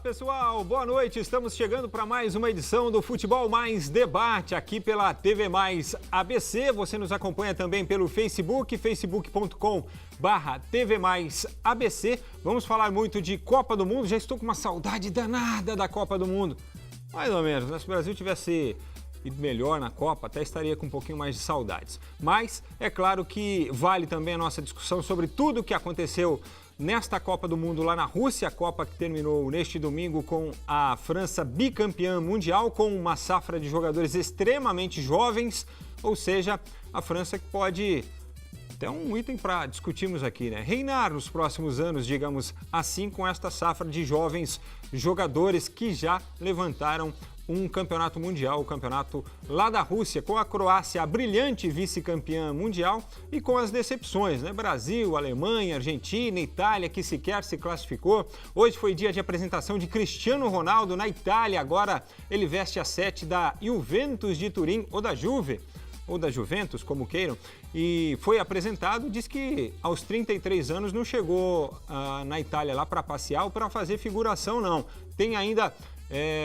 pessoal, boa noite. Estamos chegando para mais uma edição do Futebol Mais Debate aqui pela TV Mais ABC. Você nos acompanha também pelo Facebook, facebook.com/TV Mais ABC. Vamos falar muito de Copa do Mundo. Já estou com uma saudade danada da Copa do Mundo. Mais ou menos, né? Se o Brasil tivesse ido melhor na Copa, até estaria com um pouquinho mais de saudades. Mas é claro que vale também a nossa discussão sobre tudo o que aconteceu nesta Copa do Mundo lá na Rússia, a Copa que terminou neste domingo com a França bicampeã mundial, com uma safra de jogadores extremamente jovens, ou seja, a França que pode, até um item para discutirmos aqui, né? Reinar nos próximos anos, digamos assim, com esta safra de jovens jogadores que já levantaram um campeonato mundial, o campeonato lá da Rússia, com a Croácia, a brilhante vice-campeã mundial, e com as decepções, né? Brasil, Alemanha, Argentina, Itália, que sequer se classificou. Hoje foi dia de apresentação de Cristiano Ronaldo na Itália, agora ele veste a 7 da Juventus de Turim, ou da Juve, ou da Juventus, como queiram, e foi apresentado, diz que aos 33 anos não chegou na Itália lá para passear ou para fazer figuração, não. Tem ainda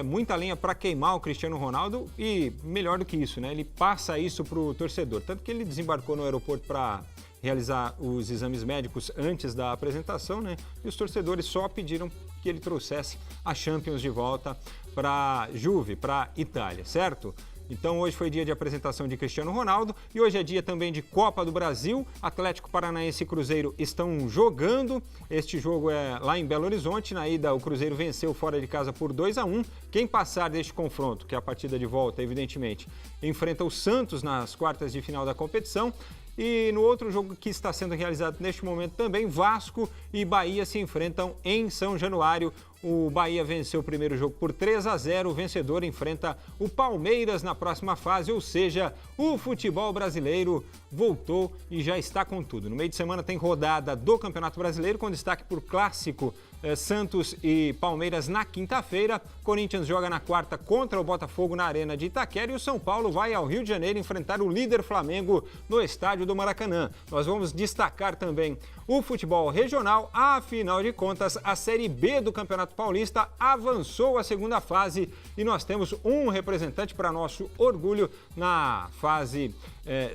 muita lenha para queimar o Cristiano Ronaldo e, melhor do que isso, né? Ele passa isso para o torcedor. Tanto que ele desembarcou no aeroporto para realizar os exames médicos antes da apresentação, né? E os torcedores só pediram que ele trouxesse a Champions de volta para Juve, para Itália, certo? Então hoje foi dia de apresentação de Cristiano Ronaldo e hoje é dia também de Copa do Brasil. Atlético Paranaense e Cruzeiro estão jogando. Este jogo é lá em Belo Horizonte. Na ida o Cruzeiro venceu fora de casa por 2-1. Quem passar deste confronto, que é a partida de volta, evidentemente, enfrenta o Santos nas quartas de final da competição. E no outro jogo que está sendo realizado neste momento também, Vasco e Bahia se enfrentam em São Januário. O Bahia venceu o primeiro jogo por 3-0, o vencedor enfrenta o Palmeiras na próxima fase, ou seja, o futebol brasileiro voltou e já está com tudo. No meio de semana tem rodada do Campeonato Brasileiro, com destaque por clássico Santos e Palmeiras na quinta-feira. Corinthians joga na quarta contra o Botafogo na Arena de Itaquera e o São Paulo vai ao Rio de Janeiro enfrentar o líder Flamengo no estádio do Maracanã. Nós vamos destacar também o futebol regional. Afinal de contas, a Série B do Campeonato Paulista avançou à segunda fase e nós temos um representante para nosso orgulho na fase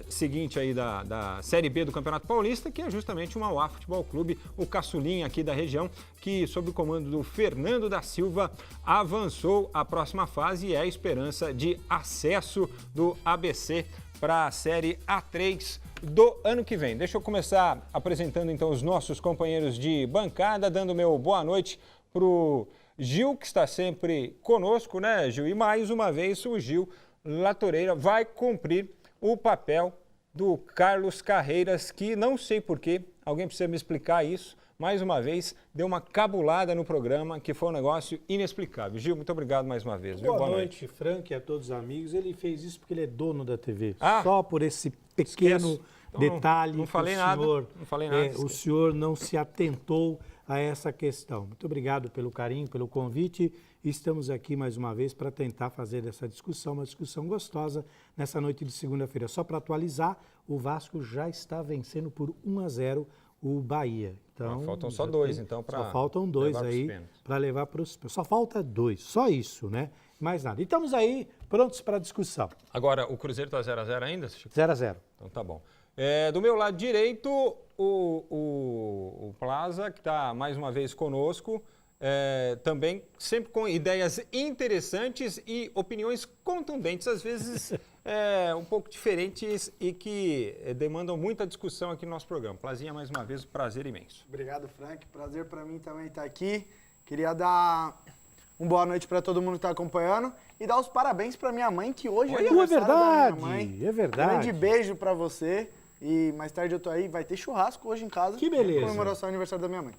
seguinte aí da Série B do Campeonato Paulista, que é justamente o Mauá Futebol Clube, o caçulinha aqui da região, que sob o comando do Fernando da Silva avançou à próxima fase e é a esperança de acesso do ABC para a Série A3 do ano que vem. Deixa eu começar apresentando então os nossos companheiros de bancada, dando meu boa noite para o Gil, que está sempre conosco, né, Gil? E mais uma vez o Gil Latoreira vai cumprir o papel do Carlos Carreiras, que não sei porquê, alguém precisa me explicar isso, mais uma vez deu uma cabulada no programa, que foi um negócio inexplicável. Gil, muito obrigado mais uma vez. Boa noite, Frank, e a todos os amigos. Ele fez isso porque ele é dono da TV. Ah, só por esse pequeno detalhe não falei nada, não falei nada. O senhor não se atentou a essa questão. Muito obrigado pelo carinho, pelo convite. Estamos aqui mais uma vez para tentar fazer essa discussão, uma discussão gostosa nessa noite de segunda-feira. Só para atualizar, o Vasco já está vencendo por 1-0 o Bahia. Então, faltam só dois, então, para só faltam dois aí para levar para os... Só falta dois, só isso, né? Mais nada. E estamos aí prontos para a discussão. Agora, o Cruzeiro está 0-0 ainda? 0-0. Então tá bom. Do meu lado direito, o Plaza, que está mais uma vez conosco, também sempre com ideias interessantes e opiniões contundentes, às vezes um pouco diferentes e que demandam muita discussão aqui no nosso programa. Plazinha, mais uma vez, um prazer imenso. Obrigado, Frank. Prazer para mim também estar aqui. Queria dar uma boa noite para todo mundo que está acompanhando e dar os parabéns para minha mãe, que hoje é aniversário da minha mãe. É verdade. Grande beijo para você. E mais tarde eu tô aí, vai ter churrasco hoje em casa. Que beleza. Comemoração do aniversário da minha mãe.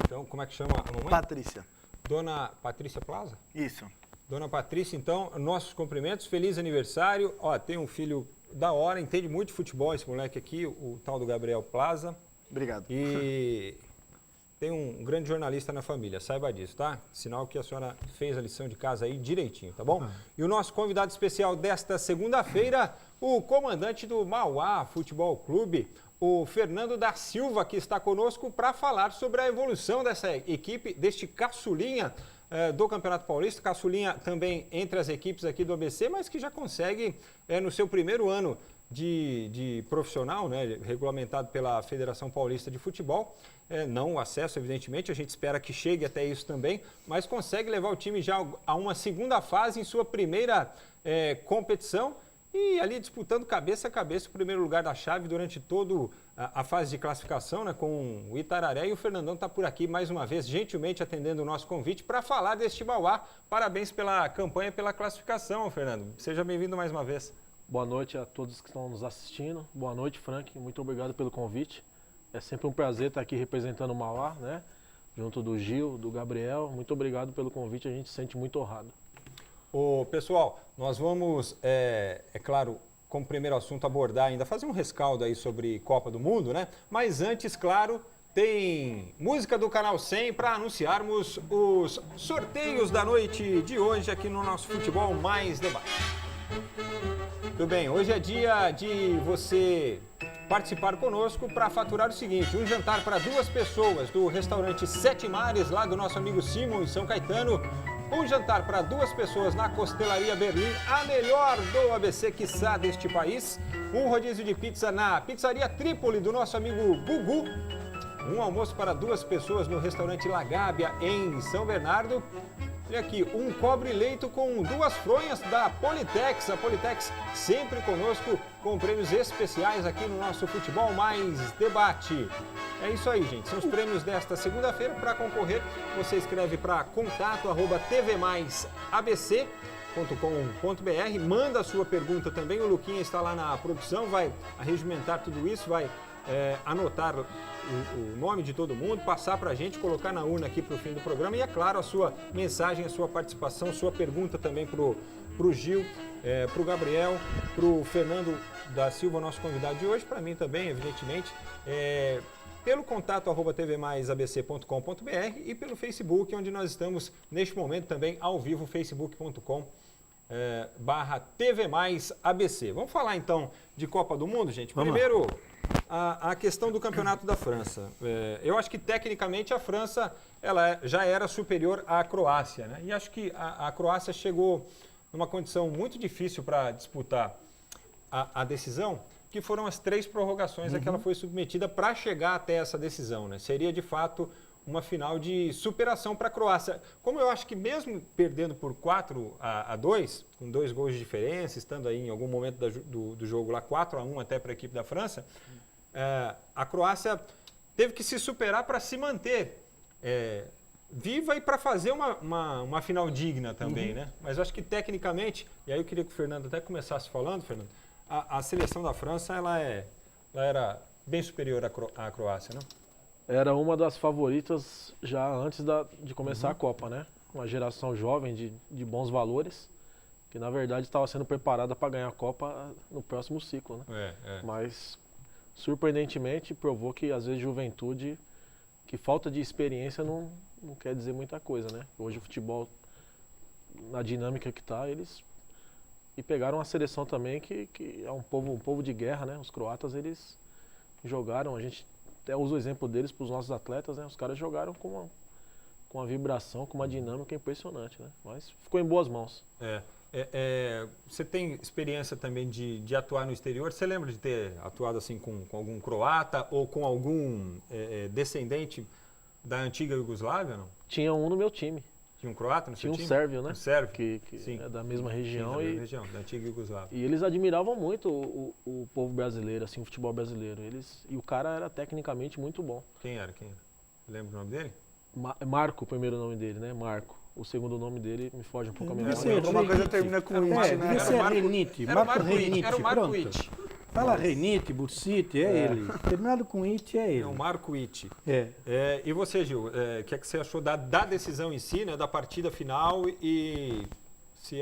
Então, como é que chama a mamãe? Patrícia. Dona Patrícia Plaza? Isso. Dona Patrícia, então, nossos cumprimentos, feliz aniversário. Ó, tem um filho da hora, entende muito de futebol esse moleque aqui, o tal do Gabriel Plaza. Obrigado. E tem um grande jornalista na família, saiba disso, tá? Sinal que a senhora fez a lição de casa aí direitinho, tá bom? E o nosso convidado especial desta segunda-feira, o comandante do Mauá Futebol Clube, o Fernando da Silva, que está conosco para falar sobre a evolução dessa equipe, deste caçulinha do Campeonato Paulista, caçulinha também entre as equipes aqui do ABC, mas que já consegue, no seu primeiro ano de profissional, né, regulamentado pela Federação Paulista de Futebol, não o acesso, evidentemente, a gente espera que chegue até isso também, mas consegue levar o time já a uma segunda fase em sua primeira competição e ali disputando cabeça a cabeça o primeiro lugar da chave durante toda a fase de classificação, né, com o Itararé, e o Fernandão está por aqui mais uma vez, gentilmente atendendo o nosso convite para falar deste Mauá. Parabéns pela campanha e pela classificação, Fernando. Seja bem-vindo mais uma vez. Boa noite a todos que estão nos assistindo. Boa noite, Frank. Muito obrigado pelo convite. É sempre um prazer estar aqui representando o Mauá, né? Junto do Gil, do Gabriel. Muito obrigado pelo convite, a gente se sente muito honrado. Pessoal, nós vamos, claro, como primeiro assunto abordar ainda, fazer um rescaldo aí sobre Copa do Mundo, né? Mas antes, claro, tem música do Canal 100 para anunciarmos os sorteios da noite de hoje aqui no nosso Futebol Mais Debate. Tudo bem, hoje é dia de você participar conosco para faturar o seguinte: um jantar para 2 pessoas do restaurante Sete Mares, lá do nosso amigo Simon, em São Caetano. Um jantar para 2 pessoas na Costelaria Berlim, a melhor do ABC, quiçá, deste país. Um rodízio de pizza na Pizzaria Trípoli, do nosso amigo Gugu. Um almoço para 2 pessoas no restaurante La Gábia, em São Bernardo. E aqui, um cobre-leito com 2 fronhas da Politex. A Politex sempre conosco, com prêmios especiais aqui no nosso Futebol Mais Debate. É isso aí, gente. São os prêmios desta segunda-feira. Para concorrer, você escreve para contato@tvmaisabc.com.br. Manda a sua pergunta também. O Luquinha está lá na produção, vai regimentar tudo isso, vai anotar o nome de todo mundo, passar para a gente, colocar na urna aqui para o fim do programa e, é claro, a sua mensagem, a sua participação, a sua pergunta também para o Gil, para o Gabriel, para o Fernando da Silva, nosso convidado de hoje, para mim também, evidentemente, pelo contato @tvmaisabc.com.br e pelo Facebook, onde nós estamos neste momento também ao vivo, facebook.com/tvmaisabc. Vamos falar então de Copa do Mundo, gente? Primeiro, a questão do campeonato da França. Eu acho que tecnicamente a França já era superior à Croácia, né? E acho que a Croácia chegou numa condição muito difícil para disputar a decisão, que foram as 3 prorrogações a que ela foi submetida para chegar até essa decisão, né? Seria de fato uma final de superação para a Croácia. Como eu acho que mesmo perdendo por 4-2, com 2 gols de diferença, estando aí em algum momento do jogo lá 4-1 até para a equipe da França, a Croácia teve que se superar para se manter viva e para fazer uma final digna também, né? Mas eu acho que tecnicamente, e aí eu queria que o Fernando até começasse falando, Fernando, a seleção da França ela era bem superior à Croácia, não? Era uma das favoritas já antes de começar a Copa, né? Uma geração jovem de bons valores, que na verdade estava sendo preparada para ganhar a Copa no próximo ciclo, né? Mas, surpreendentemente, provou que às vezes juventude, que falta de experiência não quer dizer muita coisa, né? Hoje o futebol, na dinâmica que está, eles... E pegaram uma seleção também que é um povo de guerra, né? Os croatas, eles jogaram, a gente até usa o exemplo deles para os nossos atletas, né? Os caras jogaram com uma vibração, com uma dinâmica impressionante, né? Mas ficou em boas mãos. Você tem experiência também de atuar no exterior? Você lembra de ter atuado assim com algum croata ou com algum descendente da antiga Iugoslávia, não? Tinha um no meu time. Tinha um croata no seu time? Tinha um sérvio, né? Um sérvio? Que é da mesma região. Sim, da mesma região, da antiga Iugoslávia. E eles admiravam muito o povo brasileiro, assim, o futebol brasileiro. E o cara era tecnicamente muito bom. Quem era? Lembra o nome dele? Marco, o primeiro nome dele, né? Marco. O segundo nome dele me foge um pouco a memória. Alguma coisa termina com it, né? Devia ser Reinite. Marco Reinite. Era o Marco It. Fala Reinite, Bursite, ele. Terminado com It, é ele. É o Marco It. E você, Gil, o que você achou da decisão em si, né, da partida final e se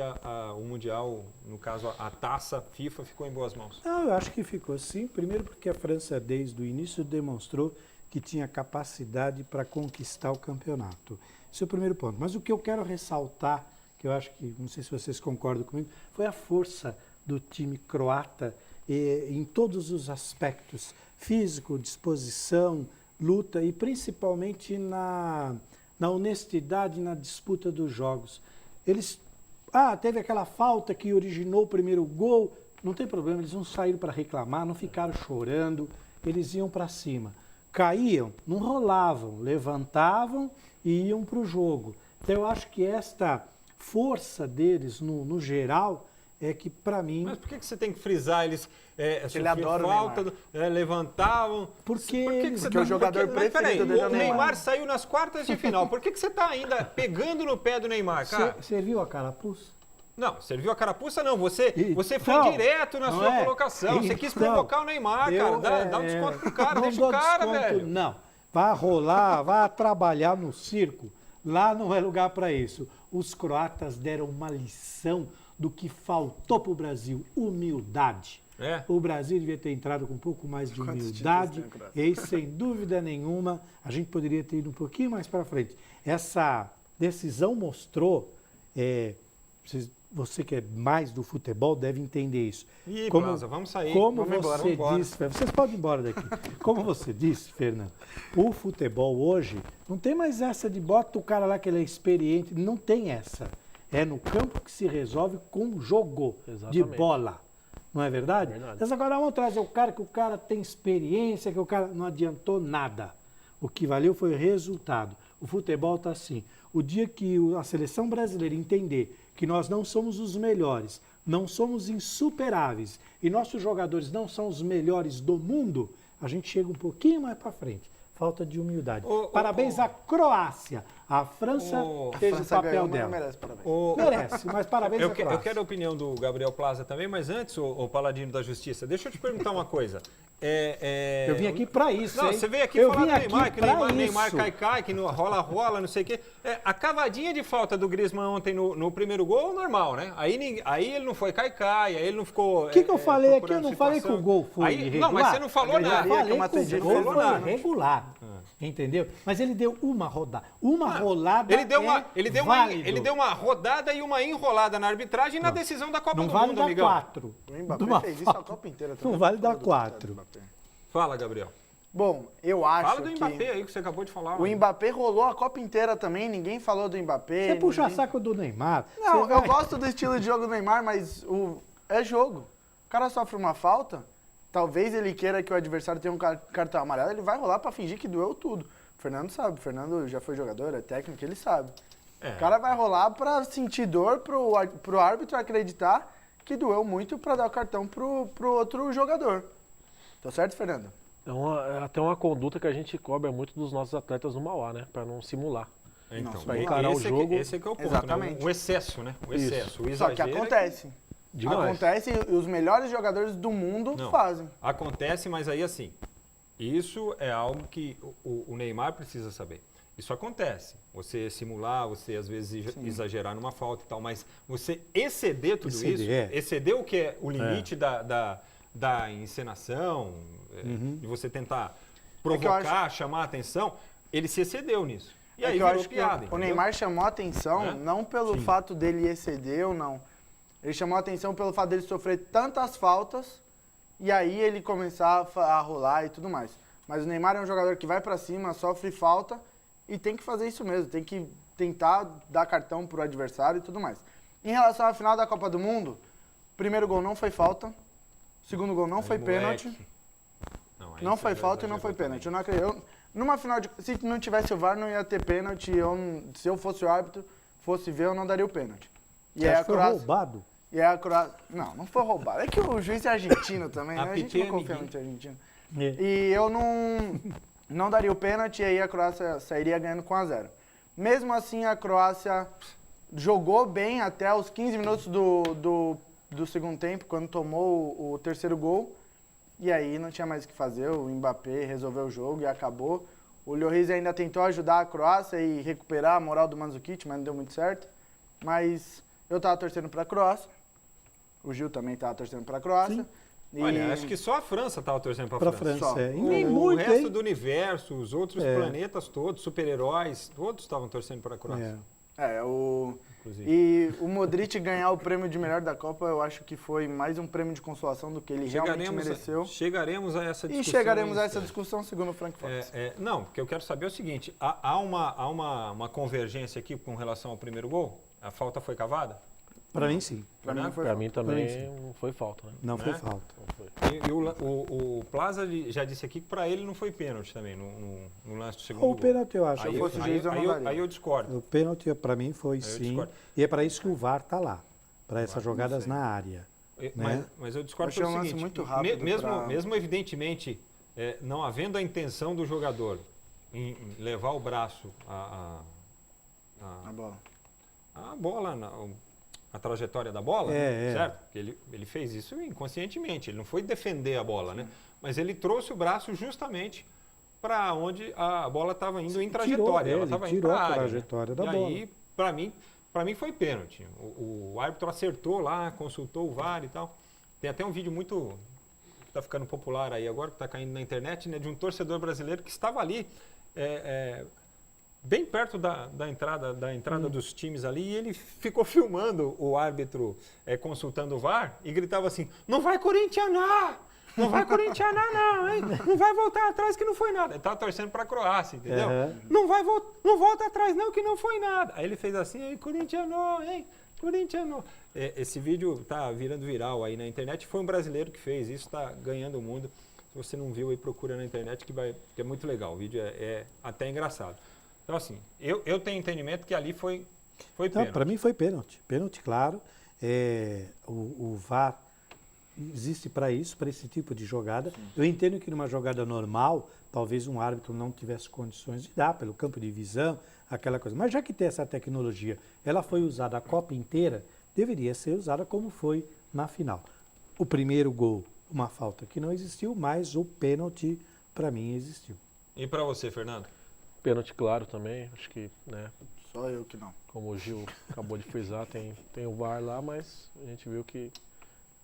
o Mundial, no caso a taça FIFA, ficou em boas mãos? Não, eu acho que ficou sim. Primeiro porque a França, desde o início, demonstrou que tinha capacidade para conquistar o campeonato. Esse é o primeiro ponto. Mas o que eu quero ressaltar, que eu acho que, não sei se vocês concordam comigo, foi a força do time croata em todos os aspectos, físico, disposição, luta e principalmente na na honestidade na disputa dos jogos. Eles, teve aquela falta que originou o primeiro gol, não tem problema, eles não saíram para reclamar, não ficaram chorando, eles iam para cima. Caíam, não rolavam, levantavam e iam para o jogo. Então eu acho que esta força deles, no geral, é que para mim... Mas por que você tem que frisar eles ele adora falta, levantavam? Porque o jogador preferido dele é o Neymar saiu nas quartas de final. Por que você está ainda pegando no pé do Neymar, cara? Você viu a carapuça? Não, serviu a carapuça não. Você foi Então, direto na sua colocação. Você quis provocar o Neymar, cara. Dá um desconto pro cara, deixa o cara, velho. Não, vá rolar, vá trabalhar no circo. Lá não é lugar para isso. Os croatas deram uma lição do que faltou para o Brasil, humildade. O Brasil devia ter entrado com um pouco mais de humildade. E aí, sem dúvida nenhuma, a gente poderia ter ido um pouquinho mais para frente. Essa decisão mostrou... Você que é mais do futebol deve entender isso. Plaza, vamos sair. Como vamos você embora. disse, vocês podem ir embora daqui. Como você disse, Fernando, o futebol hoje não tem mais essa de bota o cara lá que ele é experiente, não tem essa. É no campo que se resolve com jogo de bola. Não é verdade? Mas agora vamos trazer o cara que o cara tem experiência, que o cara não adiantou nada. O que valeu foi o resultado. O futebol está assim. O dia que a seleção brasileira entender que nós não somos os melhores, não somos insuperáveis e nossos jogadores não são os melhores do mundo, a gente chega um pouquinho mais para frente. Falta de humildade. Parabéns à Croácia. A França fez o papel dela. Merece, parabéns. Merece, mas parabéns à Croácia. Eu quero a opinião do Gabriel Plaza também, mas antes, o Paladino da Justiça, deixa eu te perguntar uma coisa. Eu vim aqui para isso, Não, hein? você veio aqui falar do Neymar, que Neymar cai, que rola, não sei o quê. A cavadinha de falta do Griezmann ontem no primeiro gol, normal, né? Aí ele não foi cai, aí ele não ficou... O que eu falei aqui? Eu não falei que o gol foi irregular. Não, mas você não falou nada. Eu falei que o gol foi irregular. Entendeu? Mas ele deu uma rodada. Rolada ele deu uma rodada e uma enrolada na arbitragem na decisão da Copa do Mundo, amigão. Não vale dar 4. O Mbappé fez isso a Copa inteira também. Não vale dar 4. Fala, Gabriel. Bom, eu acho Fala do Mbappé aí que você acabou de falar. O Mbappé rolou a Copa inteira também, ninguém falou do Mbappé. Você puxa saco do Neymar. Não, eu gosto do estilo de jogo do Neymar, mas é jogo. O cara sofre uma falta, talvez ele queira que o adversário tenha um cartão amarelo, ele vai rolar pra fingir que doeu tudo. O Fernando sabe, o Fernando já foi jogador, é técnico, ele sabe. O cara vai rolar pra sentir dor, pro árbitro acreditar que doeu muito pra dar o cartão pro outro jogador. Tá certo, Fernando? É até uma conduta que a gente cobra muito dos nossos atletas no Mauá, né? Pra não simular. Então, pra encarar o jogo. Esse é que é o ponto, exatamente. Né? O excesso, né? O excesso, o Só que exagero. acontece. Demais. Acontece e os melhores jogadores do mundo fazem. Acontece, mas aí assim, isso é algo que o Neymar precisa saber. Isso acontece. Você simular, você às vezes exagerar numa falta e tal, mas você exceder tudo isso, exceder o que é o limite da encenação, de você tentar provocar, chamar a atenção, ele se excedeu nisso. E aí virou piada. O Neymar chamou a atenção não pelo fato dele exceder ou não. Ele chamou a atenção pelo fato dele sofrer tantas faltas e aí ele começar a rolar e tudo mais. Mas o Neymar é um jogador que vai pra cima, sofre falta e tem que fazer isso mesmo. Tem que tentar dar cartão pro adversário e tudo mais. Em relação à final da Copa do Mundo, o primeiro gol não foi falta, o segundo gol não foi pênalti. Não foi falta e não foi pênalti. Eu não acredito. Numa final se não tivesse o VAR, não ia ter pênalti. Se eu fosse o árbitro, fosse ver, eu não daria o pênalti. E aí foi roubado? E aí a Croácia... Não foi roubado. É que o juiz é argentino também, né? A gente não confia muito em argentino. E eu não daria o pênalti e aí a Croácia sairia ganhando com 1-0. Mesmo assim, a Croácia jogou bem até os 15 minutos do segundo tempo, quando tomou o terceiro gol. E aí não tinha mais o que fazer, o Mbappé resolveu o jogo e acabou. O Lloris ainda tentou ajudar a Croácia e recuperar a moral do Mandzukic, mas não deu muito certo. Mas eu tava torcendo pra Croácia. O Gil também tava torcendo pra Croácia. E... Olha, acho que só a França tava torcendo pra França. O resto do universo, os outros planetas todos, super-heróis, todos estavam torcendo pra Croácia. Inclusive. E o Modric ganhar o prêmio de melhor da Copa, eu acho que foi mais um prêmio de consolação do que ele realmente mereceu. Chegaremos a essa discussão. E chegaremos a essa discussão, segundo o Frank Fox. Não, porque eu quero saber o seguinte, há uma convergência aqui com relação ao primeiro gol? A falta foi cavada? Para mim, sim. Pra mim, foi Pra mim também Pra mim, não foi falta, né? Não foi Né? falta. Não foi. E o Plaza já disse aqui que para ele não foi pênalti também, no lance do segundo O gol. pênalti, eu acho. Se eu fosse o juiz, eu não daria. Aí eu discordo. O pênalti, para mim, foi eu sim. discordo. E é para isso que o VAR está lá. Para essas não jogadas sei. na área. Mas eu discordo Achei pelo um lance seguinte, muito rápido mesmo evidentemente não havendo a intenção do jogador em levar o braço A bola. a bola, a trajetória da bola, É. certo? Porque ele fez isso inconscientemente, ele não foi defender a bola, né? Mas ele trouxe o braço justamente para onde a bola estava indo em trajetória. Ela estava indo tirou para a área, né? trajetória da E bola. aí, para mim foi pênalti. O árbitro acertou lá, consultou o VAR e tal. Tem até um vídeo muito que está ficando popular aí agora, que está caindo na internet, né, de um torcedor brasileiro que estava ali bem perto da entrada dos times ali, e ele ficou filmando o árbitro consultando o VAR e gritava assim: "Não vai corintianar! Não vai corintianar não, hein? Não vai voltar atrás que não foi nada." Ele estava torcendo para a Croácia, entendeu? Não volta atrás não que não foi nada. Aí ele fez assim: "Ei, corintianou, hein? Corintianou." Esse vídeo tá virando viral aí na internet. Foi um brasileiro que fez isso, está ganhando o mundo. Se você não viu aí, procura na internet que é muito legal. O vídeo é até engraçado. Então, assim, eu tenho entendimento que ali foi pênalti. Para mim foi pênalti. Pênalti, claro. O VAR existe para isso, para esse tipo de jogada. Sim. Eu entendo que numa jogada normal, talvez um árbitro não tivesse condições de dar, pelo campo de visão, aquela coisa. Mas já que tem essa tecnologia, ela foi usada a Copa inteira, deveria ser usada como foi na final. O primeiro gol, uma falta que não existiu, mas o pênalti, para mim, existiu. E para você, Fernando? Pênalti claro também, acho que, né? Só eu que não. Como o Gil acabou de frisar, tem o VAR lá, mas a gente viu que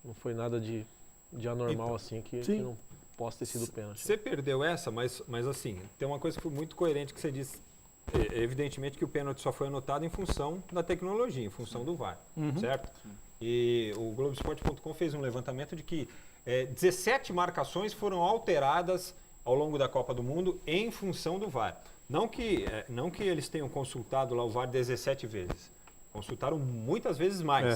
não foi nada de anormal Então, assim, que não possa ter sido pênalti. Você perdeu essa, mas assim, tem uma coisa que foi muito coerente que você disse. Evidentemente que o pênalti só foi anotado em função da tecnologia, em função do VAR, certo? Sim. E o Globoesporte.com fez um levantamento de que 17 marcações foram alteradas ao longo da Copa do Mundo em função do VAR. Não que eles tenham consultado lá o VAR 17 vezes. Consultaram muitas vezes mais.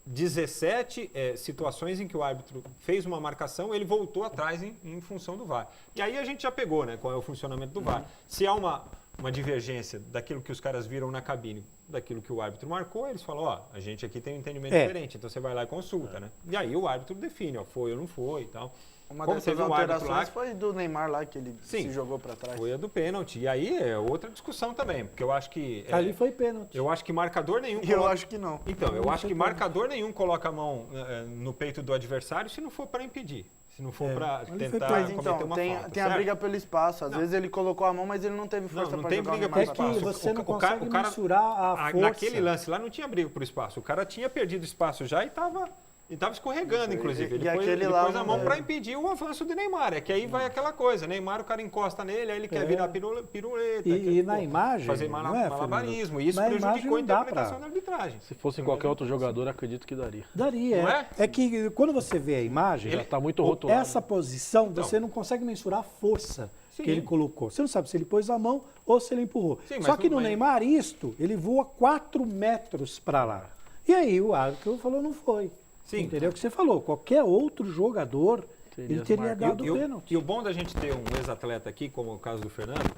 17 situações em que o árbitro fez uma marcação, ele voltou atrás em função do VAR. E aí a gente já pegou, né, qual é o funcionamento do VAR. Se há uma divergência daquilo que os caras viram na cabine, daquilo que o árbitro marcou, eles falam: a gente aqui tem um entendimento diferente, então você vai lá e consulta, né? E aí o árbitro define, foi ou não foi e tal. Uma Como dessas teve um árbitro lá, foi do Neymar lá, que ele se jogou para trás. Foi a do pênalti. E aí é outra discussão também, porque eu acho que... Ali foi pênalti. Eu acho que marcador nenhum... E eu acho que não. Então, eu acho que marcador nenhum coloca a mão no peito do adversário se não for para impedir. Se não for para tentar mas cometer então, uma falta. Tem a briga pelo espaço. Às vezes ele colocou a mão, mas ele não teve força para jogar o Neymar. É que você não consegue mensurar a força. Naquele lance lá não tinha briga por espaço. O cara tinha perdido espaço já e estava escorregando, inclusive. Ele pôs a mão para impedir o avanço do Neymar. É que aí vai aquela coisa. Neymar, o cara encosta nele, aí ele quer virar piruleta. E na imagem, fazer malabarismo. E isso prejudicou a interpretação da arbitragem. Se fosse qualquer outro jogador, acredito que daria. Daria. Não é? É que quando você vê a imagem, já está muito rotulado. Essa posição, você não consegue mensurar a força que ele colocou. Você não sabe se ele pôs a mão ou se ele empurrou. Só que no Neymar, ele voa 4 metros para lá. E aí o árbitro falou: não foi. Sim. Entendeu o que você falou? Qualquer outro jogador, ele teria dado o pênalti. E o bom da gente ter um ex-atleta aqui, como o caso do Fernando,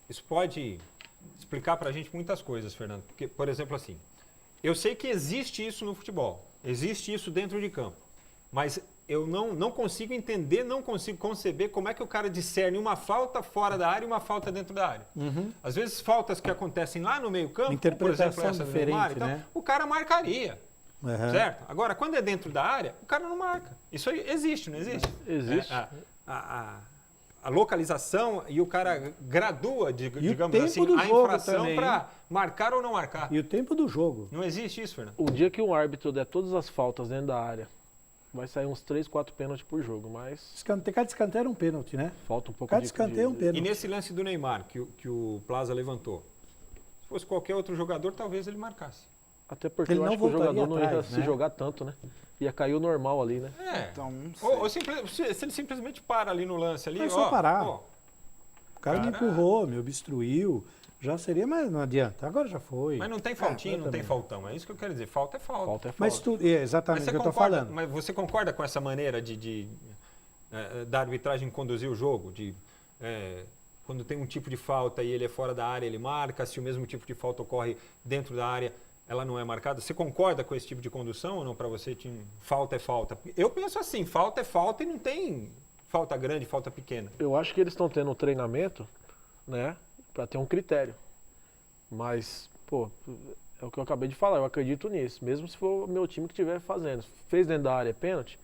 isso pode explicar pra gente muitas coisas, Fernando. Porque, por exemplo, assim, eu sei que existe isso no futebol, existe isso dentro de campo, mas eu não consigo entender, não consigo conceber como é que o cara discerne uma falta fora da área e uma falta dentro da área. Às vezes, faltas que acontecem lá no meio campo, por exemplo, essa do Neymar, então, o cara marcaria. Certo? Agora, quando é dentro da área, o cara não marca. Isso aí existe, não existe? Existe. A localização e o cara gradua, digamos assim, a infração para marcar ou não marcar. E o tempo do jogo. Não existe isso, Fernando? O dia que um árbitro der todas as faltas dentro da área, vai sair uns 3, 4 pênaltis por jogo, mas... Cada escanteio era um pênalti, né? Falta um pouco cada escanteio é um pênalti. E nesse lance do Neymar, que o Plaza levantou, Se fosse qualquer outro jogador, talvez ele marcasse. Até porque Ele eu não acho que o voltaria jogador não ia atrás, se né? jogar tanto, né? Ia cair o normal ali, né? Então, não sei. Se ele simplesmente para ali no lance ali, É só parar. ó, O cara me empurrou, me obstruiu, já seria, mas não adianta. Agora já foi. mas não tem faltinha, não tem exatamente. faltão. É isso que eu quero dizer. Falta é falta. Falta é falta. Mas é exatamente o que eu estou concorda, falando. mas você concorda com essa maneira da arbitragem conduzir o jogo? Quando tem um tipo de falta e ele é fora da área, ele marca. Se o mesmo tipo de falta ocorre dentro da área, ela não é marcada. Você concorda com esse tipo de condução ou não? Para você, falta é falta. Eu penso assim, falta é falta e não tem falta grande, falta pequena. Eu acho que eles estão tendo um treinamento, né, para ter um critério. Mas, pô, é o que eu acabei de falar, eu acredito nisso. Mesmo se for o meu time que estiver fazendo. Fez dentro da área é pênalti,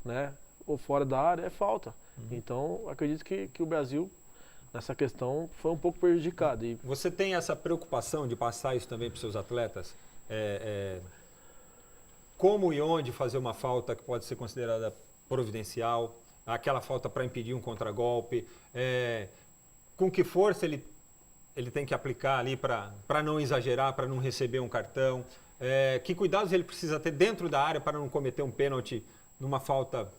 né, ou fora da área é falta. Então, acredito que o Brasil, nessa questão, foi um pouco prejudicado. E Você tem essa preocupação de passar isso também para os seus atletas? Como e onde fazer uma falta que pode ser considerada providencial? Aquela falta para impedir um contragolpe? Com que força ele tem que aplicar ali para não exagerar, para não receber um cartão? Que cuidados ele precisa ter dentro da área para não cometer um pênalti numa falta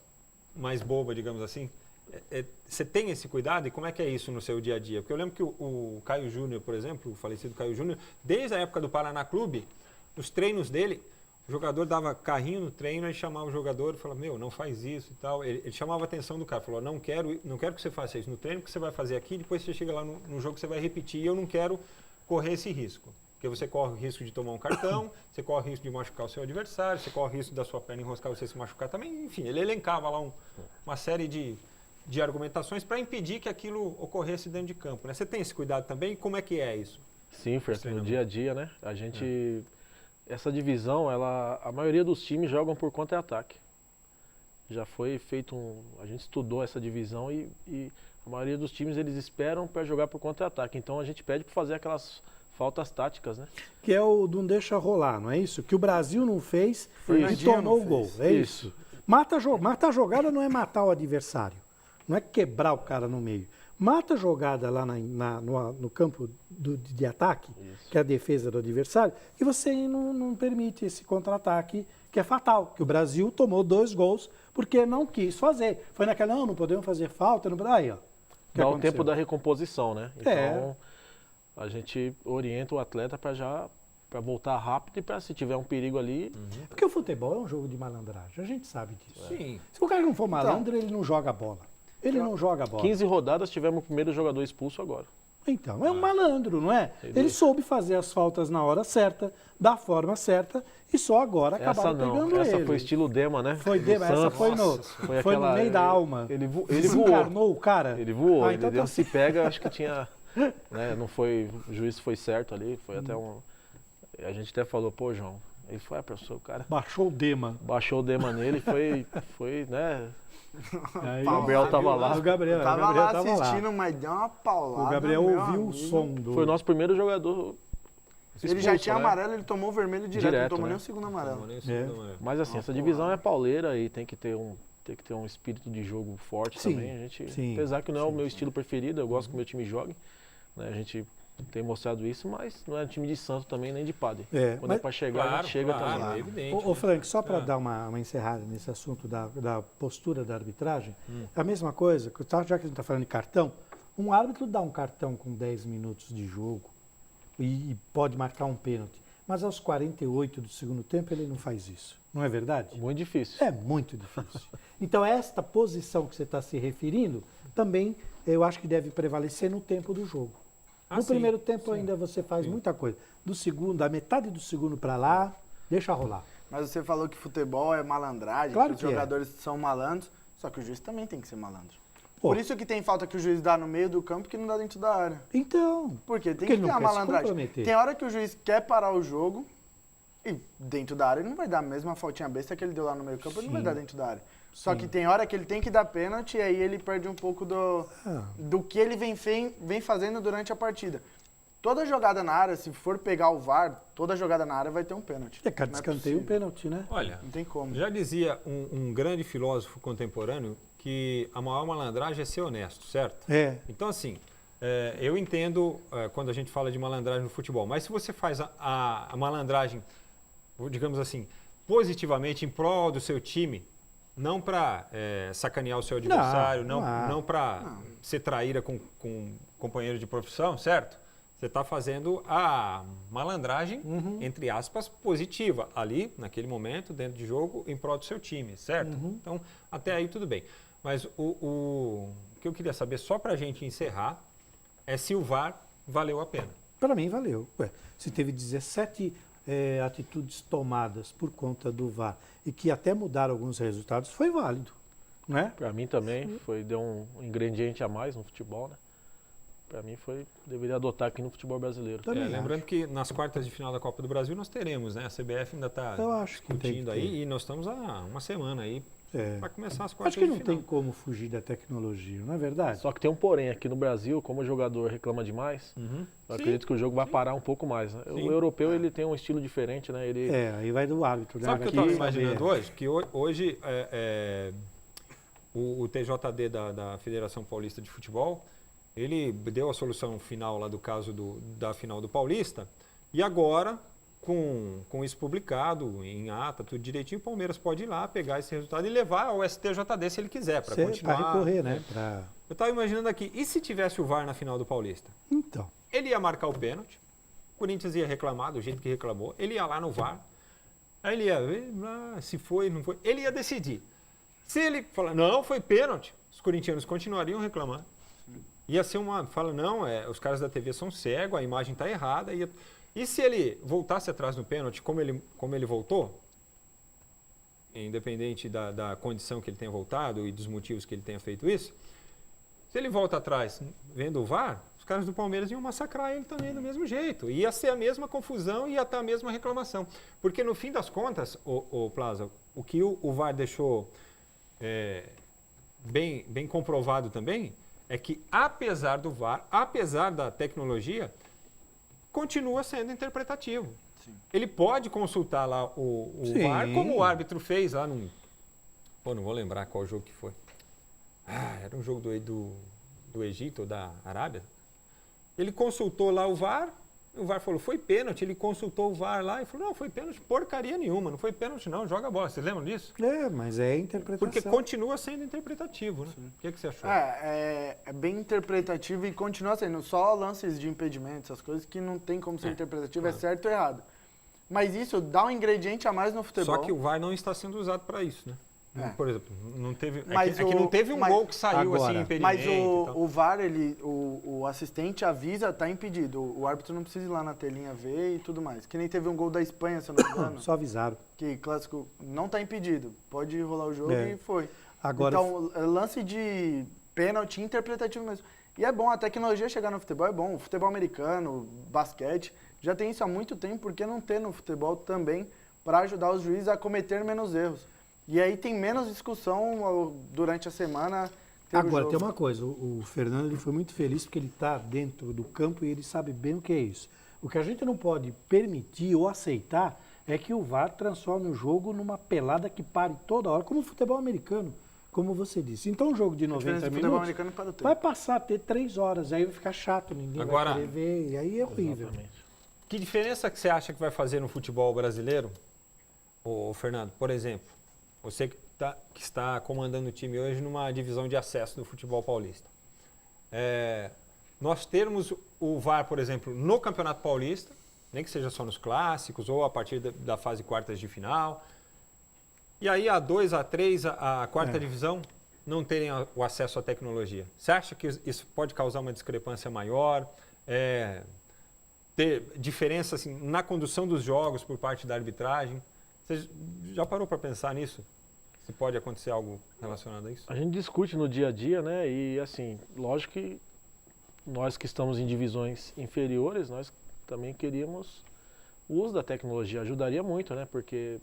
mais boba, digamos assim? Você tem esse cuidado e como é que é isso no seu dia a dia? Porque eu lembro que o Caio Júnior, por exemplo, o falecido Caio Júnior, desde a época do Paraná Clube, nos treinos dele, o jogador dava carrinho no treino, aí chamava o jogador e falava, não faz isso e tal. Ele chamava a atenção do cara, falou, não quero que você faça isso no treino, que você vai fazer aqui, depois você chega lá no jogo, você vai repetir, e eu não quero correr esse risco. Porque você corre o risco de tomar um cartão, você corre o risco de machucar o seu adversário, você corre o risco da sua perna enroscar, você se machucar também. Enfim, ele elencava lá uma série de argumentações para impedir que aquilo ocorresse dentro de campo, né? Você tem esse cuidado também? Como é que é isso? sim, Fer, no dia a dia, né? A gente... Essa divisão, a maioria dos times jogam por contra-ataque. Já foi feito a gente estudou essa divisão e a maioria dos times eles esperam para jogar por contra-ataque. Então a gente pede para fazer aquelas faltas táticas, né? Que é o não deixa rolar, não é isso? Que o Brasil não fez e Fernandinho tomou não o gol. fez. É isso. Mata a jogada não é matar o adversário. Não é quebrar o cara no meio. Mata a jogada lá no campo de ataque, que é a defesa do adversário, e você não permite esse contra-ataque, que é fatal. Que o Brasil tomou 2 gols porque não quis fazer. Foi naquela, não podemos fazer falta. Aí, ó. Dá o tempo da recomposição, né? Então, É. a gente orienta o atleta para voltar rápido e para se tiver um perigo ali. Porque o futebol é um jogo de malandragem, a gente sabe disso. Sim. Se o cara não for malandro, ele não joga bola. Ele não joga bola. 15 rodadas, tivemos o primeiro jogador expulso agora. Então, é um malandro, não é? Ele- Ele soube fazer as faltas na hora certa, da forma certa, e só agora Essa acabaram não, pegando essa ele. foi estilo Dema, né? Foi Do Dema, essa Santos. foi no, Foi foi no aquela- meio da alma. Ele voou. Desencarnou o cara. Ele voou, Ah, ele então deu tá se pega, acho que tinha, né, não foi, o juiz foi certo ali, foi até a gente até falou, pô, João, ele foi, professor, o cara Baixou o Dema. baixou o Dema nele, foi, né, Aí, o Gabriel tava lá. O Gabriel, Eu tava o Gabriel lá tava assistindo, mas deu uma paulada. O Gabriel meu ouviu o amigo. som do... foi o nosso primeiro jogador Ele já expulso, tinha né? amarelo, ele tomou o vermelho direto, não tomou né? nem o segundo amarelo. Mas assim, essa divisão é pauleira e tem que ter um espírito de jogo forte Sim, também. A gente, sim, apesar que não é o sim, meu estilo preferido, eu gosto que o meu time jogue, né? A gente tem mostrado isso, mas não é time de santo também, nem de padre. Quando mas- é para chegar, a gente chega também. É evidente. Ô, Frank, só para dar uma encerrada nesse assunto da postura da arbitragem, a mesma coisa, já que a gente está falando de cartão, um árbitro dá um cartão com 10 minutos de jogo e pode marcar um pênalti, mas aos 48 do segundo tempo ele não faz isso, não é verdade? Muito difícil. É muito difícil. Então esta posição que você está se referindo, também eu acho que deve prevalecer no tempo do jogo. No sim, primeiro tempo ainda você faz muita coisa. Do segundo, da metade do segundo para lá, deixa rolar. Mas você falou que futebol é malandragem, Claro que os que é. jogadores são malandros, só que o juiz também tem que ser malandro. Pô. Por isso que tem falta que o juiz dá no meio do campo que não dá dentro da área. Então, Porque tem Porque que ele ter não uma quer se malandragem. comprometer. Tem hora que o juiz quer parar o jogo e dentro da área ele não vai dar a mesma faltinha besta que ele deu lá no meio do campo, ele não vai Sim. dar dentro da área. Só que tem hora que ele tem que dar pênalti e aí ele perde um pouco do que ele vem fazendo durante a partida. Toda jogada na área, se for pegar o VAR, toda jogada na área vai ter um pênalti. é cada Não é escanteio um possível. pênalti, né? Olha, Não tem como. já dizia um grande filósofo contemporâneo que a maior malandragem é ser honesto, certo? É. Então, assim, eu entendo quando a gente fala de malandragem no futebol, mas se você faz a malandragem, digamos assim, positivamente em prol do seu time, não para sacanear o seu adversário, não para ser traíra com companheiro de profissão, certo? Você está fazendo a malandragem, entre aspas, positiva, ali, naquele momento, dentro de jogo, em prol do seu time, certo? Então, até aí tudo bem. Mas o que eu queria saber, só para a gente encerrar, é se o VAR valeu a pena. Para mim, valeu. Se teve 17 atitudes tomadas por conta do VAR e que até mudaram alguns resultados, foi válido, né? Para mim também, deu um ingrediente a mais no futebol, né? Para mim deveria adotar aqui no futebol brasileiro. Lembrando que nas quartas de final da Copa do Brasil nós teremos, né? A CBF ainda está discutindo aí e nós estamos há uma semana aí para começar as quartas de final. Acho que não tem como fugir da tecnologia, não é verdade? Só que tem um porém, aqui no Brasil, como o jogador reclama demais, eu acredito que o jogo vai parar um pouco mais. Né? O europeu ele tem um estilo diferente, né? Aí vai do árbitro. Né? Sabe o que eu estava imaginando hoje? Que hoje o TJD da Federação Paulista de Futebol, ele deu a solução final lá do caso da final do Paulista e agora, com isso publicado em ata, tudo direitinho, o Palmeiras pode ir lá, pegar esse resultado e levar ao STJD se ele quiser, para continuar. Para recorrer, né? Eu estava imaginando aqui, e se tivesse o VAR na final do Paulista? Então. Ele ia marcar o pênalti, o Corinthians ia reclamar do jeito que reclamou, ele ia lá no VAR, aí ele ia ver se foi, não foi, ele ia decidir. Se ele falar, não, foi pênalti, os corintianos continuariam reclamando. Ia ser fala, não, os caras da TV são cegos, a imagem está errada. E se ele voltasse atrás no pênalti, como ele voltou, independente da condição que ele tenha voltado e dos motivos que ele tenha feito isso, se ele volta atrás vendo o VAR, os caras do Palmeiras iam massacrar ele também do mesmo jeito. Ia ser a mesma confusão e ia estar a mesma reclamação. Porque no fim das contas, o Plaza, o que o VAR deixou bem comprovado também, é que apesar do VAR, apesar da tecnologia, continua sendo interpretativo. Sim. Ele pode consultar lá o VAR, como o árbitro fez lá num... Pô, não vou lembrar qual jogo que foi. Era um jogo do Egito ou da Arábia. Ele consultou lá o VAR VAR falou, foi pênalti. Ele consultou o VAR lá e falou, não, foi pênalti porcaria nenhuma. Não foi pênalti não, joga a bola. Vocês lembram disso? Mas é interpretação. Porque continua sendo interpretativo, né? O que você achou? É bem interpretativo e continua sendo. Só lances de impedimento, essas coisas que não tem como ser interpretativo, é certo ou errado. Mas isso dá um ingrediente a mais no futebol. Só que o VAR não está sendo usado para isso, né? Por exemplo, não teve, mas que não teve um gol que saiu agora, assim, impedimento. Mas o VAR, o assistente avisa, tá impedido. O árbitro não precisa ir lá na telinha ver e tudo mais. Que nem teve um gol da Espanha, se eu não me engano. Só avisaram. Que clássico não tá impedido. Pode rolar o jogo e foi. Agora, então, lance de pênalti interpretativo mesmo. E é bom, a tecnologia chegar no futebol é bom. O futebol americano, basquete, já tem isso há muito tempo. Por que não ter no futebol também para ajudar os juízes a cometer menos erros? E aí tem menos discussão durante a semana. Agora, tem uma coisa, o Fernando ele foi muito feliz porque ele está dentro do campo e ele sabe bem o que é isso. O que a gente não pode permitir ou aceitar é que o VAR transforme o jogo numa pelada que pare toda hora, como o futebol americano, como você disse. Então, um jogo de 90 minutos vai passar a ter 3 horas, aí vai ficar chato, ninguém vai querer ver, e aí é horrível. Exatamente. Que diferença que você acha que vai fazer no futebol brasileiro, Fernando? Por exemplo, você que está comandando o time hoje numa divisão de acesso do futebol paulista. Nós termos o VAR, por exemplo, no Campeonato Paulista, nem que seja só nos clássicos ou a partir da fase quartas de final. E aí a 2, a 3, a quarta divisão não terem o acesso à tecnologia. Você acha que isso pode causar uma discrepância maior? Ter diferença assim, na condução dos jogos por parte da arbitragem? Você já parou para pensar nisso? Se pode acontecer algo relacionado a isso? A gente discute no dia a dia, né? E assim, lógico que nós que estamos em divisões inferiores, nós também queríamos o uso da tecnologia. Ajudaria muito, né? Porque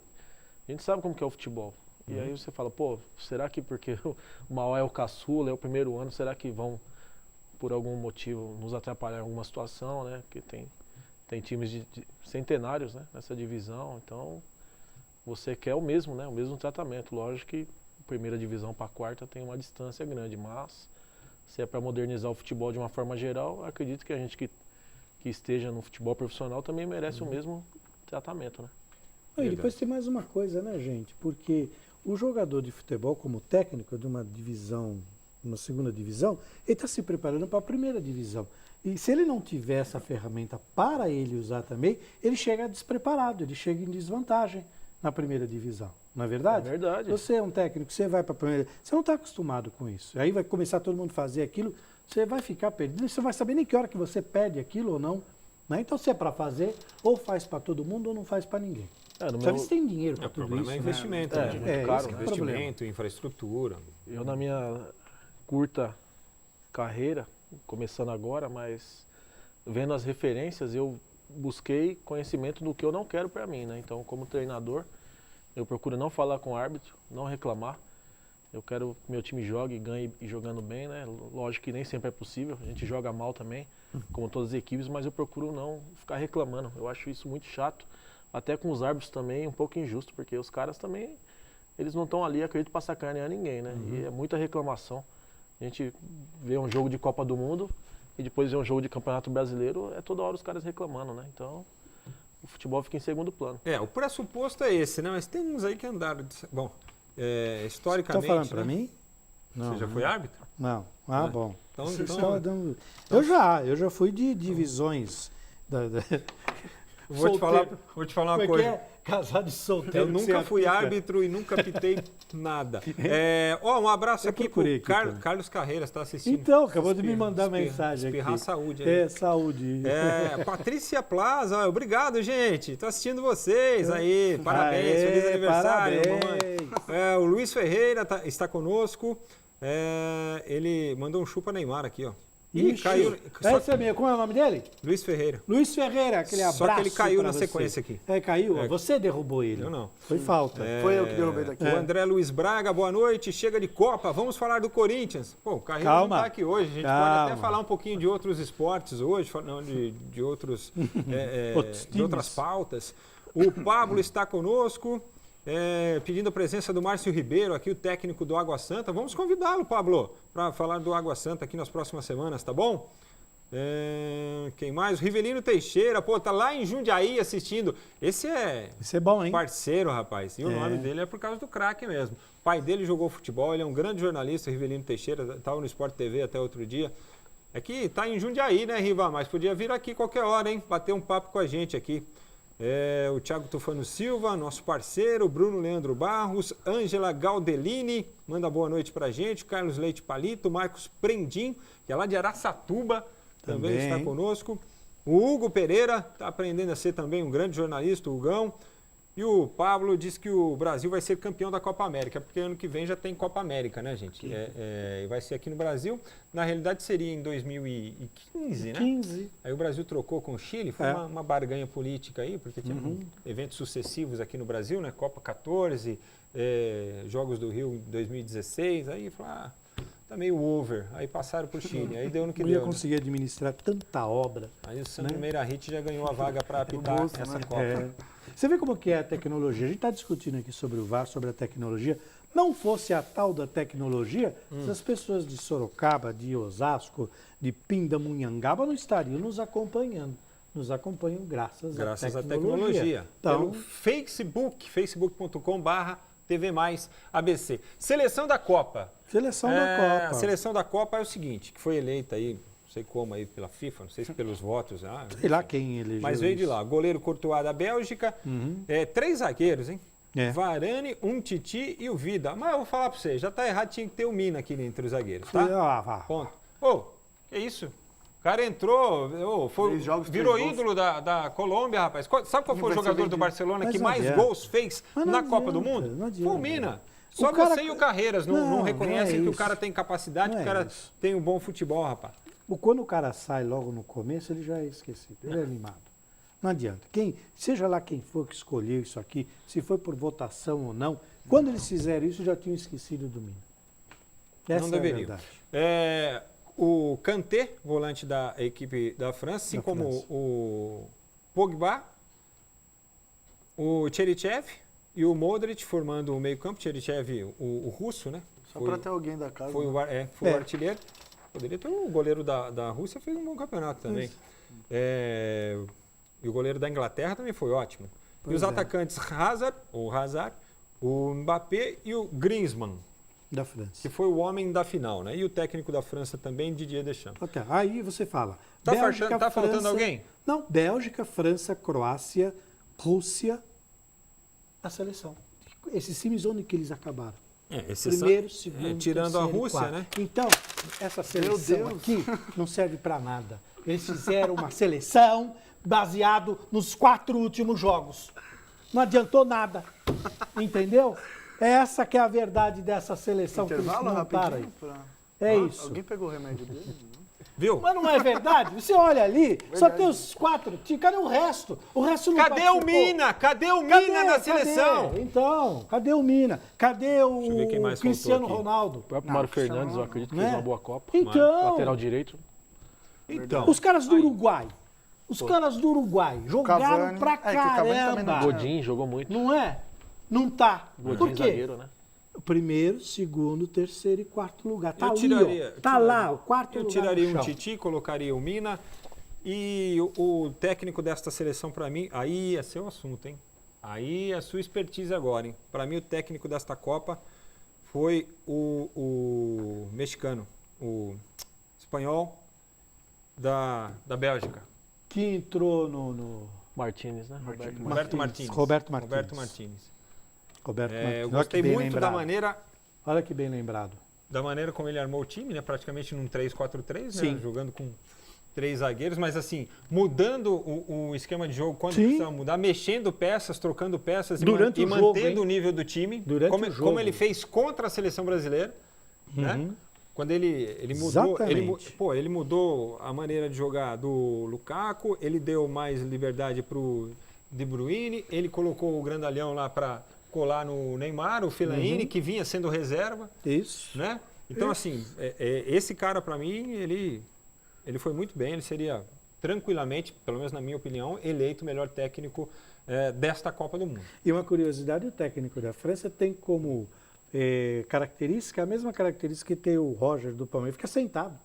a gente sabe como que é o futebol. E aí você fala, pô, será que porque o Mauá é o caçula, é o primeiro ano, será que vão, por algum motivo, nos atrapalhar em alguma situação, né? Porque tem times de centenários, né? Nessa divisão, então você quer o mesmo, né? O mesmo tratamento. Lógico que a primeira divisão para a quarta tem uma distância grande, mas Se é para modernizar o futebol de uma forma geral, acredito que a gente que esteja no futebol profissional também merece o mesmo tratamento, né? E depois tem mais uma coisa, né, gente? Porque o jogador de futebol, como técnico de uma divisão, uma segunda divisão, ele está se preparando para a primeira divisão. E se ele não tiver essa ferramenta para ele usar também, ele chega despreparado, ele chega em desvantagem na primeira divisão. Não é verdade? É verdade. Você é um técnico, você vai para a primeira, você não está acostumado com isso. Aí vai começar todo mundo a fazer aquilo, você vai ficar perdido, você não vai saber nem que hora que você pede aquilo ou não. Né? Então, se é para fazer, ou faz para todo mundo ou não faz para ninguém. Só eles têm dinheiro para O tudo problema isso. é investimento, né? né? Muito É, caro, esse que é o Investimento, infraestrutura. Eu, na minha curta carreira, começando agora, mas vendo as referências, eu busquei conhecimento do que eu não quero para mim, né? Então, como treinador, eu procuro não falar com o árbitro, não reclamar. Eu quero que meu time jogue e ganhe e jogando bem, né? Lógico que nem sempre é possível, a gente joga mal também, como todas as equipes, mas eu procuro não ficar reclamando. Eu acho isso muito chato, até com os árbitros também, um pouco injusto, porque os caras também, eles não estão ali, acredito, para sacanear ninguém, né? E é muita reclamação. A gente vê um jogo de Copa do Mundo e depois vê um jogo de Campeonato Brasileiro, é toda hora os caras reclamando, né? Então, o futebol fica em segundo plano. O pressuposto é esse, né? Mas tem uns aí que andaram... Bom, historicamente... Estão falando para né? mim? Não. Você já foi árbitro? Não. Ah, bom. Então, Vocês então- estão dando- Eu já fui de divisões. Vou te falar uma Como é que coisa. é? Casado e solteiro. Eu que nunca você fui apita. árbitro e nunca pitei nada. Um abraço Eu aqui pro procurei aqui também. Carlos Carreiras, está assistindo. Então, acabou de me Espirra- mandar espirra- mensagem espirrar aqui. saúde aí. É, saúde. Patrícia Plaza, obrigado, gente. Tô assistindo vocês aí. Parabéns, Aê, feliz aniversário, parabéns. mamãe. O Luiz Ferreira está conosco. Ele mandou um chupa Neymar aqui, ó. Ih, Ixi, caiu. Só esse é meu. Como é o nome dele? Luiz Ferreira. Luiz Ferreira, aquele abraço. Só que ele caiu pra na você. sequência aqui. Caiu? Você derrubou ele. Eu não. Foi falta. Foi eu que derrubei daqui. O André Luiz Braga, boa noite. Chega de Copa, vamos falar do Corinthians. Pô, o Carreira não Calma. está aqui hoje. A gente Calma. pode até falar um pouquinho de outros esportes hoje, não, de outros, Outros de outras times. pautas. O Pablo está conosco, pedindo a presença do Márcio Ribeiro, aqui o técnico do Água Santa. Vamos convidá-lo, Pablo, para falar do Água Santa aqui nas próximas semanas, tá bom? Quem mais? O Rivelino Teixeira, pô, tá lá em Jundiaí assistindo. Esse é Isso é bom, hein? parceiro, rapaz. E o nome dele é por causa do craque mesmo. O pai dele jogou futebol, ele é um grande jornalista, Rivelino Teixeira, estava no Sport TV até outro dia. É que tá em Jundiaí, né, Riva? Mas podia vir aqui qualquer hora, hein? Bater um papo com a gente aqui. O Thiago Tufano Silva, nosso parceiro, Bruno Leandro Barros, Ângela Gaudelini, manda boa noite pra gente, Carlos Leite Palito, Marcos Prendim, que é lá de Araçatuba, também está conosco. O Hugo Pereira está aprendendo a ser também um grande jornalista, o Hugão. E o Pablo disse que o Brasil vai ser campeão da Copa América, porque ano que vem já tem Copa América, né, gente? E vai ser aqui no Brasil. Na realidade seria em 2015, né? 15. Aí o Brasil trocou com o Chile, foi uma barganha política aí, porque tinha eventos sucessivos aqui no Brasil, né? Copa 14, Jogos do Rio em 2016, aí falaram, tá meio over. Aí passaram pro Chile, aí deu no que Não deu. ia conseguir administrar tanta obra. Aí o Sandro Meirahit já ganhou a vaga para apitar essa Copa. Você vê como que é a tecnologia? A gente está discutindo aqui sobre o VAR, sobre a tecnologia. Não fosse a tal da tecnologia, se as pessoas de Sorocaba, de Osasco, de Pindamonhangaba não estariam nos acompanhando. Nos acompanham graças à tecnologia. Então, pelo Facebook, facebook.com/TV Mais ABC. Seleção da Copa. Seleção da Copa. A seleção da Copa é o seguinte, que foi eleita aí, não sei como aí pela FIFA, não sei se pelos votos. Sei lá quem elegeu. Mas veio de isso. lá. Goleiro Courtois da Bélgica, 3 zagueiros, hein? É. Varane, Titi e o Vida. Mas eu vou falar pra você, já tá errado, tinha que ter o Mina aqui entre os zagueiros, tá? Ponto. Que isso? O cara entrou, virou ídolo da Colômbia, rapaz. Sabe qual foi o jogador do Barcelona Mas que não mais adianta. gols fez Mas não na Copa do adianta, Mundo? não adianta. Foi o Mina. Só O cara- você e o Carreiras não reconhecem que o cara tem capacidade, Não que o é cara isso. tem um bom futebol, rapaz. Quando o cara sai logo no começo, ele já é esquecido, ele é animado. Não adianta. Seja lá quem for que escolheu isso aqui, se foi por votação ou não, quando eles fizeram isso, já tinham esquecido do Mina. Essa Não é a deveriam. verdade. O Kanté, volante da equipe da França, assim como o Pogba, o Tcherichev e o Modric formando o meio-campo. Tcherichev, o russo, né? Só para ter alguém da casa. Foi o artilheiro. Poderia ter o goleiro da Rússia, fez um bom campeonato também. E o goleiro da Inglaterra também foi ótimo. E os atacantes Hazard, o Mbappé e o Griezmann, Da França. que foi o homem da final, né? E o técnico da França também, Didier Deschamps. Ok, aí você fala. Tá Bélgica, faltando França- alguém? Não, Bélgica, França, Croácia, Rússia, a seleção. Esses times onde que eles acabaram? Primeiro, segundo, tirando a terceiro, Rússia, quarto. né? Então, essa seleção Deus. aqui não serve para nada. Eles fizeram uma seleção baseado nos 4 últimos jogos. Não adiantou nada. Entendeu? Essa que é a verdade dessa seleção que eles Intervalo montaram aí. rapidinho? É isso. Alguém pegou o remédio dele? Viu? Mas não é verdade? Você olha ali, só tem os 4. Cadê o resto? O resto não Cadê o participou. Mina? Cadê o Mina na seleção? Então, cadê o Mina? Cadê o eu ver quem mais Cristiano faltou aqui. Ronaldo? O próprio Não, Mário Cristiano Fernandes, eu Ronaldo. acredito que Né? fez uma boa Copa. Então, Lateral direito. Então, os caras do Uruguai. Os caras do Uruguai jogaram Cavani. pra É, que o Cavani também não caramba. tinha. Godin jogou muito. Não é? Não tá. Godin Por quê? zagueiro, né? Primeiro, segundo, terceiro e quarto lugar. Tá Eu ali, tiraria- ó. Tá lá, o quarto eu lugar tiraria no um chão. Titi, colocaria o Mina. E o técnico desta seleção, para mim, aí é seu assunto, hein? Aí é a sua expertise agora, hein? Para mim, o técnico desta Copa foi o mexicano, o espanhol da Bélgica, Que entrou no... Martínez, né? Roberto Roberto Martínez. Roberto Martínez. Roberto Martínez. Roberto Eu Martínez. Olha gostei que bem muito lembrado. da Olha que bem lembrado. maneira como ele armou o time, né? Praticamente num 3-4-3, né? Sim. Jogando com 3 zagueiros, mas assim, mudando o esquema de jogo quando Sim. precisava mudar, mexendo peças, trocando peças Durante e o jogo, mantendo hein? o nível do time, Durante como, o jogo. como ele fez contra a seleção brasileira, né? Uhum. Quando ele mudou, Exatamente. ele mudou a maneira de jogar do Lukaku, ele deu mais liberdade para o De Bruyne, ele colocou o grandalhão lá para colar no Neymar, o Fellaini, Uhum. que vinha sendo reserva, Isso. né? Então, assim, esse cara, para mim, ele foi muito bem, ele seria tranquilamente, pelo menos na minha opinião, eleito o melhor técnico desta Copa do Mundo. E uma curiosidade, o técnico da França tem como característica, a mesma característica que tem o Roger do Palmeiras, fica sentado.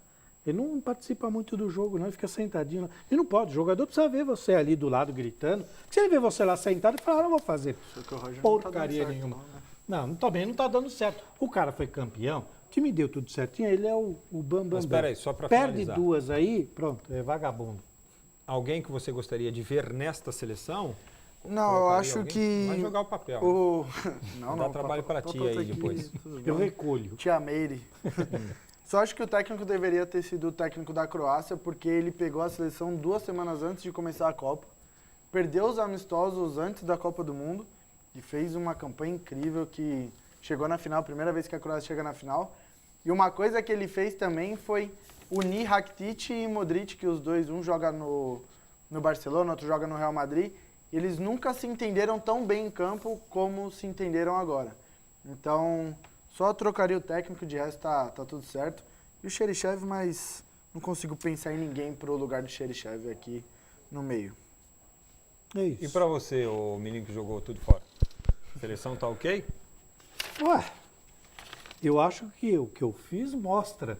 Ele não participa muito do jogo, não, ele fica sentadinho lá. E não pode, o jogador precisa ver você ali do lado gritando. Se ele ver você lá sentado, ele fala, não vou fazer Porque o Roger não tá porcaria dando certo, nenhuma. não, né? Não, também não está dando certo. O cara foi campeão, o time deu tudo certinho, ele é o Bam Bam Mas Bam. espera aí, só para Perde finalizar. 2 aí, pronto, é vagabundo. Alguém que você gostaria de ver nesta seleção? Não, eu Colocaria acho alguém? que... Vai jogar o papel. O... Não, Dá trabalho pra ti aí depois. Eu recolho. Tia Meire. Só acho que o técnico deveria ter sido o técnico da Croácia, porque ele pegou a seleção 2 semanas antes de começar a Copa, perdeu os amistosos antes da Copa do Mundo e fez uma campanha incrível que chegou na final, primeira vez que a Croácia chega na final. E uma coisa que ele fez também foi unir Rakitic e Modric, que os dois, um joga no Barcelona, outro joga no Real Madrid. Eles nunca se entenderam tão bem em campo como se entenderam agora. Então, só trocaria o técnico, de resto tá tudo certo. E o Xerichev, mas não consigo pensar em ninguém pro lugar do Xerichev aqui no meio. É isso. E para você, o menino que jogou tudo fora? A seleção tá ok? Ué, eu acho que o que eu fiz mostra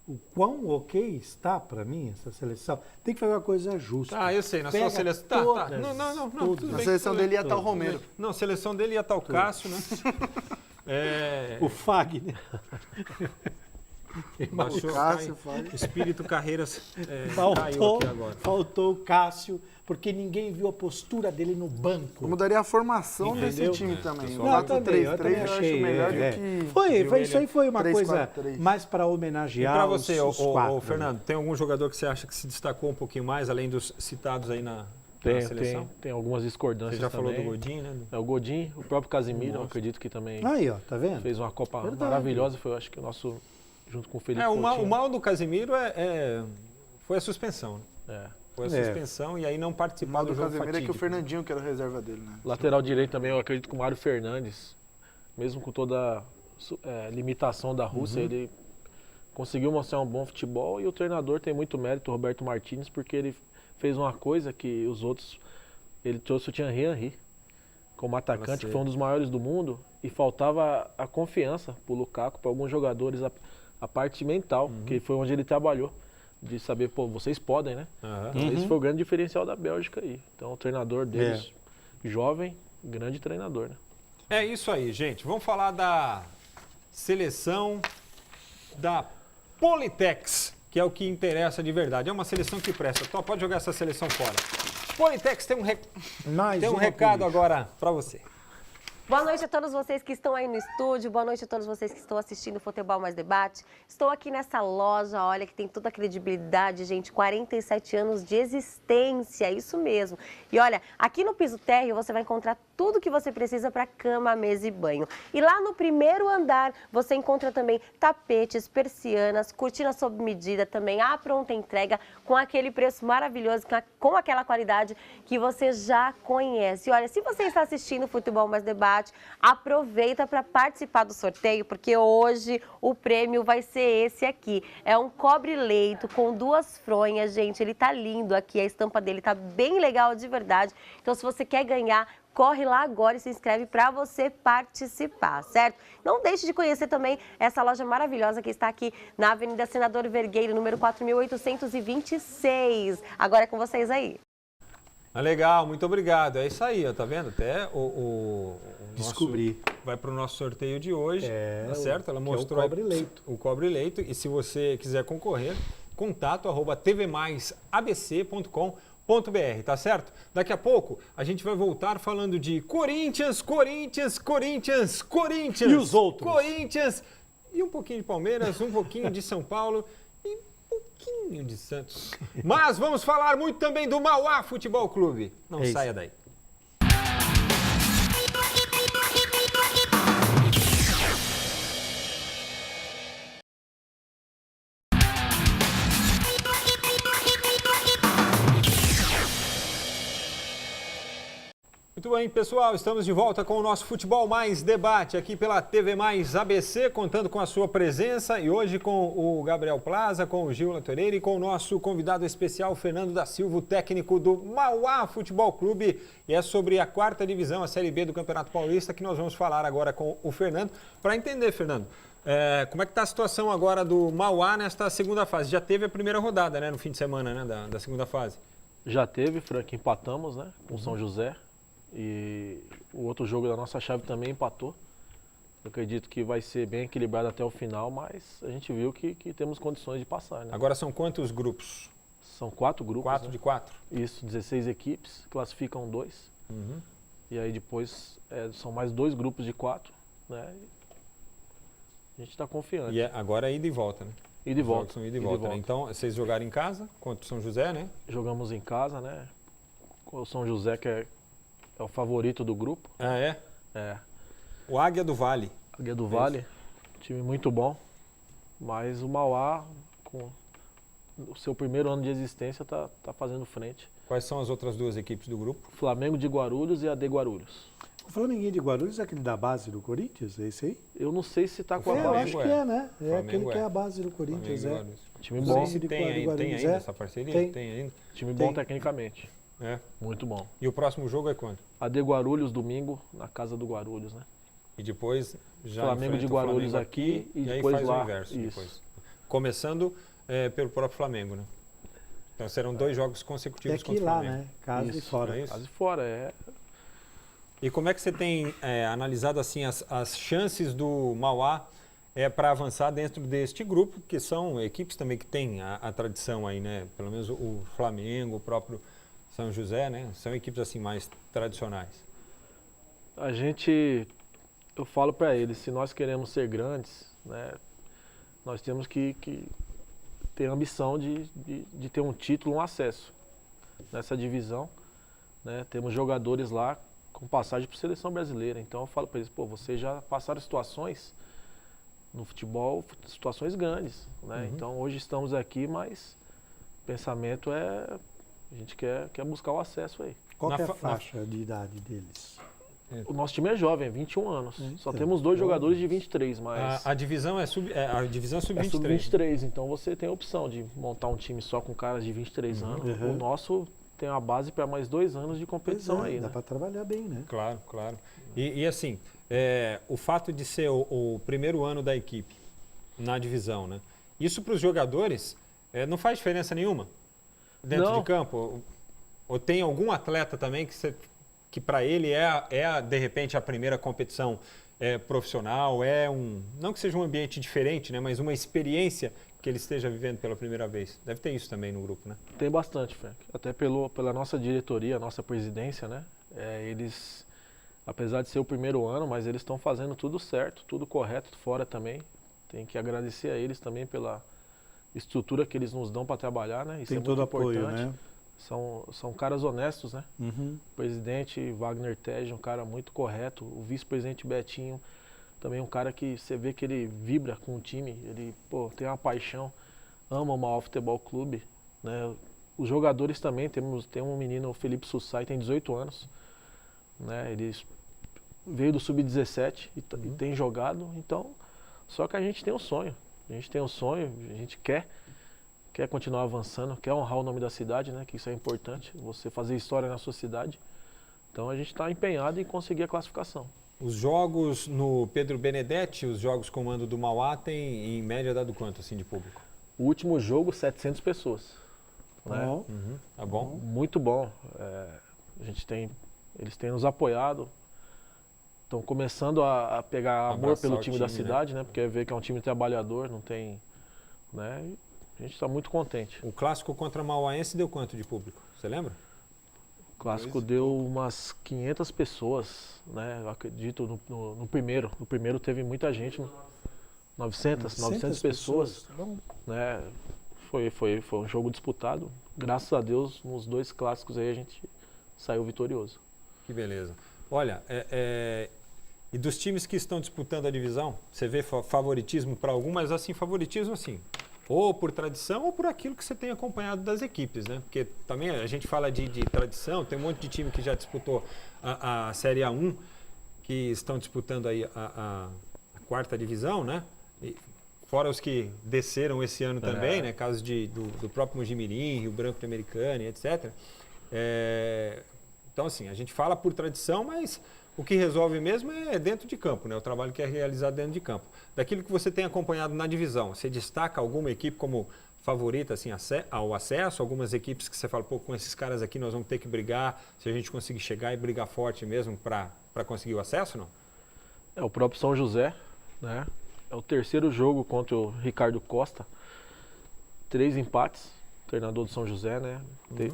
o quão ok está para mim essa seleção. Tem que fazer uma coisa justa. Ah, eu sei, na Pega sua seleção. Tá, tá. todas, Não, todas. tudo Na bem. seleção tudo dele ia bem. estar o Romero. Não, a seleção dele ia estar o Cássio, né? O Fagner. Baixou, Cássio, cai. Fagner. Espírito Carreiras caiu Faltou, aqui agora. faltou o Cássio, porque ninguém viu a postura dele no banco. Eu mudaria a formação Entendeu? desse time É, também. pessoal. O Não, também, eu 4-3-3 também eu acho achei. melhor é. do que... Foi, isso ele aí foi uma 3-4-3. coisa mais para E homenagear para os, você, os quatro. ô, Fernando, tem algum jogador que você acha que se destacou um pouquinho mais, além dos citados aí na seleção? Tem algumas discordâncias Você já falou também. do Godinho, né? É o Godin, o próprio Casimiro, eu Nossa. acredito que também Aí, ó, tá vendo? fez uma Copa Verdade. maravilhosa. Foi, eu acho que o nosso, junto com o Felipe O Coutinho. mal do Casemiro foi a suspensão. Né? É. Foi a É. suspensão e aí não O participar mal do do jogo Casemiro é que o fatídico. Fernandinho, que era o reserva dele, né? Lateral direito também, eu acredito que o Mário Fernandes, mesmo com toda a limitação da Rússia, ele conseguiu mostrar um bom futebol e o treinador tem muito mérito, o Roberto Martínez, porque ele fez uma coisa que os outros... Ele trouxe o Thierry Henry como atacante, que foi um dos maiores do mundo, e faltava a confiança pro Lukaku, para alguns jogadores a parte mental, que foi onde ele trabalhou, de saber, pô, vocês podem, né? Aham. Então, esse foi o grande diferencial da Bélgica aí. Então, o treinador deles, jovem, grande treinador, né? É isso aí, gente. Vamos falar da seleção da Politex, que é o que interessa de verdade. É uma seleção que presta. Tó, pode jogar essa seleção fora. Politex tem um recado agora para você. Boa noite a todos vocês que estão aí no estúdio, boa noite a todos vocês que estão assistindo o Futebol Mais Debate. Estou aqui nessa loja, olha, que tem toda a credibilidade, gente, 47 anos de existência, isso mesmo. E olha, aqui no piso térreo você vai encontrar tudo que você precisa para cama, mesa e banho. E lá no primeiro andar você encontra também tapetes, persianas, cortinas sob medida, também a pronta entrega com aquele preço maravilhoso, com aquela qualidade que você já conhece. E olha, se você está assistindo o Futebol Mais Debate, aproveita para participar do sorteio, porque hoje o prêmio vai ser esse aqui. É um cobre-leito com 2 fronhas, gente. Ele tá lindo aqui, a estampa dele tá bem legal de verdade. Então, se você quer ganhar, corre lá agora e se inscreve para você participar, certo? Não deixe de conhecer também essa loja maravilhosa que está aqui na Avenida Senador Vergueiro, número 4826. Agora é com vocês aí. Ah, legal, muito obrigado. É isso aí, ó, tá vendo? Até o Descobri. vai para o nosso sorteio de hoje, tá certo? Ela que mostrou é o cobre-leito. o cobre-leito. E se você quiser concorrer, contato@tvmaisabc.com.br, tá certo? Daqui a pouco a gente vai voltar falando de Corinthians. E os outros? Corinthians e um pouquinho de Palmeiras, um pouquinho de São Paulo e um pouquinho de Santos. Mas vamos falar muito também do Mauá Futebol Clube. Não saia daí. Muito bem, pessoal, estamos de volta com o nosso Futebol Mais Debate aqui pela TV Mais ABC, contando com a sua presença e hoje com o Gabriel Plaza, com o Gil Latoreira e com o nosso convidado especial, Fernando da Silva, o técnico do Mauá Futebol Clube. E é sobre a 4ª divisão, a Série B do Campeonato Paulista, que nós vamos falar agora com o Fernando. Para entender, Fernando, como é que está a situação agora do Mauá nesta segunda fase? Já teve a primeira rodada, né, no fim de semana, né, da segunda fase? Já teve, Frank, empatamos, né, com o São José. E o outro jogo da nossa chave também empatou. Eu acredito que vai ser bem equilibrado até o final, mas a gente viu que temos condições de passar, né? Agora são quantos grupos? São 4 grupos. 4 né? de 4? Isso, 16 equipes, classificam 2. Uhum. E aí depois são mais 2 grupos de 4, né? A gente está confiante. E agora é ida e volta, né? Ida e Os volta. jogos são ida e volta, né? Então, vocês jogaram em casa contra o São José, né? Jogamos em casa, né? Com o São José, que é o favorito do grupo. Ah, é? É. O Águia do Vale. Águia do Vale, time muito bom. Mas o Mauá, com o seu primeiro ano de existência, tá fazendo frente. Quais são as outras 2 equipes do grupo? Flamengo de Guarulhos e AD Guarulhos. O Flamenguinho de Guarulhos é aquele da base do Corinthians, é esse aí? Eu não sei se tá com a Eu Flamengo acho base. que é, né? É Flamengo aquele que é. é a base do Corinthians, Flamengo e é. Guarulhos. Time Não bom. sei se tem Guarulhos, ainda é? essa parceria? Tem. ainda? Time Tem. bom tecnicamente. É. Muito bom. E o próximo jogo é quando? AD Guarulhos, domingo, na casa do Guarulhos, né? E depois já Flamengo enfrenta de o Guarulhos Flamengo aqui e aí depois faz lá. o inverso Isso. depois. Começando pelo próprio Flamengo, né? Então serão 2 jogos É consecutivos aqui contra o lá, Flamengo. né? Casa e Isso, fora. é isso? Quase fora, E como é que você tem analisado assim as chances do Mauá para avançar dentro deste grupo, que são equipes também que têm a tradição aí, né? Pelo menos o Flamengo, o próprio São José, né? São equipes assim mais tradicionais. eu falo para eles, se nós queremos ser grandes, né, nós temos que ter a ambição de ter um título, um acesso nessa divisão, né? Temos jogadores lá com passagem por seleção brasileira, então eu falo para eles, pô, vocês já passaram situações no futebol, situações grandes, né? Uhum. Então hoje estamos aqui, mas o pensamento a gente quer buscar o acesso aí. Qual que é a Na faixa de idade deles? O nosso time é jovem, 21 anos. Só Então, temos 2 jogadores de 23, mas A divisão é sub-23. sub-23. Então você tem a opção de montar um time só com caras de 23 anos. Uhum. O nosso tem uma base para mais 2 anos de competição Pois é, aí, dá né? para trabalhar bem, né? Claro. E assim, o fato de ser o primeiro ano da equipe, na divisão, né? Isso para os jogadores não faz diferença nenhuma dentro de campo? Ou tem algum atleta também que para ele de repente, a primeira competição profissional, não que seja um ambiente diferente, né? Mas uma experiência que ele esteja vivendo pela primeira vez. Deve ter isso também no grupo, né? Tem bastante, Frank. Até pela nossa diretoria, nossa presidência, né? Eles, apesar de ser o primeiro ano, mas eles estão fazendo tudo certo, tudo correto fora também. Tem que agradecer a eles também pela estrutura que eles nos dão para trabalhar, né? Isso Tem é todo muito apoio, importante. né? São caras honestos, né? Uhum. O presidente Wagner Tej, um cara muito correto. O vice-presidente Betinho, também um cara que você vê que ele vibra com o time. Ele tem uma paixão, ama o Mauá Futebol Clube, né? Os jogadores também, tem um menino, o Felipe Sussai, tem 18 anos. Né? Ele veio do Sub-17 e tem jogado. Então, só que a gente tem um sonho. A gente quer continuar avançando, quer honrar o nome da cidade, né? Que isso é importante, você fazer história na sua cidade. Então a gente está empenhado em conseguir a classificação. Os jogos no Pedro Benedetti, os jogos comando do Mauá, tem em média dado quanto assim de público? O último jogo, 700 pessoas. Né? Uhum. Tá bom? Muito bom. Eles têm nos apoiado. Estão começando a pegar amor pelo time da cidade, né? Porque vê que é um time trabalhador, não tem, né? A gente está muito contente. O clássico contra Mauaense deu quanto de público? Você lembra? O clássico deu umas 500 pessoas, né? Eu acredito no primeiro. No primeiro teve muita gente, 900 pessoas. Né? Foi um jogo disputado. Graças a Deus, nos 2 clássicos aí a gente saiu vitorioso. Que beleza. Olha, e dos times que estão disputando a divisão, você vê favoritismo para algum, mas assim, favoritismo assim, ou por tradição ou por aquilo que você tem acompanhado das equipes, né? Porque também a gente fala de tradição, tem um monte de time que já disputou a Série A1, que estão disputando aí a 4ª divisão, né? E fora os que desceram esse ano também, né? Casos do próprio Mojimirim, Rio Branco de Americana, etc. Então, assim, a gente fala por tradição, mas o que resolve mesmo é dentro de campo, né? O trabalho que é realizado dentro de campo. Daquilo que você tem acompanhado na divisão, você destaca alguma equipe como favorita assim, ao acesso? Algumas equipes que você fala, pô, com esses caras aqui nós vamos ter que brigar, se a gente conseguir chegar e brigar forte mesmo para conseguir o acesso, não? O próprio São José, né? É o 3º jogo contra o Ricardo Costa. 3 empates, treinador do São José, né?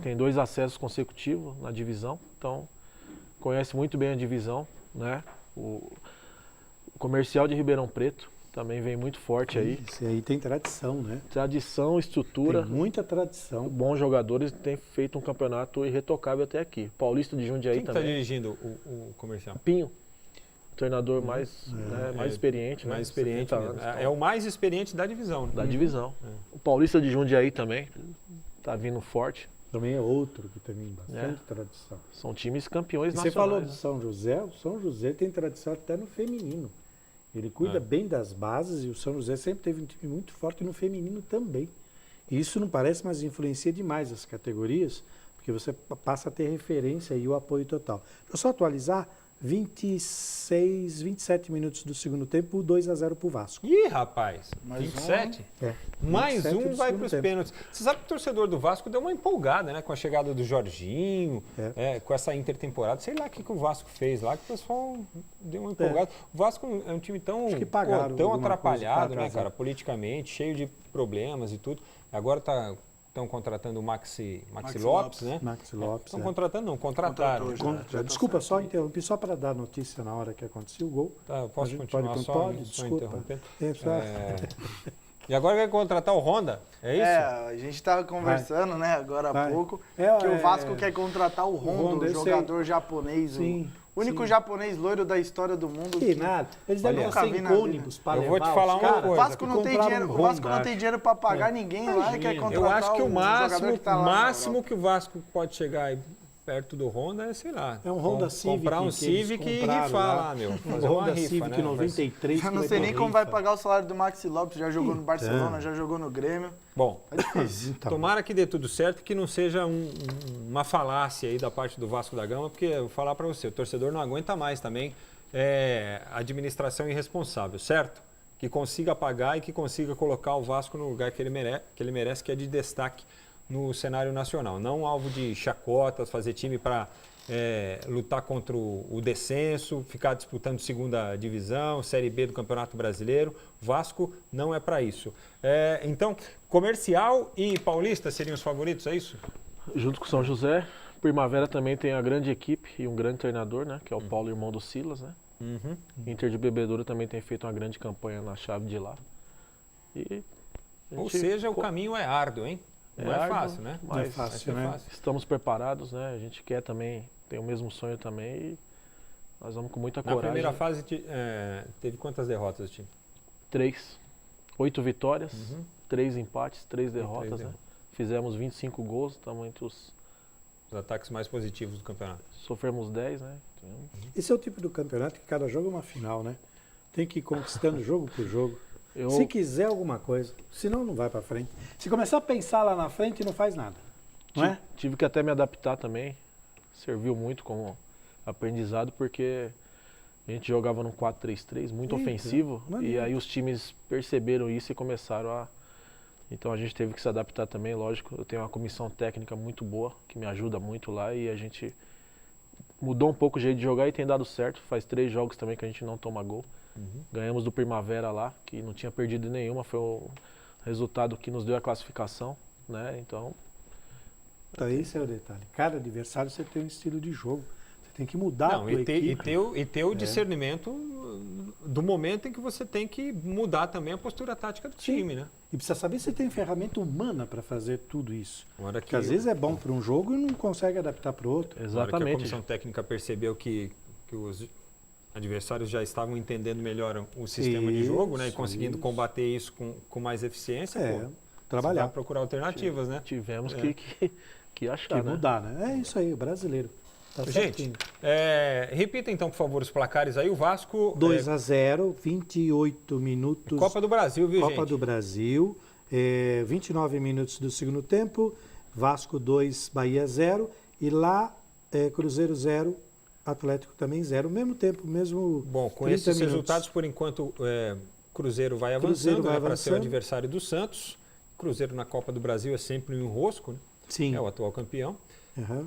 Tem 2 acessos consecutivos na divisão, então conhece muito bem a divisão, né? O Comercial de Ribeirão Preto também vem muito forte aí. Esse aí tem tradição, né? Tradição, estrutura. Tem muita tradição. Bons jogadores, tem feito um campeonato irretocável até aqui. Paulista de Jundiaí Quem também. Quem está dirigindo o Comercial? Pinho. Treinador mais experiente, mais né? experiente mesmo. Anos, então. É o mais experiente da divisão. Né? Da divisão. O Paulista de Jundiaí também tá vindo forte. Também é outro que tem bastante tradição. São times campeões Você nacionais. falou do São José, o São José tem tradição até no feminino. Ele cuida bem das bases e o São José sempre teve um time muito forte no feminino também. E isso não parece, mas influencia demais as categorias, porque você passa a ter referência e o apoio total. Deixa eu só atualizar, 27 minutos do segundo tempo, 2-0 para o Vasco. Ih, rapaz, Mais 27? um, Mais 27 um do vai segundo para os tempo. pênaltis. Você sabe que o torcedor do Vasco deu uma empolgada, né? Com a chegada do Jorginho, com essa intertemporada. Sei lá o que o Vasco fez lá, que o pessoal deu uma empolgada. O Vasco é um time tão, Acho que pagaram tão alguma atrapalhado, coisa né, pra cara? Politicamente, cheio de problemas e tudo. Agora estão contratando o Maxi Lopes, né? Maxi Lopes. Estão contratando, não, contrataram. Desculpa, só interrompi, só para dar notícia na hora que aconteceu o gol. Tá, eu posso A gente continuar só desculpa. interrompendo? Só- E agora vai contratar o Honda? É isso? a gente estava conversando, né, agora há Vai. pouco, É, que o Vasco quer contratar o Honda, Honda, o eu jogador japonês, Sim, o único sim. japonês loiro da história do mundo. Que nada. Eles devem Nunca ser vi em na vida. ônibus para Eu levar vou te falar os uma caras. coisa. O Vasco não tem Compraram dinheiro, um o Vasco Honda, não tem dinheiro para pagar ninguém lá e quer Eu contratar acho que o jogador que tá lá na máximo Europa. que o Vasco pode chegar aí perto do Honda é, sei lá. É um Honda Civic. Comprar um que eles Civic e compraram rifar lá, meu. Um Fazer uma Honda rifa, Civic né? 93. Eu não que sei vai nem ter como vai rifa. pagar o salário do Maxi Lopes, já jogou no Barcelona, já jogou no Grêmio. Bom, Então, tomara que dê tudo certo e que não seja uma falácia aí da parte do Vasco da Gama, porque eu vou falar para você, o torcedor não aguenta mais também administração irresponsável, certo? que consiga pagar e que consiga colocar o Vasco no lugar que ele merece, que é de destaque no cenário nacional. Não alvo de chacotas, fazer time para lutar contra o descenso, ficar disputando segunda divisão, Série B do Campeonato Brasileiro. Vasco não é para isso. Então, Comercial e Paulista seriam os favoritos, é isso? Junto com o São José, Primavera também tem a grande equipe e um grande treinador, né? Que é o Paulo, irmão do Silas, né? Inter de Bebedouro também tem feito uma grande campanha na chave de lá. E Ou seja, o caminho é árduo, hein? Não é árduo, fácil, né? mas fácil, né? estamos preparados, né? A gente quer também, tem o mesmo sonho também e nós vamos com muita Na coragem. primeira fase teve quantas derrotas o time? 3. 8 vitórias, 3 empates, 3 derrotas, né? derrotas. Fizemos 25 gols, estamos entre os... Os ataques mais positivos do campeonato. Sofremos 10, né? Então, Esse é o tipo do campeonato que cada jogo é uma final, né? Tem que ir conquistando jogo por jogo. eu, Se quiser alguma coisa, senão não vai para frente. Se começar a pensar lá na frente, não faz nada. Não é? tive que até me adaptar também. Serviu muito como aprendizado, porque a gente jogava num 4-3-3, muito Eita, ofensivo. maneiro. E aí os times perceberam isso e começaram a... Então a gente teve que se adaptar também, lógico. Eu tenho uma comissão técnica muito boa, que me ajuda muito lá. E a gente mudou um pouco o jeito de jogar e tem dado certo. Faz 3 jogos também que a gente não toma gol. Ganhamos do Primavera lá, que não tinha perdido nenhuma. Foi o resultado que nos deu a classificação, né? Então... Então esse é o detalhe. Cada adversário você tem um estilo de jogo. Você tem que mudar a tua equipe. E ter o discernimento do momento em que você tem que mudar também a postura tática do time, né? E precisa saber se tem ferramenta humana para fazer tudo isso. Hora Porque às vezes é bom para um jogo e não consegue adaptar para o outro. Na hora que a Exatamente. comissão técnica percebeu que os adversários já estavam entendendo melhor o sistema de jogo, né? E conseguindo combater isso com mais eficiência, Trabalhar. vai procurar alternativas, né? Tivemos que achar, Que né? mudar, né? É isso aí, o brasileiro. Tá certinho. Gente, repita então, por favor, os placares aí. O Vasco... 2-0, 28 minutos. Copa do Brasil, viu, Copa gente? do Brasil. 29 minutos do segundo tempo. Vasco 2, Bahia 0. E lá, Cruzeiro 0, Atlético também 0. Mesmo tempo, mesmo. Bom, com 30 esses minutos. resultados, por enquanto, Cruzeiro vai Cruzeiro avançando, vai para ser o avançando. adversário do Santos. Cruzeiro na Copa do Brasil é sempre um enrosco, né? Sim. É o atual campeão. Uhum.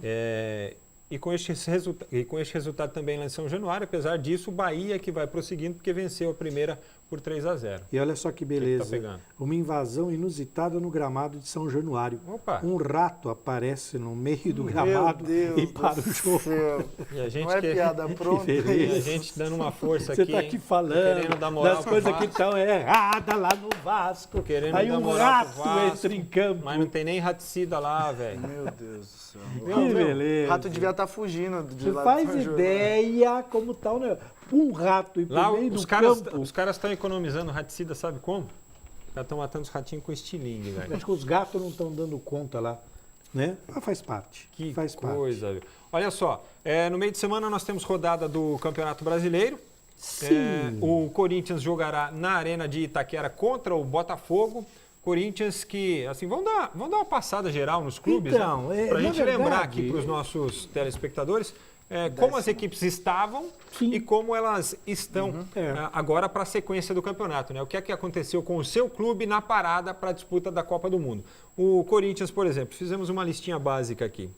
E com este resultado também lá em São Januário, apesar disso, o Bahia que vai prosseguindo, porque venceu a primeira por 3-0. E olha só que que beleza. tá pegando? Uma invasão inusitada no gramado de São Januário. Opa! Um rato aparece no meio do gramado Meu Deus e para o do jogo. céu. E a gente Não é piada pronta. E a gente dando uma força Você aqui. está aqui hein? falando Querendo dar moral das pro coisas que Vasco. estão erradas lá no Vasco. Querendo Aí dar um moral pro rato Vasco, entra em campo. Mas não tem nem raticida lá, velho. Meu Deus do céu. Que beleza. O rato devia estar fugindo de Você lá faz do São João. ideia como tá o negócio. Um rato e por Lá meio os do caras campo. estão economizando raticida, sabe como? Já estão matando os ratinhos com estilingue, velho. Acho que os gatos não estão dando conta lá, né? Mas faz parte. Que faz coisa, viu? Olha só, no meio de semana nós temos rodada do Campeonato Brasileiro. Sim. O Corinthians jogará na Arena de Itaquera contra o Botafogo. Corinthians que, assim, vamos dar uma passada geral nos clubes, Então, né? Para a na gente lembrar verdade, aqui para os nossos telespectadores como as equipes estavam Sim. e como elas estão agora para a sequência do campeonato, né? O que é que aconteceu com o seu clube na parada para a disputa da Copa do Mundo? O Corinthians, por exemplo, fizemos uma listinha básica aqui.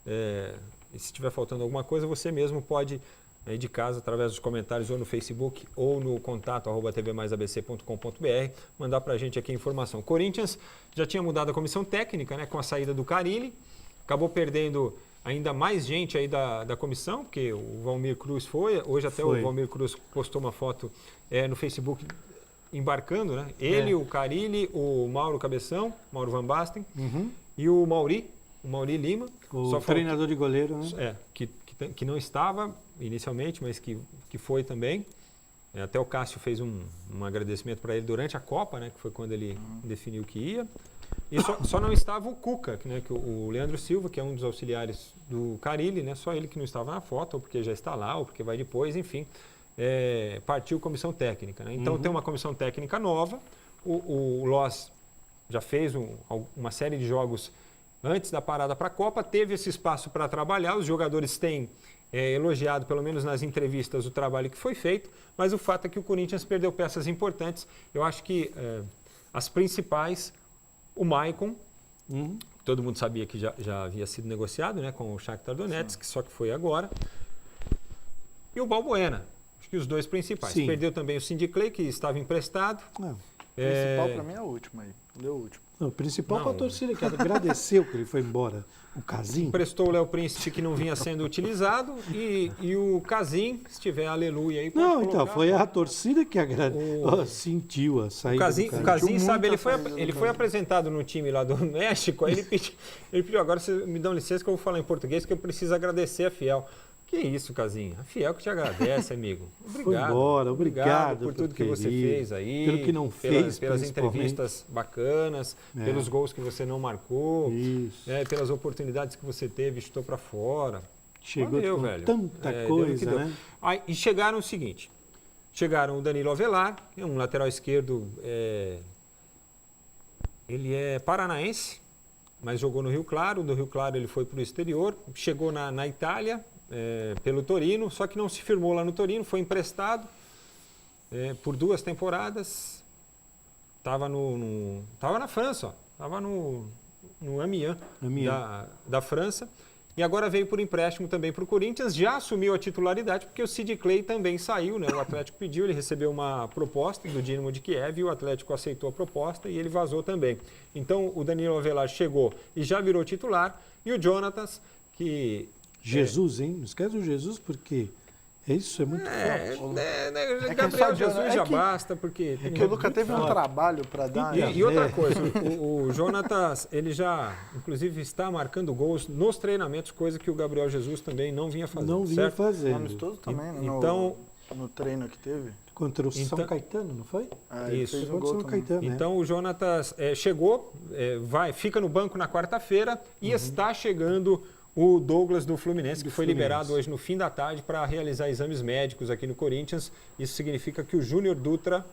E se estiver faltando alguma coisa, você mesmo pode aí de casa, através dos comentários ou no Facebook ou no contato @tvmaisabc.com.br, mandar para a gente aqui a informação. O Corinthians já tinha mudado a comissão técnica, né, com a saída do Carille, acabou perdendo ainda mais gente aí da comissão, porque o Valmir Cruz foi, hoje até o Valmir Cruz postou uma foto no Facebook embarcando, né? Ele, o Carille, o Mauro Cabeção, Mauro Van Basten, e o Mauri Lima. O treinador de goleiro, né? Que não estava inicialmente, mas que foi também. Até o Cássio fez um agradecimento para ele durante a Copa, né, que foi quando ele definiu que ia. E só não estava o Cuca, né, que o Leandro Silva, que é um dos auxiliares do Carille, né, só ele que não estava na foto, ou porque já está lá, ou porque vai depois, enfim. Partiu comissão técnica. Né? Então tem uma comissão técnica nova. O Loss já fez uma série de jogos antes da parada para a Copa, teve esse espaço para trabalhar, os jogadores têm elogiado, pelo menos nas entrevistas, o trabalho que foi feito, mas o fato é que o Corinthians perdeu peças importantes. Eu acho que as principais, o Maicon, todo mundo sabia que já havia sido negociado, né, com o Shakhtar Donetsk, só que foi agora, e o Balbuena. Acho que os dois principais. Sim. Perdeu também o Cindy Clay, que estava emprestado. Não. O principal pra mim é o último aí. Deu o último. O principal Não. para a torcida, que agradeceu que ele foi embora. O Casim. Emprestou o Léo Príncipe, que não vinha sendo utilizado, e o Casim, se tiver aleluia aí, pode Não, então, colocar. foi a torcida que sentiu a saída do O Casim, sabe, muita saída ele do foi Casim. apresentado no time lá do México, aí ele pediu, agora vocês me dão licença que eu vou falar em português, que eu preciso agradecer a Fiel. Que isso, Casim? A Fiel que te agradece, amigo. Obrigado. Foi embora, obrigado por tudo que ter você ido, fez aí. pelo que não fez, Pelas principalmente. entrevistas bacanas, pelos gols que você não marcou, Isso. pelas oportunidades que você teve, chutou pra fora. Chegou Valeu, com velho. tanta Deu no que coisa, deu. né? Aí, e chegaram o seguinte, chegaram o Danilo Avelar, que é um lateral esquerdo, ele é paranaense, mas jogou no Rio Claro, do Rio Claro ele foi para o exterior, chegou na Itália pelo Torino, só que não se firmou lá no Torino, foi emprestado por 2 temporadas, estava na França, estava no Amiens da França, e agora veio por empréstimo também para o Corinthians, já assumiu a titularidade, porque o Sid Clay também saiu, né? O Atlético pediu, ele recebeu uma proposta do Dinamo de Kiev, e o Atlético aceitou a proposta e ele vazou também. Então o Danilo Avelar chegou e já virou titular, e o Jonatas, que... Jesus, hein? Não esquece do Jesus, porque isso é muito forte. que Gabriel só Jesus é já que- basta, porque... É que o Lucas teve um trabalho pra dar. E outra coisa, o Jonatas, ele já, inclusive, está marcando gols nos treinamentos, coisa que o Gabriel Jesus também não vinha fazendo, Não vinha certo? No fazendo. amistoso também, né? Então, No treino que teve. Contra o São Então- Caetano, não foi? Ele Isso. fez um Contra o gol São também. Caetano, né? então o Jonatas chegou, fica no banco na quarta-feira e está chegando o Douglas do Fluminense, que foi liberado hoje no fim da tarde para realizar exames médicos aqui no Corinthians. Isso significa que o Júnior Dutra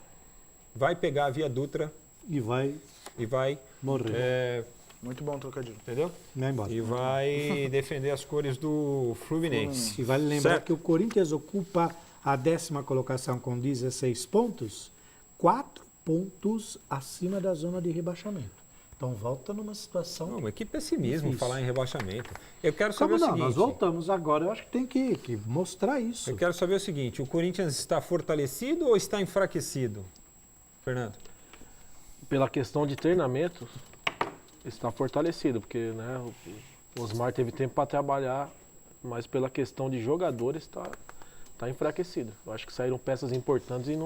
vai pegar a Via Dutra E vai e vai... morrer. Muito bom trocadilho. Entendeu? Vai embora. E vai defender as cores do Fluminense. E vale lembrar Certo. que o Corinthians ocupa a 10ª colocação com 16 pontos, 4 pontos acima da zona de rebaixamento. Então volta numa situação... Não, mas que pessimismo Difícil. falar em rebaixamento. Eu quero saber Como o não? seguinte. Nós voltamos agora, eu acho que tem que mostrar isso. Eu quero saber o seguinte, o Corinthians está fortalecido ou está enfraquecido? Fernando? Pela questão de treinamento, está fortalecido, porque né, o Osmar teve tempo para trabalhar, mas pela questão de jogadores está enfraquecido. Eu acho que saíram peças importantes e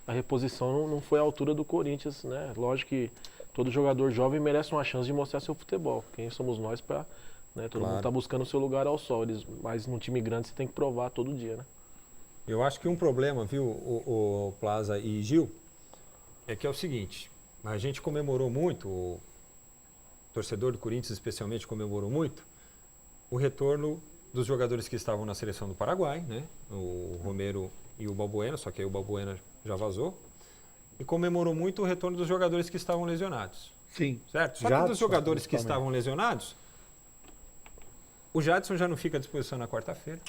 a reposição não foi à altura do Corinthians, né? Lógico que todo jogador jovem merece uma chance de mostrar seu futebol. Quem somos nós para... Né, todo mundo está buscando o seu lugar ao sol, mas num time grande você tem que provar todo dia, né? Eu acho que um problema, viu, o Plaza e Gil, é que é o seguinte, a gente comemorou muito, o torcedor do Corinthians especialmente comemorou muito, o retorno dos jogadores que estavam na seleção do Paraguai, né? O Romero e o Balbuena, só que aí o Balbuena já vazou, e comemorou muito o retorno dos jogadores que estavam lesionados, Sim. certo? Só que Jadson, dos jogadores que principalmente. estavam lesionados, o Jadson já não fica à disposição na quarta-feira,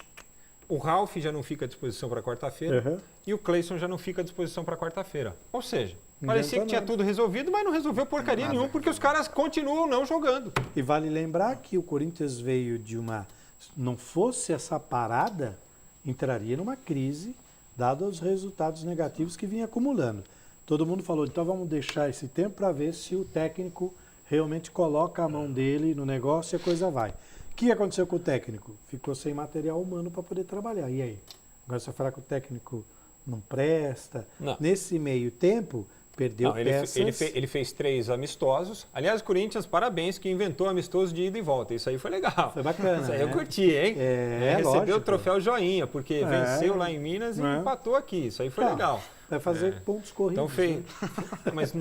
o Ralf já não fica à disposição para quarta-feira, Uhum. e o Cleison já não fica à disposição para quarta-feira. Ou seja, Não parecia adianta que tinha nada. tudo resolvido, mas não resolveu porcaria nenhuma, porque os caras continuam não jogando. E vale lembrar que o Corinthians veio de uma... Não fosse essa parada, entraria numa crise, dado os resultados negativos que vinha acumulando. Todo mundo falou, então vamos deixar esse tempo para ver se o técnico realmente coloca a mão dele no negócio e a coisa vai. O que aconteceu com o técnico? Ficou sem material humano para poder trabalhar. E aí? Agora você vai falar que o técnico não presta. Não. Nesse meio tempo, perdeu Não, ele peças. ele fez 3 amistosos. Aliás, Corinthians, parabéns, que inventou amistoso de ida e volta. Isso aí foi legal. Foi bacana, Isso aí né? eu curti, hein? Recebeu lógico. o troféu joinha, porque venceu lá em Minas e É. empatou aqui. Isso aí foi Tá. legal. Vai fazer pontos corridos. Então fez. né? Mas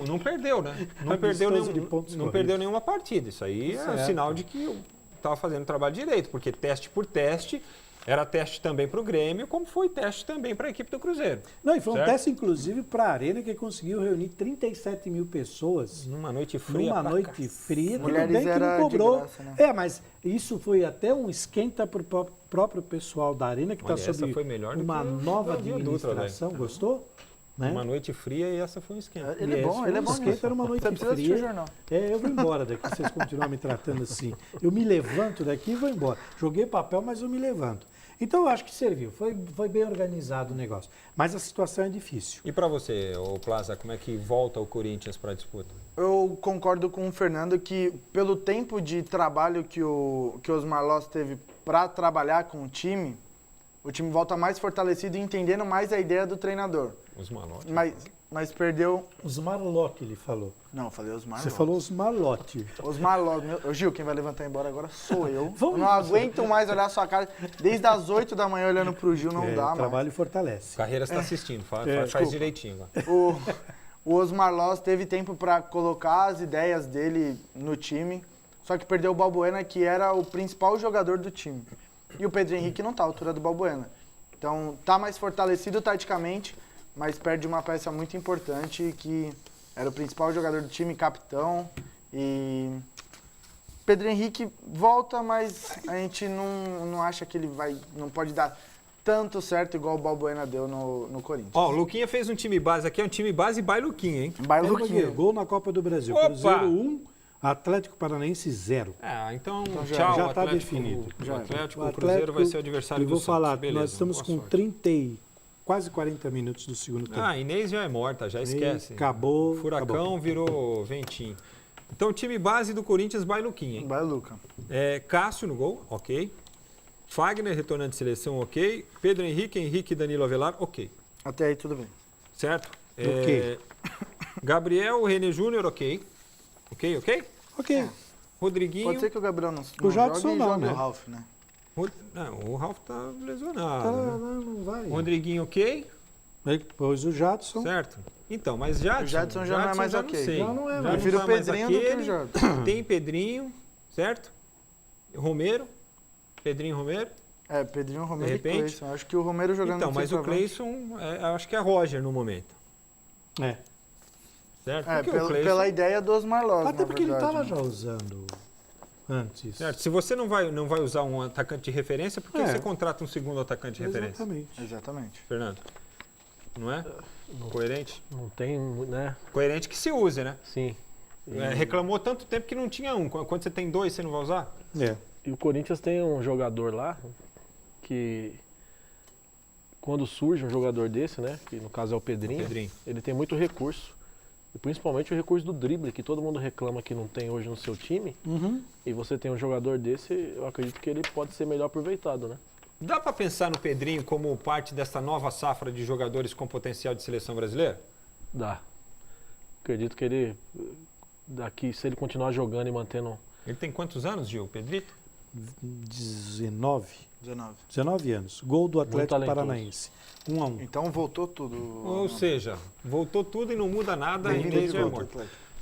não perdeu, né? Não Amistoso de pontos não corridos. perdeu nenhuma partida. Isso aí é um Certo. sinal de que estava fazendo o trabalho direito, porque teste por teste Era teste também para o Grêmio, como foi teste também para a equipe do Cruzeiro. Não, e foi um Certo. teste, inclusive, para a Arena, que conseguiu reunir 37 mil pessoas Numa noite fria. numa pra noite cacete. fria, tudo Mulheres bem que era não de cobrou. graça, né? Mas isso foi até um esquenta para o próprio pessoal da Arena, que está Olha, essa sob foi melhor do uma que o nova Claudio Dutra, administração. velho. Gostou? Né? Uma noite fria e essa foi um esquema. Ele é bom, ele é bom Esquenta nisso. era uma noite Você precisa assistir o fria. jornal. Eu vou embora daqui, vocês continuam me tratando assim. Eu me levanto daqui e vou embora. Joguei papel, mas eu me levanto. Então eu acho que serviu, foi bem organizado o negócio. Mas a situação é difícil. E para você, ô Plaza, como é que volta o Corinthians para a disputa? Eu concordo com o Fernando que pelo tempo de trabalho que o Osmar Loss teve para trabalhar com o time volta mais fortalecido e entendendo mais a ideia do treinador. Os malotes. Mas perdeu... Os Marlotti, ele falou. Não, eu falei Osmar Você Loss. falou os Marlotti. Osmar Loss. Ô, Gil, quem vai levantar embora agora sou eu. Vamos. Eu não aguento mais olhar a sua cara. Desde as 8 da manhã olhando pro Gil, não dá, O mano. trabalho fortalece. Carreira está assistindo, faz desculpa. direitinho agora. O Osmar Loss teve tempo para colocar as ideias dele no time, só que perdeu o Balbuena, que era o principal jogador do time. E o Pedro Henrique não tá à altura do Balbuena. Então, tá mais fortalecido taticamente, mas perde uma peça muito importante, que era o principal jogador do time, capitão. E Pedro Henrique volta, mas a gente não acha que ele não pode dar tanto certo igual o Balbuena deu no Corinthians. Ó, o Luquinha fez um time base aqui, é um time base by Luquinha, hein? Vai, Pega Luquinha. aqui, gol na Copa do Brasil. Opa! Cruzeiro 1, Atlético Paranaense 0. Então já tchau, já o tá Atlético. definido. O Atlético, O o Cruzeiro vai Atlético, ser o adversário e do vou Santos. falar, Beleza, nós estamos boa com sorte. 30 quase 40 minutos do segundo tempo. Inês já é morta, já esquece. acabou, Furacão acabou. virou ventinho. Então, time base do Corinthians by Luquinha, hein? Vai, Luca. Cássio no gol, ok. Fagner, retornando de seleção, ok. Pedro Henrique e Danilo Avelar, ok. Até aí tudo bem. Certo? Ok. Gabriel, René Júnior, ok. Ok. Ok. Rodriguinho. Pode ser que o Gabriel não O Jadson jogue e não, jogue né? o Ralf, né? Não, o Ralf tá lesionado. né? Não vai. Rodriguinho, ok. Aí depois o Jadson. Certo? Então, mas Jadson já não é mais já ok. Não sei. Já não é Já mais. Prefiro tá o mais Pedrinho do que aquele. o Jadson. Tem Pedrinho, certo? Romero. Pedrinho Romero. Pedrinho, Romero De e repente. Cleison. Acho que o Romero jogando Então, no mas o centroavante. Cleison, acho que é Roger no momento. É. Certo? Porque o Cleison, Pela ideia do Osmar Loss, Até na porque ele verdade, estava né? já usando antes. certo? Se você não vai usar um atacante de referência, por que É. você contrata um segundo atacante de referência? Exatamente. Exatamente. Fernando? Não é? Coerente? Não tem, né? Coerente que se use, né? Sim. Reclamou tanto tempo que não tinha um. Quando você tem dois, você não vai usar? É. E o Corinthians tem um jogador lá que quando surge um jogador desse, né, que no caso é o Pedrinho, ele tem muito recurso. E principalmente o recurso do drible, que todo mundo reclama que não tem hoje no seu time. E você tem um jogador desse, eu acredito que ele pode ser melhor aproveitado, né? Dá para pensar no Pedrinho como parte dessa nova safra de jogadores com potencial de seleção brasileira? Dá. Acredito que ele, daqui, se ele continuar jogando e mantendo... Ele tem quantos anos, Gil? Pedrito? 19 19. anos. Gol do Atlético talentoso. Paranaense. 1-1. Então voltou tudo. Ou seja, voltou tudo e não muda nada. Bem-vindo Inês de já é volta, morto.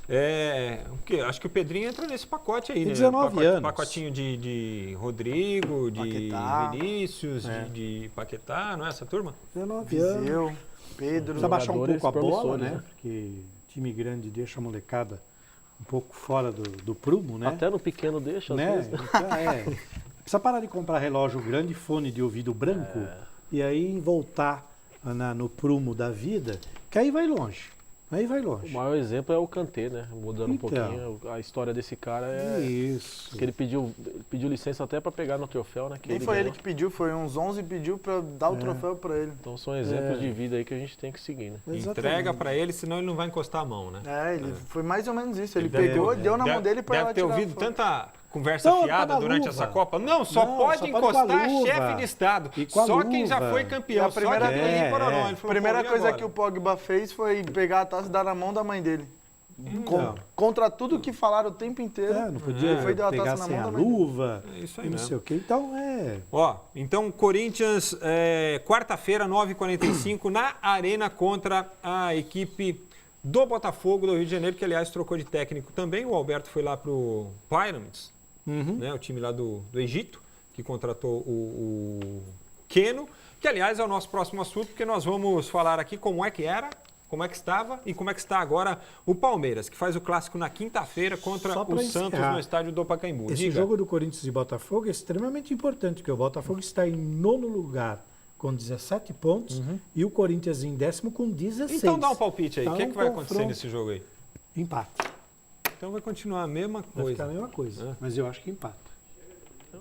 Atlético. Acho que o Pedrinho entra nesse pacote aí, Tem né? 19 anos. Pacotinho de Rodrigo, de Paquetá. Vinícius, de Paquetá, não é essa turma? 19 anos. Viseu, Pedro. Precisa baixar um Jogadores pouco a bola, promissores, né? né? Porque time grande deixa a molecada um pouco fora do prumo, né? Até no pequeno deixa, às né? vezes. Então, precisa parar de comprar relógio grande, fone de ouvido branco e aí voltar no prumo da vida, que aí vai longe. Aí vai O longe. maior exemplo é o Kanté, né? Mudando um Então. pouquinho, a história desse cara é... Isso. Que ele pediu licença até para pegar no troféu, né? Que Nem foi ele ganhou. que pediu, foi uns 11 pediu pra dar o troféu pra ele. Então são exemplos de vida aí que a gente tem que seguir, né? Exatamente. Entrega pra ele, senão ele não vai encostar a mão, né? Foi mais ou menos isso. Ele Deve pegou, ter- deu na mão dele pra Deve ela ter tirar ouvido a foto. tanta conversa Não, fiada tá na durante luva. essa Copa. Não, só Não, pode só pode encostar com a luva. chefe de Estado. E com a Só quem já luva. foi campeão. A primeira- só quem tem Pororó. Ele A falou, primeira pô, e coisa agora? que o Pogba fez foi pegar a taça e dar na mão da mãe dele. Então. Contra tudo que falaram o tempo inteiro. Não podia Foi dar a pegar taça na sem mão a da mãe dele. luva É isso aí e não mesmo. sei o quê. Então, Então Corinthians, quarta-feira, 9h45, na Arena contra a equipe do Botafogo do Rio de Janeiro, que aliás trocou de técnico também. O Alberto foi lá pro Pyramids, né, o time lá do Egito. que contratou o Keno, que aliás é o nosso próximo assunto, porque nós vamos falar aqui como é que era, como é que estava e como é que está agora o Palmeiras, que faz o clássico na quinta-feira contra Só o pra Santos encerrar, no estádio do Pacaembu. Esse Diga. jogo do Corinthians e Botafogo é extremamente importante, porque o Botafogo está em 9º lugar com 17 pontos e o Corinthians em 10º com 16. Então dá um palpite aí, o Tá que, é um que vai acontecer confronto. nesse jogo aí? Empate. Então vai continuar a mesma Vai ficar a coisa. mesma coisa, mas eu acho que empate.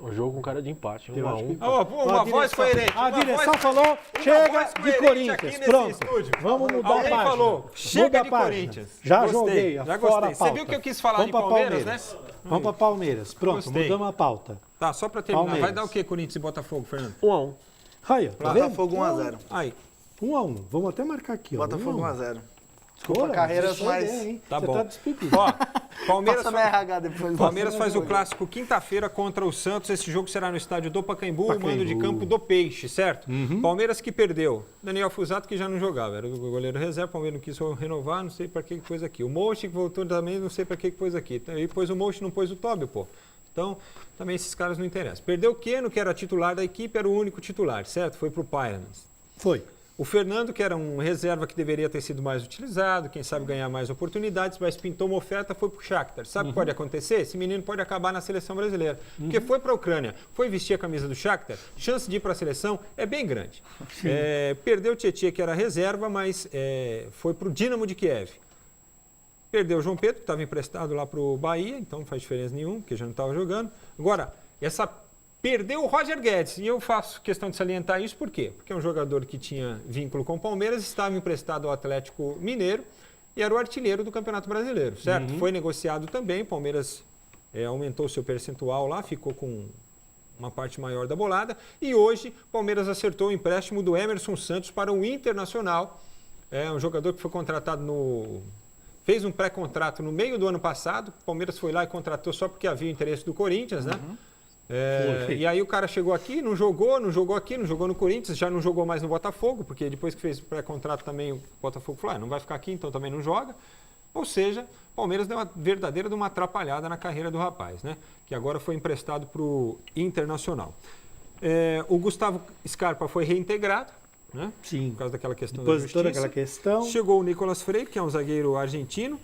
Um jogo com cara de empate, Eu 1 a acho 1. que- Ó, pô, uma A voz direção- coerente. A uma direção voz- falou, voz chega de coerente aqui Corinthians. nesse Pronto, estúdio. vamos mudar Alguém a página. falou, chega Muda a de página. Corinthians. Já Gostei, joguei, já fora gostei. a Você pauta. viu que eu quis falar Vamos de pra Palmeiras, Palmeiras. né? Vamos para Palmeiras. Pronto, Gostei. mudamos a pauta. Tá, só pra terminar. Palmeiras. Vai dar o quê, Corinthians e Botafogo, Fernando? 1 a 1. Aí, ó, tá vendo? Botafogo 1x0. Aí, 1-1. Vamos até marcar aqui, ó. Botafogo 1-1. 1x0. Desculpa, carreiras você mais- ideia, hein? Tá Você bom. tá despedido. ó, Palmeiras, Passa na RH depois. Palmeiras faz o clássico quinta-feira contra o Santos. Esse jogo será no estádio do Pacaembu, o mando de campo do Peixe, certo? Palmeiras que perdeu. Daniel Fusato, que já não jogava, era o goleiro reserva. O Palmeiras não quis renovar, não sei para que pôs aqui. O Mochi que voltou também, não sei para que pôs aqui. Aí pôs o Mochi, não pôs o Tóbio, pô. Então, também esses caras não interessam. Perdeu o Keno, que era titular da equipe, era o único titular, certo? Foi pro Pyramids. Foi. O Fernando, que era um reserva que deveria ter sido mais utilizado, quem sabe ganhar mais oportunidades, mas pintou uma oferta, foi pro Shakhtar. Sabe o que pode acontecer? Esse menino pode acabar na seleção brasileira. Porque foi para a Ucrânia, foi vestir a camisa do Shakhtar, chance de ir para a seleção é bem grande. Perdeu o Tietchan, que era reserva, mas foi pro Dinamo de Kiev. Perdeu o João Pedro, que estava emprestado lá pro Bahia, então não faz diferença nenhuma, porque já não estava jogando. Agora, perdeu o Roger Guedes, e eu faço questão de salientar isso, por quê? Porque é um jogador que tinha vínculo com o Palmeiras, estava emprestado ao Atlético Mineiro e era o artilheiro do Campeonato Brasileiro, certo? Foi negociado também, o Palmeiras aumentou seu percentual lá, ficou com uma parte maior da bolada, e hoje o Palmeiras acertou o empréstimo do Emerson Santos para o Internacional, um jogador que foi contratado fez um pré-contrato no meio do ano passado, o Palmeiras foi lá e contratou só porque havia o interesse do Corinthians, né? E aí o cara chegou aqui, não jogou aqui, não jogou no Corinthians, já não jogou mais no Botafogo, porque depois que fez o pré-contrato também o Botafogo falou, não vai ficar aqui, então também não joga. Ou seja, o Palmeiras deu uma verdadeira de uma atrapalhada na carreira do rapaz, né? Que agora foi emprestado para o Internacional. O Gustavo Scarpa foi reintegrado, né? Sim. Por causa daquela questão da Depois de justiça. toda aquela questão. Chegou o Nicolas Freire, que é um zagueiro argentino,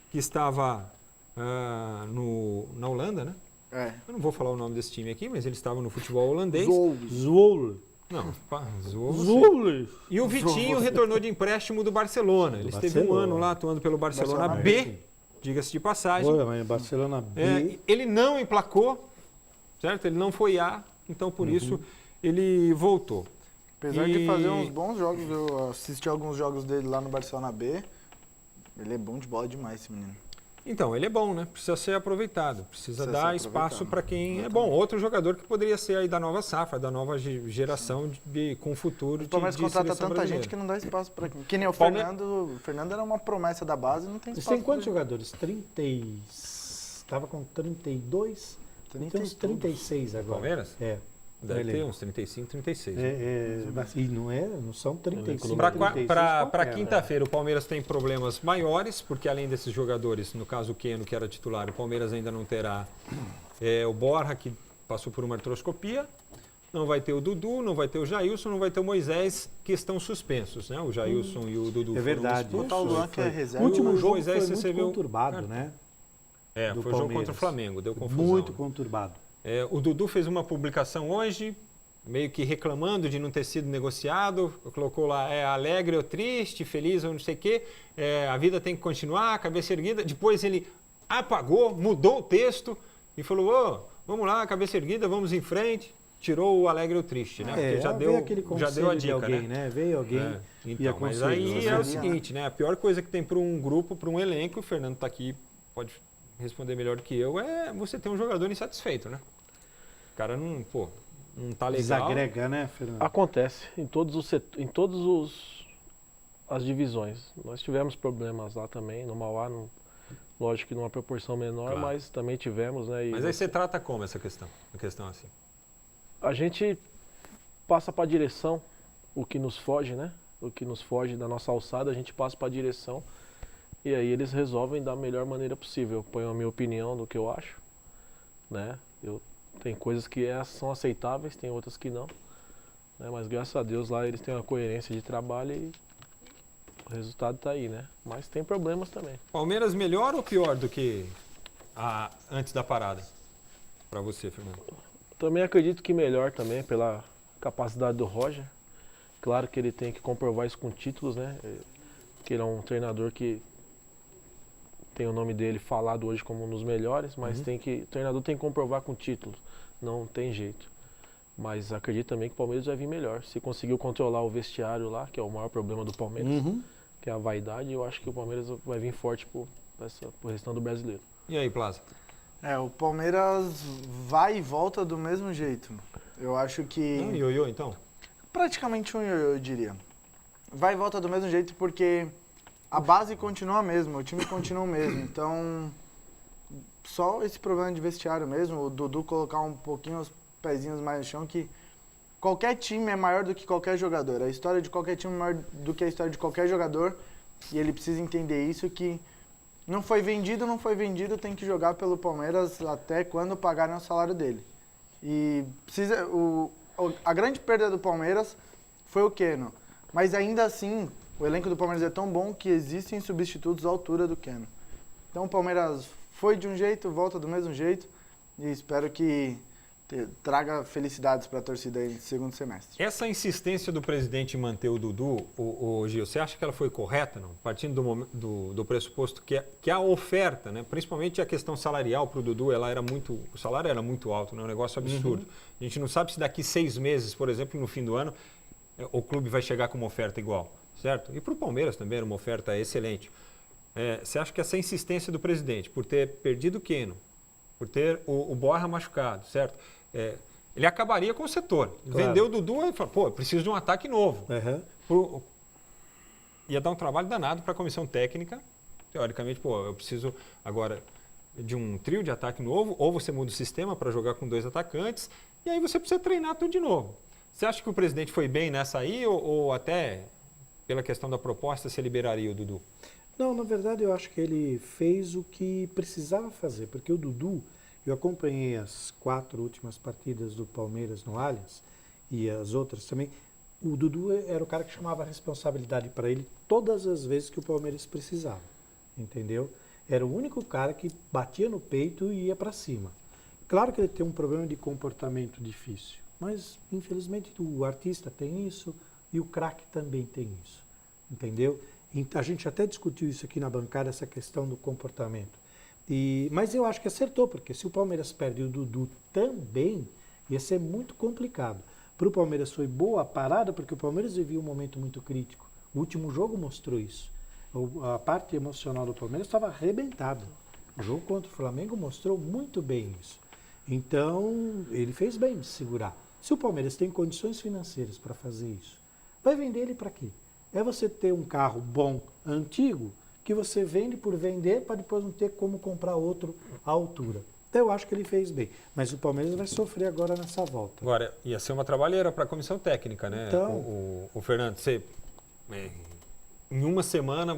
que estava na Holanda, né? Eu não vou falar o nome desse time aqui, mas ele estava no futebol holandês. Zoul. Não, zoou você. Zoul. E o Vitinho retornou de empréstimo do Barcelona. Ele esteve um Barcelona. ano lá atuando pelo Barcelona Barcelona B, diga-se de passagem. Olha, mas Barcelona B. Ele não emplacou, certo? Ele não foi A, então por isso ele voltou. Apesar de fazer uns bons jogos, eu assisti alguns jogos dele lá no Barcelona B. Ele é bom de bola demais, esse menino. Então, ele é bom, né? Precisa ser aproveitado. Precisa Precisa dar ser espaço aproveitado. para quem é bom. Outro jogador que poderia ser aí da nova safra, da nova geração com futuro O Palmeiras de contrata seleção tanta brasileira. gente que não dá espaço pra quem. Que nem o Palme- Fernando. O Fernando era uma promessa da base, não tem Eles espaço. têm quantos pra ele. jogadores? estava com 32? 30 Tem uns e tudo. 36 agora. Palmeiras? É. Deve Ele- ter uns 35, 36. Mas, e não são 35. Para 36 Para qualquer, quinta-feira, o Palmeiras tem problemas maiores, porque além desses jogadores, no caso o Keno, que era titular, o Palmeiras ainda não terá o Borja, que passou por uma artroscopia, não vai ter o Dudu, não vai ter o Jailson, não vai ter o Moisés, que estão suspensos, né? O Jailson e o Dudu É verdade. foram Botar o expulsos. Luan, que é O reserva. último O jogo Moisés foi muito recebeu- conturbado, né? do Foi o jogo Palmeiras. contra o Flamengo, deu confusão. Muito né? conturbado. O Dudu fez uma publicação hoje, meio que reclamando de não ter sido negociado, colocou lá, alegre ou triste, feliz ou não sei o quê, a vida tem que continuar, cabeça erguida. Depois ele apagou, mudou o texto e falou, vamos lá, cabeça erguida, vamos em frente. Tirou o alegre ou triste, né? Porque já veio deu, aquele já deu a conselho de dica, alguém, né? Veio alguém e Então, mas aconselhou. aí né? é o seguinte, né? A pior coisa que tem para um grupo, para um elenco, o Fernando está aqui, pode responder melhor do que eu, é você ter um jogador insatisfeito, né? O cara não tá legal. Desagrega, né, Fernando? Acontece em todos as divisões. Nós tivemos problemas lá também, no Mauá, lógico que numa proporção menor, Claro. mas também tivemos, né? E Mas aí você trata como essa questão? A questão assim. a gente passa para a direção o que nos foge, né? O que nos foge da nossa alçada, a gente passa para a direção e aí eles resolvem da melhor maneira possível. Eu ponho a minha opinião do que eu acho, né? Eu Tem coisas que são aceitáveis, tem outras que não. Né? Mas graças a Deus lá eles têm uma coerência de trabalho e o resultado está aí, né? Mas tem problemas também. Palmeiras melhor ou pior do que antes da parada? Para você, Fernando. Também acredito que melhor também pela capacidade do Roger. Claro que ele tem que comprovar isso com títulos, né? Que ele é um treinador que tem o nome dele falado hoje como um dos melhores, mas o treinador tem que comprovar com títulos. Não tem jeito. Mas acredito também que o Palmeiras vai vir melhor. Se conseguiu controlar o vestiário lá, que é o maior problema do Palmeiras, que é a vaidade, eu acho que o Palmeiras vai vir forte pro restante do brasileiro. E aí, Plaza? O Palmeiras vai e volta do mesmo jeito. Eu acho que... Um ioiô, então? Praticamente um ioiô, eu diria. Vai e volta do mesmo jeito porque a base continua a mesma, o time continua o mesmo. Então, só esse problema de vestiário mesmo, o Dudu colocar um pouquinho os pezinhos mais no chão, que qualquer time é maior do que qualquer jogador. A história de qualquer time é maior do que a história de qualquer jogador. E ele precisa entender isso, que não foi vendido, tem que jogar pelo Palmeiras até quando pagarem o salário dele. E a grande perda do Palmeiras foi o Keno. Mas ainda assim, o elenco do Palmeiras é tão bom que existem substitutos à altura do Keno. Então o Palmeiras foi de um jeito, volta do mesmo jeito. E espero que traga felicidades para a torcida aí no segundo semestre. Essa insistência do presidente em manter o Dudu, Gil, você acha que ela foi correta, não? Partindo do pressuposto que a oferta, né, principalmente a questão salarial para o Dudu, o salário era muito alto, né, um negócio absurdo. A gente não sabe se daqui 6 meses, por exemplo, no fim do ano, o clube vai chegar com uma oferta igual, certo? E para o Palmeiras também era uma oferta excelente. Você acha que essa insistência do presidente, por ter perdido o Keno, por ter o Borja machucado, certo? Ele acabaria com o setor. Claro. Vendeu o Dudu e falou, eu preciso de um ataque novo. Ia dar um trabalho danado para a comissão técnica. Teoricamente, eu preciso agora de um trio de ataque novo, ou você muda o sistema para jogar com 2 atacantes, e aí você precisa treinar tudo de novo. Você acha que o presidente foi bem nessa aí, ou até pela questão da proposta você liberaria o Dudu? Não, na verdade eu acho que ele fez o que precisava fazer, porque o Dudu, eu acompanhei as 4 últimas partidas do Palmeiras no Allianz e as outras também. O Dudu era o cara que chamava a responsabilidade para ele todas as vezes que o Palmeiras precisava, entendeu? Era o único cara que batia no peito e ia para cima. Claro que ele tem um problema de comportamento difícil, mas infelizmente o artista tem isso e o craque também tem isso, entendeu? A gente até discutiu isso aqui na bancada, essa questão do comportamento. Mas eu acho que acertou, porque se o Palmeiras perde o Dudu também, ia ser muito complicado. Para o Palmeiras foi boa a parada, porque o Palmeiras vivia um momento muito crítico. O último jogo mostrou isso. A parte emocional do Palmeiras estava arrebentada. O jogo contra o Flamengo mostrou muito bem isso. Então, ele fez bem de segurar. Se o Palmeiras tem condições financeiras para fazer isso, vai vender ele para quê? É você ter um carro bom, antigo, que você vende por vender para depois não ter como comprar outro à altura. Então eu acho que ele fez bem. Mas o Palmeiras vai sofrer agora nessa volta. Agora, ia ser uma trabalheira para a comissão técnica, né? Então, o Fernando, em uma semana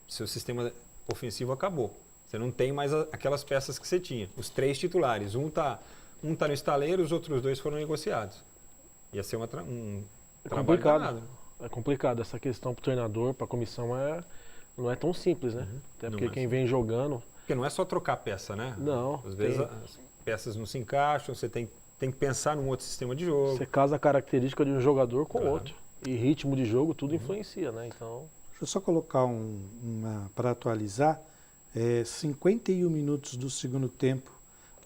seu sistema ofensivo acabou. Você não tem mais aquelas peças que você tinha. Os 3 titulares. Um tá no estaleiro, os outros 2 foram negociados. Ia ser um trabalho danado. É complicado essa questão para o treinador, para a comissão, não é tão simples, né? Até porque quem vem jogando... Porque não é só trocar peça, né? Não. Às vezes as peças não se encaixam, você tem que pensar num outro sistema de jogo. Você casa a característica de um jogador com outro. E ritmo de jogo, tudo influencia, né? Então... Deixa eu só colocar para atualizar. 51 minutos do segundo tempo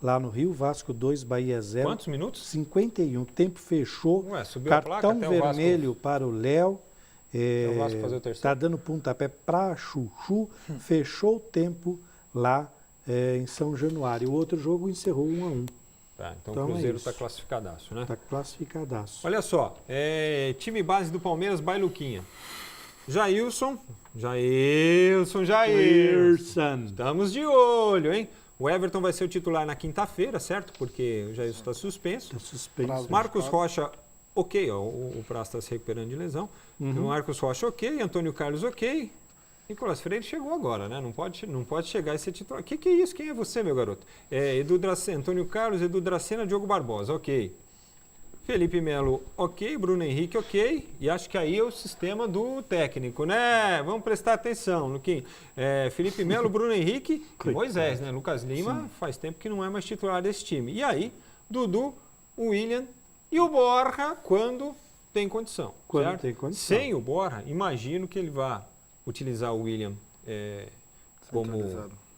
lá no Rio, Vasco 2, Bahia 0. Quantos minutos? 51. O tempo fechou. Subiu a placa, cartão vermelho para o Léo. O Vasco fazer o terceiro. Está dando pontapé para Chuchu. Fechou o tempo lá em São Januário. O outro jogo encerrou 1-1. Tá, então o Cruzeiro está classificadaço, né? Está classificadaço. Olha só, time base do Palmeiras, Bailuquinha. Jailson. Estamos de olho, hein? O Everton vai ser o titular na quinta-feira, certo? Porque o Jailson está suspenso. Está suspenso. Marcos Rocha, ok. O Prazo está se recuperando de lesão. Marcos Rocha, ok. Antônio Carlos, ok. Nicolas Freire chegou agora, né? Não pode chegar e ser titular. Que é isso? Quem é você, meu garoto? Edu Dracena, Antônio Carlos, Edu Dracena, Diogo Barbosa, ok. Felipe Melo, ok. Bruno Henrique, ok. E acho que aí é o sistema do técnico, né? Vamos prestar atenção, Luquinho. Felipe Melo, Bruno Henrique e Moisés, né? Lucas Lima faz tempo que não é mais titular desse time. E aí, Dudu, o William e o Borja quando tem condição. Quando certo? tem condição. Sem o Borja, imagino que ele vá utilizar o William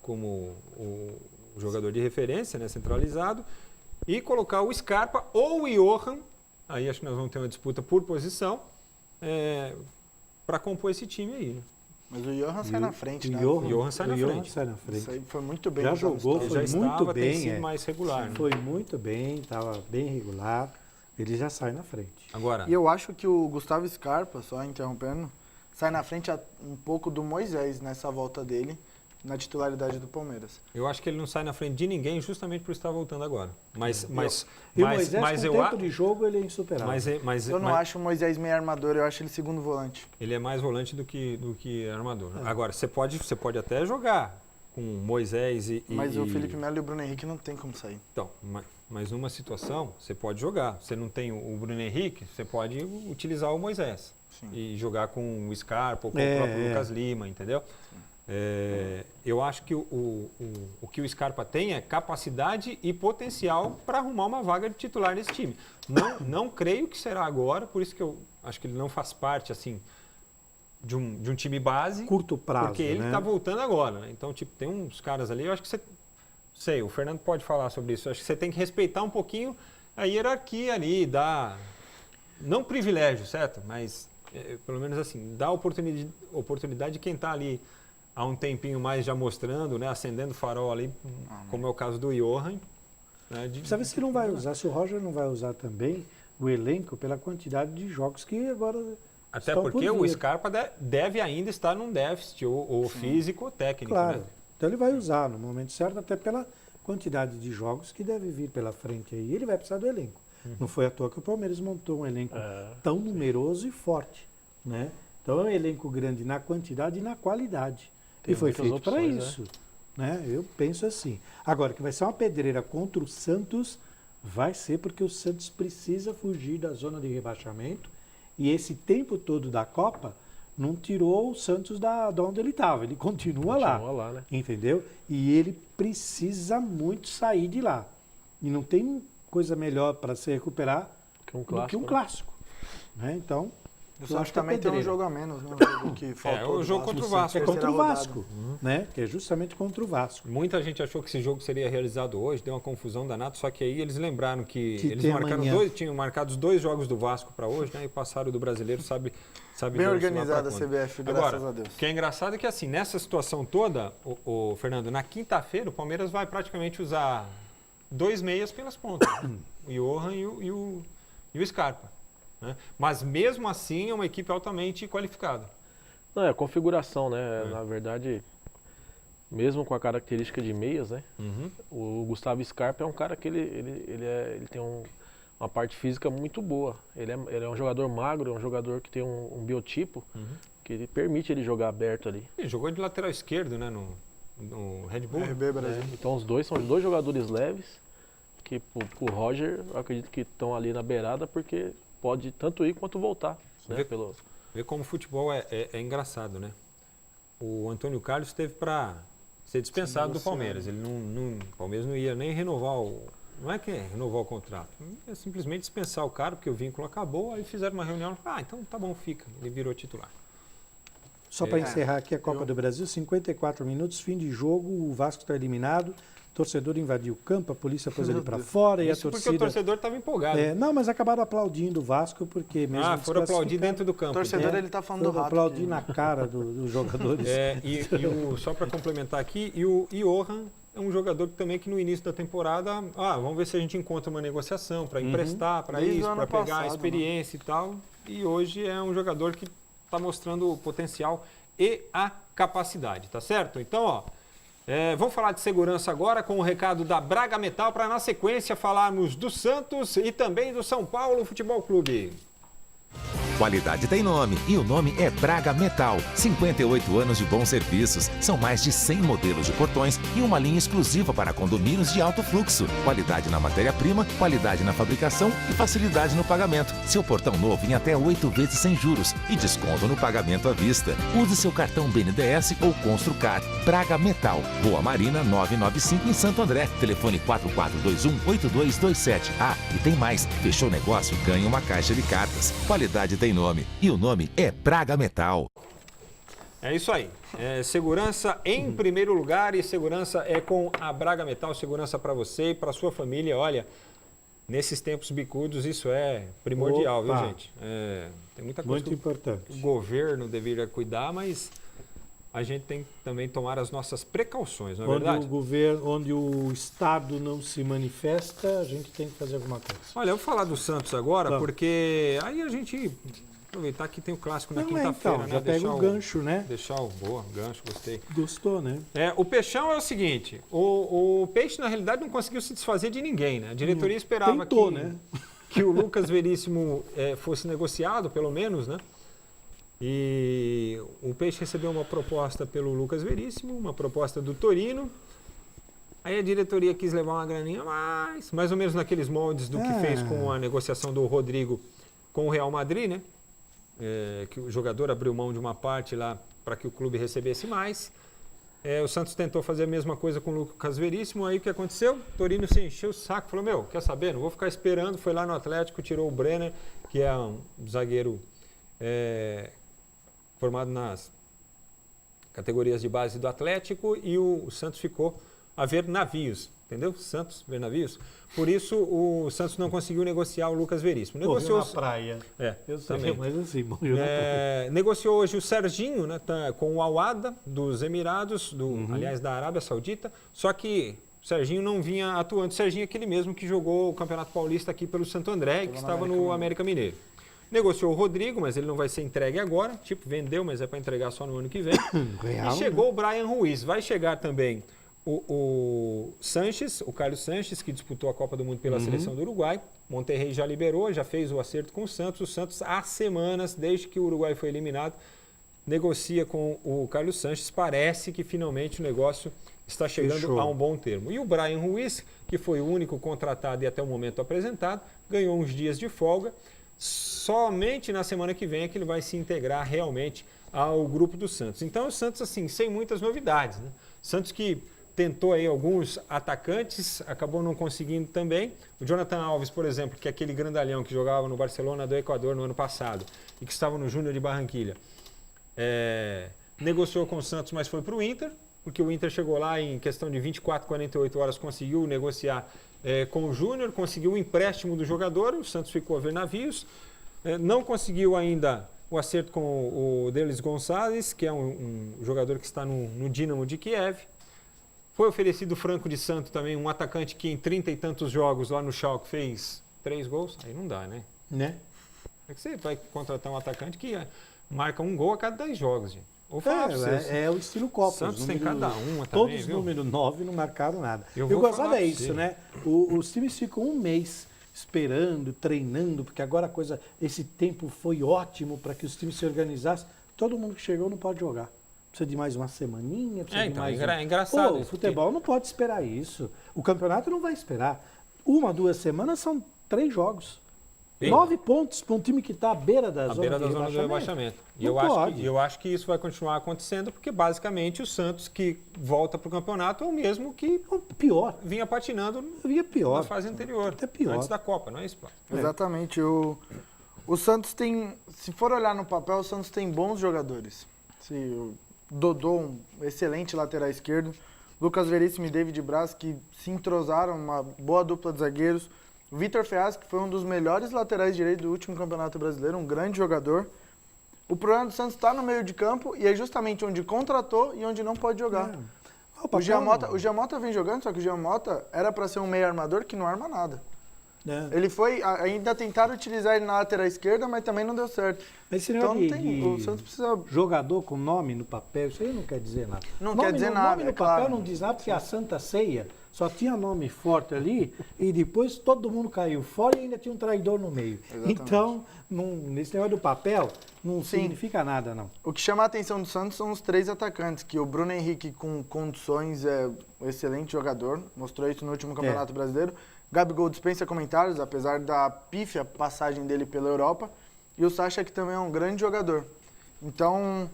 como o jogador de referência, né, centralizado, e colocar o Scarpa ou o Johan, aí acho que nós vamos ter uma disputa por posição, para compor esse time aí. Né? Mas o Johan sai na frente, né? O Johan sai na frente. Isso aí foi muito bem. Já jogou, Ele já foi muito estava, tem bem. sido mais regular. Né? Foi muito bem, estava bem regular. Ele já sai na frente. Agora, E eu acho que o Gustavo Scarpa, só interrompendo, sai na frente um pouco do Moisés nessa volta dele na titularidade do Palmeiras. eu acho que ele não sai na frente de ninguém justamente por estar voltando agora. Mas E o Moisés, mas com eu tempo de jogo, ele é insuperável. Eu não acho o Moisés meio armador, eu acho ele segundo volante. ele é mais volante do que armador. Agora, você pode até jogar com Moisés Mas o Felipe Melo e o Bruno Henrique não tem como sair. Então, mas numa situação, você pode jogar. Você não tem o Bruno Henrique, você pode utilizar o Moisés. Sim. E jogar com o Scarpa ou com o próprio Lucas Lima, entendeu? Eu acho que o que o Scarpa tem é capacidade e potencial para arrumar uma vaga de titular nesse time. Não creio que será agora, por isso que eu acho que ele não faz parte assim de um time base. Curto prazo, porque ele está voltando agora. Né? Então, tipo, tem uns caras ali, eu acho que você... Sei, o Fernando pode falar sobre isso. Eu acho que você tem que respeitar um pouquinho a hierarquia ali, dar... Não privilégio, certo? Mas, pelo menos assim, dar oportunidade de quem está ali há um tempinho mais já mostrando, né? Acendendo o farol ali, como é o caso do Johan. Né? Precisa ver se não vai usar, se o Roger não vai usar também o elenco pela quantidade de jogos que agora até estão porque por o vir. Scarpa deve ainda estar num déficit, ou físico ou técnico. Claro. Né? Então ele vai usar no momento certo, até pela quantidade de jogos que deve vir pela frente aí. Ele vai precisar do elenco. Não foi à toa que o Palmeiras montou um elenco tão numeroso e forte. Né? Então é um elenco grande na quantidade e na qualidade. Tem e foi muitas feito para opções, isso. Né? Eu penso assim. Agora, que vai ser uma pedreira contra o Santos, vai ser porque o Santos precisa fugir da zona de rebaixamento. E esse tempo todo da Copa não tirou o Santos da onde ele estava. Ele continua lá, né? entendeu? E ele precisa muito sair de lá. E não tem coisa melhor para se recuperar do que um clássico. Né? Então, eu acho que também tem um jogo a menos, né? Que faltou o jogo contra o Vasco. É contra o Vasco, né? Que é justamente contra o Vasco. Muita gente achou que esse jogo seria realizado hoje, deu uma confusão danada, só que aí eles lembraram que eles tinham marcado os 2 jogos do Vasco para hoje, né? E passaram do brasileiro, sabe bem organizada a CBF, graças a Deus. O que é engraçado é que assim, nessa situação toda, o Fernando, na quinta-feira o Palmeiras vai praticamente usar 2 meias pelas pontas, né? O Johan e o Scarpa. Né? Mas mesmo assim é uma equipe altamente qualificada. Não, é a configuração, né? Na verdade, mesmo com a característica de meias, né? O Gustavo Scarpa é um cara que ele tem uma parte física muito boa. Ele é um jogador magro, é um jogador que tem um biotipo que ele permite ele jogar aberto ali. Ele jogou de lateral esquerdo, né? No Red Bull. RB Brasil. Então os dois são 2 jogadores leves que o Roger, eu acredito que estão ali na beirada porque pode tanto ir quanto voltar. Né? Vê como o futebol é engraçado, né? O Antônio Carlos teve para ser dispensado do Palmeiras. Ele o Palmeiras não ia nem renovar não é que renovar o contrato, é simplesmente dispensar o cara, porque o vínculo acabou, aí fizeram uma reunião, então tá bom, fica. Ele virou titular. Só para encerrar aqui a Copa do Brasil, 54 minutos, fim de jogo, o Vasco está eliminado, o torcedor invadiu o campo, a polícia pôs ele para fora e a torcida... porque o torcedor estava empolgado. Não, mas acabaram aplaudindo o Vasco porque mesmo foram aplaudir dentro do campo. O torcedor ele tá falando do rato. Aplaudir na cara dos jogadores. Só para complementar aqui, e o Johan é um jogador que no início da temporada, vamos ver se a gente encontra uma negociação para emprestar, para isso, para pegar a experiência e tal. E hoje é um jogador que está mostrando o potencial e a capacidade, tá certo? Então, vamos falar de segurança agora com o recado da Braga Metal para na sequência falarmos do Santos e também do São Paulo Futebol Clube. Qualidade tem nome e o nome é Braga Metal. 58 anos de bons serviços. São mais de 100 modelos de portões e uma linha exclusiva para condomínios de alto fluxo. Qualidade na matéria-prima, qualidade na fabricação e facilidade no pagamento. Seu portão novo em até 8 vezes sem juros e desconto no pagamento à vista. Use seu cartão BNDES ou Construcar. Braga Metal. Rua Marina 995 em Santo André. Telefone 4421-8227. Ah, e tem mais. Fechou o negócio, ganha uma caixa de cartas. Qualidade tem nome e o nome é Braga Metal. É isso aí. Segurança em primeiro lugar e segurança é com a Braga Metal. Segurança para você e para sua família. Olha, nesses tempos bicudos isso é primordial, viu, gente? Tem muita coisa Muito importante. que o governo deveria cuidar, mas a gente tem que também tomar as nossas precauções, não é verdade? Onde o Estado não se manifesta, a gente tem que fazer alguma coisa. Olha, eu vou falar do Santos agora, Tá. porque aí a gente aproveitar que tem o clássico na quinta-feira, então, né? já pega o gancho, né? Boa, gancho, gostei. Gostou, né? O Peixão é o seguinte, o Peixe na realidade não conseguiu se desfazer de ninguém, né? A diretoria esperava Tentou, né? que o Lucas Veríssimo fosse negociado, pelo menos, né? E o Peixe recebeu uma proposta pelo Lucas Veríssimo, uma proposta do Torino. Aí a diretoria quis levar uma graninha a mais ou menos naqueles moldes do que fez com a negociação do Rodrigo com o Real Madrid, né? Que o jogador abriu mão de uma parte lá para que o clube recebesse mais. O Santos tentou fazer a mesma coisa com o Lucas Veríssimo. Aí o que aconteceu? O Torino se encheu o saco, falou, meu, quer saber? Não vou ficar esperando. Foi lá no Atlético, tirou o Brenner, que é um zagueiro formado nas categorias de base do Atlético, e o Santos ficou a ver navios, entendeu? Santos ver navios. Por isso o Santos não conseguiu negociar o Lucas Veríssimo. Morreu na praia. Eu Também. Mas assim, morreu na praia. Negociou hoje o Serginho, né, com o Al-Wahda dos Emirados, aliás, da Arábia Saudita, só que o Serginho não vinha atuando. O Serginho é aquele mesmo que jogou o Campeonato Paulista aqui pelo Santo André, que estava no América Mineiro. Negociou o Rodrigo, mas ele não vai ser entregue agora. Tipo, vendeu, mas é para entregar só no ano que vem. Real, e chegou o Brian Ruiz. Vai chegar também o Sanches, o Carlos Sanches, que disputou a Copa do Mundo pela seleção do Uruguai. Monterrey já liberou, já fez o acerto com o Santos. O Santos, há semanas, desde que o Uruguai foi eliminado, negocia com o Carlos Sanches. Parece que finalmente o negócio está chegando a um bom termo. E o Brian Ruiz, que foi o único contratado e até o momento apresentado, ganhou uns dias de folga. Somente na semana que vem é que ele vai se integrar realmente ao grupo do Santos. Então o Santos, assim, sem muitas novidades, né? Santos que tentou aí alguns atacantes, acabou não conseguindo também. O Jonathan Alves, por exemplo, que é aquele grandalhão que jogava no Barcelona do Equador no ano passado e que estava no Júnior de Barranquilha, negociou com o Santos, mas foi para o Inter, porque o Inter chegou lá em questão de 24, 48 horas, conseguiu negociar com o Júnior, conseguiu o empréstimo do jogador, o Santos ficou a ver navios, não conseguiu ainda o acerto com o Delis Gonçalves, que é um jogador que está no Dínamo de Kiev. Foi oferecido o Franco de Santo também, um atacante que em 30 e tantos jogos lá no Schalke fez 3 gols, aí não dá, né? Né? É que você vai contratar um atacante que marca 1 gol a cada 10 jogos, gente. Vou falar pra vocês. É o estilo Copa. Santos tem cada uma também, Todos viu? número 9 não marcaram nada. Eu Eu vou gostava falar pra isso, você. né? Os times ficam um mês esperando, treinando, porque agora esse tempo foi ótimo para que os times se organizassem. Todo mundo que chegou não pode jogar. Precisa de mais uma semaninha, precisa de então, mais é engraçado Pô, o isso, futebol não pode esperar isso. O campeonato não vai esperar. 1, 2 semanas são 3 jogos. Sim. 9 pontos para um time que está à beira da À zona beira de da zona do rebaixamento. rebaixamento. E Não pode. eu acho que isso vai continuar acontecendo, porque basicamente o Santos que volta para o campeonato é o mesmo que Pior. vinha patinando Via pior. na fase anterior, Até pior. antes da Copa, não é isso, Paulo? Exatamente. O Santos tem, se for olhar no papel, o Santos tem bons jogadores. O Dodô, um excelente lateral esquerdo. Lucas Veríssimo e David Braz, que se entrosaram, uma boa dupla de zagueiros. O Vitor Ferraz, que foi um dos melhores laterais direitos do último Campeonato Brasileiro, um grande jogador. O problema do Santos está no meio de campo e é justamente onde contratou e onde não pode jogar. O Giamota vem jogando, só que o Giamota era para ser um meio armador que não arma nada. É. Ele foi, ainda tentaram utilizar ele na lateral esquerda, mas também não deu certo. Mas esse Então negócio não tem, o Santos precisa... jogador com nome no papel, isso aí não quer dizer nada. Não Nome quer dizer no- nada, Nome no é papel claro. não diz nada, porque a Santa Ceia só tinha nome forte ali e depois todo mundo caiu fora e ainda tinha um traidor no meio. Exatamente. Então, nesse negócio do papel, não Sim. significa nada, não. O que chama a atenção do Santos são os 3 atacantes, que o Bruno Henrique, com condições, é um excelente jogador, mostrou isso no último Campeonato Brasileiro. Gabigol dispensa comentários, apesar da pífia passagem dele pela Europa. E o Sacha, que também é um grande jogador. Então,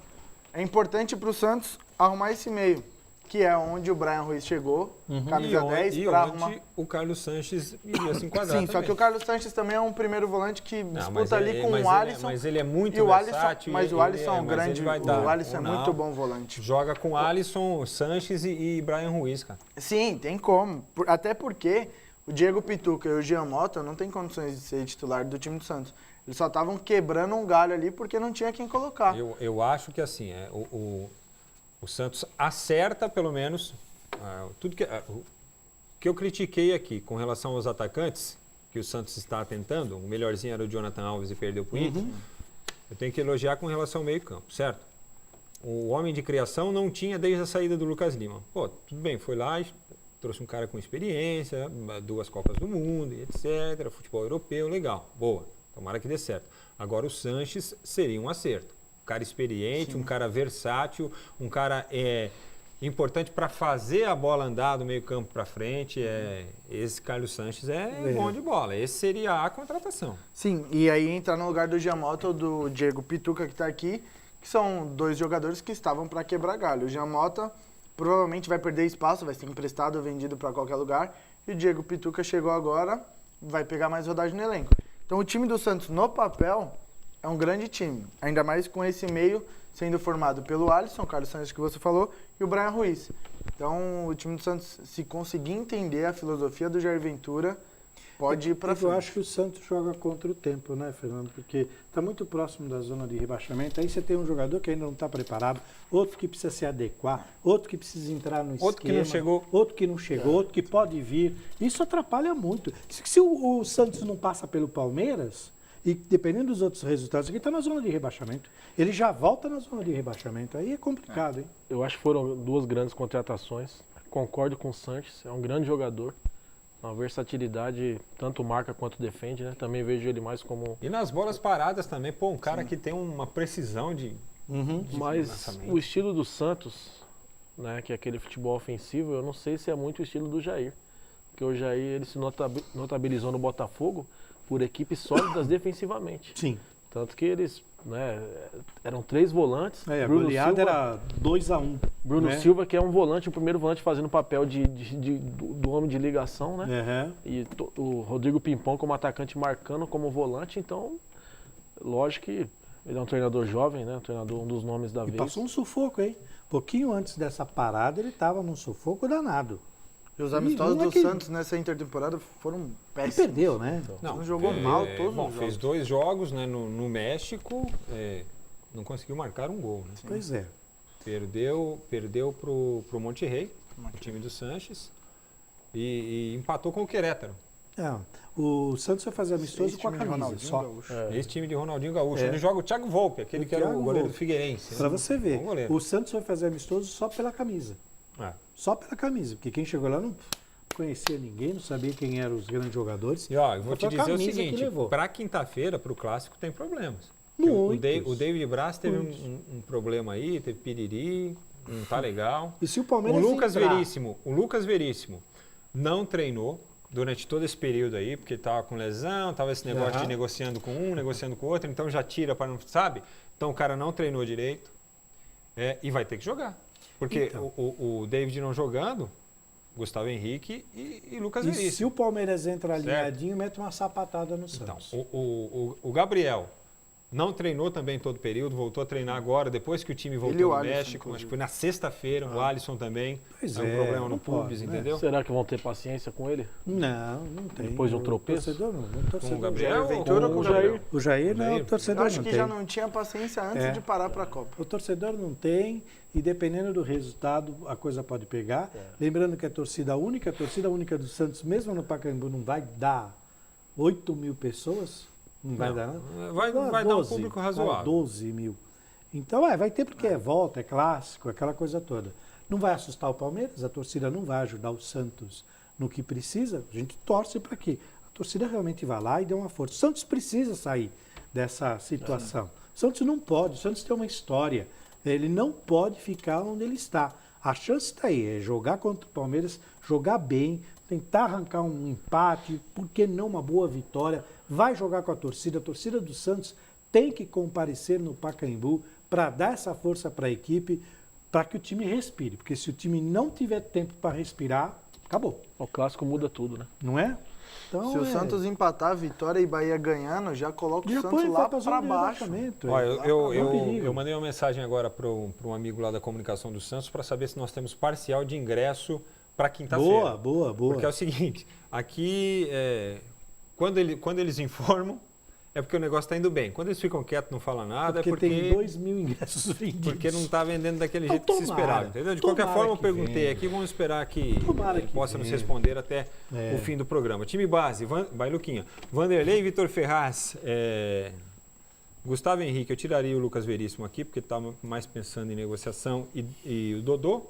é importante para o Santos arrumar esse meio, que é onde o Brian Ruiz chegou, camisa 10, e para onde arrumar... o Carlos Sanches iria se enquadrar Sim, só também. que o Carlos Sanches também é um primeiro volante que disputa ali com o Alisson. Mas ele é muito e o Alisson, versátil. mas o Alisson é um grande, vai dar. o Alisson é Ou muito não. bom volante. Joga com Alisson, Sanches e Brian Ruiz, cara. Sim, tem como. Até porque o Diego Pituca e o Jean Mota não têm condições de ser titular do time do Santos. Eles só estavam quebrando um galho ali porque não tinha quem colocar. Eu acho que assim, o Santos acerta pelo menos tudo o que eu critiquei aqui com relação aos atacantes, que o Santos está tentando, o melhorzinho era o Jonathan Alves e perdeu para o Inter, eu tenho que elogiar com relação ao meio-campo, certo? O homem de criação não tinha desde a saída do Lucas Lima. Pô, tudo bem, foi lá e trouxe um cara com experiência, 2 Copas do Mundo, e etc., futebol europeu, legal, boa, tomara que dê certo. Agora o Sanches seria um acerto. Um cara experiente, um cara versátil, um cara importante para fazer a bola andar do meio campo para frente. Esse Carlos Sanches é bom de bola. Esse seria a contratação. Sim, e aí entrar no lugar do Jean Mota ou do Diego Pituca, que está aqui, que são 2 jogadores que estavam para quebrar galho. O Jean Mota provavelmente vai perder espaço, vai ser emprestado ou vendido para qualquer lugar. E o Diego Pituca chegou agora, vai pegar mais rodagem no elenco. Então o time do Santos no papel é um grande time, ainda mais com esse meio sendo formado pelo Alisson, o Carlos Sanches que você falou, e o Brian Ruiz. Então o time do Santos, se conseguir entender a filosofia do Jair Ventura, pode ir para frente. Eu acho que o Santos joga contra o tempo, né, Fernando? Porque está muito próximo da zona de rebaixamento. Aí você tem um jogador que ainda não está preparado, outro que precisa se adequar, outro que precisa entrar no esquema. Outro que não chegou. Outro que não chegou, outro que pode vir. Isso atrapalha muito. Se o Santos não passa pelo Palmeiras, e dependendo dos outros resultados, aqui está na zona de rebaixamento. Ele já volta na zona de rebaixamento. Aí é complicado, hein? Eu acho que foram 2 grandes contratações. Concordo com o Sanches, é um grande jogador. Uma versatilidade, tanto marca quanto defende, né? Também vejo ele mais como... E nas bolas paradas também, pô, um cara que tem uma precisão de Mas lançamento. o estilo do Santos, né, que é aquele futebol ofensivo, eu não sei se é muito o estilo do Jair. Porque o Jair, ele se notabilizou no Botafogo por equipes sólidas defensivamente. Sim. Tanto que eles, né, eram 3 volantes. A Bruno goleada Silva, era 2-1. Bruno né? Silva, que é um volante, o primeiro volante fazendo papel do homem de ligação, né? Aham. E o Rodrigo Pimpão como atacante marcando como volante, então, lógico que ele é um treinador jovem, né? Um dos nomes da E vez. passou um sufoco, hein? Pouquinho antes dessa parada, ele estava num sufoco danado. E os amistosos não é do que- Santos nessa intertemporada foram E péssimos. perdeu, né? Não jogou mal todos bom, os fez jogos. 2 jogos, né, no México, não conseguiu marcar um gol, né? Pois é. Perdeu pro Monterrey, o time do Sanches, e empatou com o Querétaro. Não, o Santos vai fazer amistoso Esse com a time de camisa, Ronaldinho só. Gaúcho. Esse time de Ronaldinho Gaúcho, É. onde joga o Thiago Volpe, aquele O que era Thiago o goleiro do Volpe. Figueirense. né? Para você ver, Bom goleiro. o Santos vai fazer amistoso só pela camisa. É. Só pela camisa, porque quem chegou lá não conhecia ninguém, não sabia quem eram os grandes jogadores. E ó, eu vou Foi te a dizer o camisa que seguinte, levou. para quinta-feira, para o Clássico, tem problemas. Porque Muitos. O David Braz teve Muitos. um problema aí, teve piriri, não tá legal. E se o O Palmeiras Lucas Veríssimo não treinou durante todo esse período aí, porque estava com lesão, estava esse negócio Aham. de negociando com um, negociando com o outro, então já tira para não, sabe? Então o cara não treinou direito e vai ter que jogar. Porque Então. o David não jogando, Gustavo Henrique e Lucas E se Veríssimo. o Palmeiras entra Certo. alinhadinho, mete uma sapatada no Então, Santos. o Gabriel não treinou também todo o período, voltou a treinar agora, depois que o time Ele e voltou o no Alisson, México, inclusive. acho que foi na sexta-feira, o Alisson também. Pois é um é, problema não no pubis, pode, né? entendeu? Será que vão ter paciência com ele? Não, não tem. Depois de um O tropeço? Torcedor não. O torcedor Com o Gabriel Jair Ventura ou ou com com o o Gabriel? Gabriel? O Jair, não, Jair? o torcedor Eu acho não que tem. já não tinha paciência antes É. de parar para a Copa. O torcedor não tem e dependendo do resultado a coisa pode pegar. Lembrando que a torcida única do Santos, mesmo no Pacaembu, não vai dar 8 mil pessoas? Não vai dar, não? Vai dar um público razoável. 12 mil. Então, vai ter porque é volta, é clássico, aquela coisa toda. Não vai assustar o Palmeiras, a torcida não vai ajudar o Santos no que precisa, a gente torce para que a torcida realmente vá lá e dê uma força. O Santos precisa sair dessa situação. O Santos não pode, o Santos tem uma história, ele não pode ficar onde ele está. A chance está aí, é jogar contra o Palmeiras, jogar bem, tentar arrancar um empate, por que não uma boa vitória, vai jogar com a torcida do Santos tem que comparecer no Pacaembu para dar essa força para a equipe, para que o time respire, porque se o time não tiver tempo para respirar, acabou. O clássico muda tudo, né? Não é? Então, Se o Santos empatar, Vitória e Bahia ganhando, já coloca o Santos lá para baixo. Olha, eu mandei uma mensagem agora para um amigo lá da comunicação do Santos para saber se nós temos parcial de ingresso para quinta-feira. Boa. Porque é o seguinte, aqui, quando eles informam, é porque o negócio está indo bem. Quando eles ficam quietos, não falam nada, porque é porque... tem 2 mil ingressos vendidos. Porque não está vendendo daquele jeito Então, que se esperava, entendeu? De qualquer forma, eu perguntei aqui, vamos esperar que ele possa nos responder até o fim do programa. Time base, vai Luquinha. Vanderlei, Vitor Ferraz, Gustavo Henrique, eu tiraria o Lucas Veríssimo aqui, porque estava mais pensando em negociação, e o Dodô.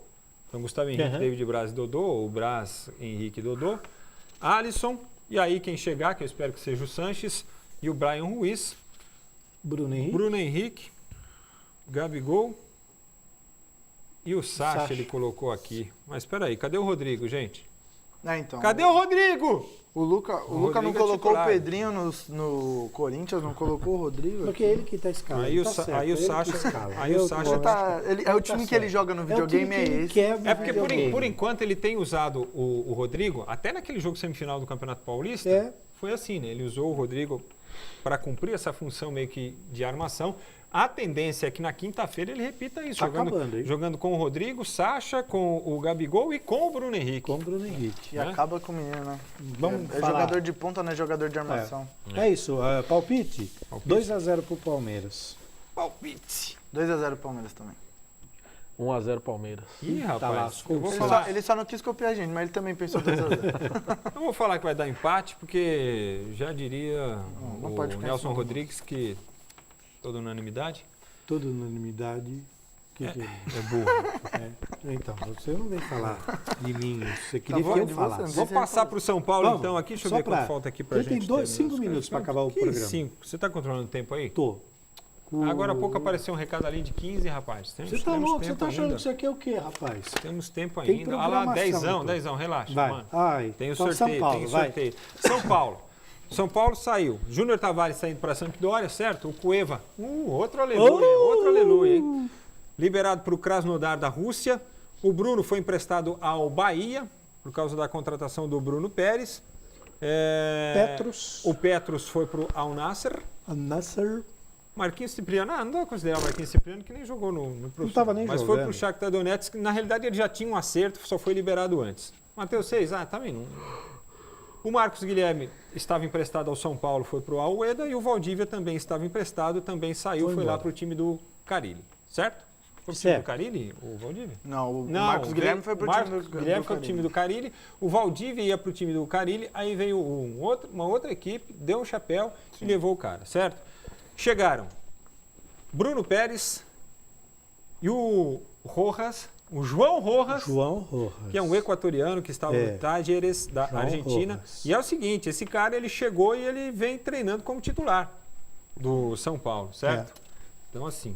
Então, Gustavo Henrique, David Braz e Dodô, ou Braz, Henrique e Dodô. Alisson, e aí quem chegar, que eu espero que seja o Sanches, e o Brian Ruiz. Bruno Henrique, Gabigol e o Sacha ele colocou aqui. Mas espera aí, cadê o Rodrigo, gente? Então, cadê o Rodrigo? O Luca não colocou o Pedrinho no Corinthians, não colocou o Rodrigo? Porque é ele que está escalando. Aí o Sacha... É o time que ele joga no videogame, é esse. É porque por enquanto ele tem usado o Rodrigo, até naquele jogo semifinal do Campeonato Paulista, foi assim, né? Ele usou o Rodrigo para cumprir essa função meio que de armação. A tendência é que na quinta-feira ele repita isso, jogando com o Rodrigo, Sacha, com o Gabigol e com o Bruno Henrique. E acaba com o menino, né? É jogador de ponta, não é jogador de armação. É isso, palpite? 2-0 pro Palmeiras. Palpite. 2-0 Palmeiras também. 1-0 Palmeiras. Ih, rapaz, ele só não quis copiar a gente, mas ele também pensou 2-0. Eu vou falar que vai dar empate, porque já diria o Nelson Rodrigues que toda unanimidade. Toda unanimidade. É burro. Então, você não vem falar de mim, você queria que eu falasse. Vou passar para o São Paulo então aqui, deixa eu ver quanto falta aqui para a gente. Tem 5 minutos para acabar o programa. 5. Você está controlando o tempo aí? Tô. Agora há pouco apareceu um recado ali de 15, rapaz. Você tá louco? Você tá achando que isso aqui é o quê, rapaz? Temos tempo ainda. Olha lá, 10, relaxa. Vai. Mano. Tem o sorteio, tem o sorteio. São Paulo saiu. Júnior Tavares saindo para Sampdoria, certo? O Cueva. Outro aleluia, hein? Liberado para o Krasnodar da Rússia. O Bruno foi emprestado ao Bahia, por causa da contratação do Bruno Pérez. O Petros foi para o Al Nassr. Marquinhos Cipriano, não dá pra considerar o Marquinhos Cipriano, que nem jogou no profissional. Não estava nem jogando. Mas foi pro Shakhtar Donetsk, na realidade ele já tinha um acerto, só foi liberado antes. Matheus 6, também não. O Marcos Guilherme estava emprestado ao São Paulo, foi pro Al-Ueda, e o Valdívia também estava emprestado, também saiu, foi lá pro time do Carille, certo? Foi pro time do Carille, o Valdívia? Não, o Marcos Guilherme foi pro time do Carille. Guilherme foi pro time do Carille, o Valdívia ia pro time do Carille, aí veio uma outra equipe, deu um chapéu e levou o cara, certo? Chegaram Bruno Pérez e o João Rojas, que é um equatoriano que estava no Tajeres da Argentina. E é o seguinte, esse cara ele chegou e ele vem treinando como titular do São Paulo, certo? Então assim,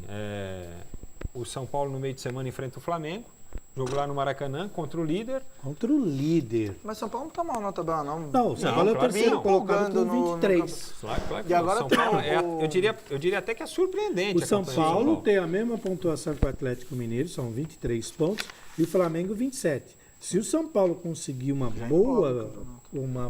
o São Paulo no meio de semana enfrenta o Flamengo. Jogo lá no Maracanã contra o líder. Mas São Paulo não tá mal na tabela, não. Não, São Paulo é o terceiro colocado com 23. Claro. E agora São Paulo eu diria até que é surpreendente. O São Paulo tem a mesma pontuação que o Atlético Mineiro, são 23 pontos, e o Flamengo 27. Se o São Paulo conseguir uma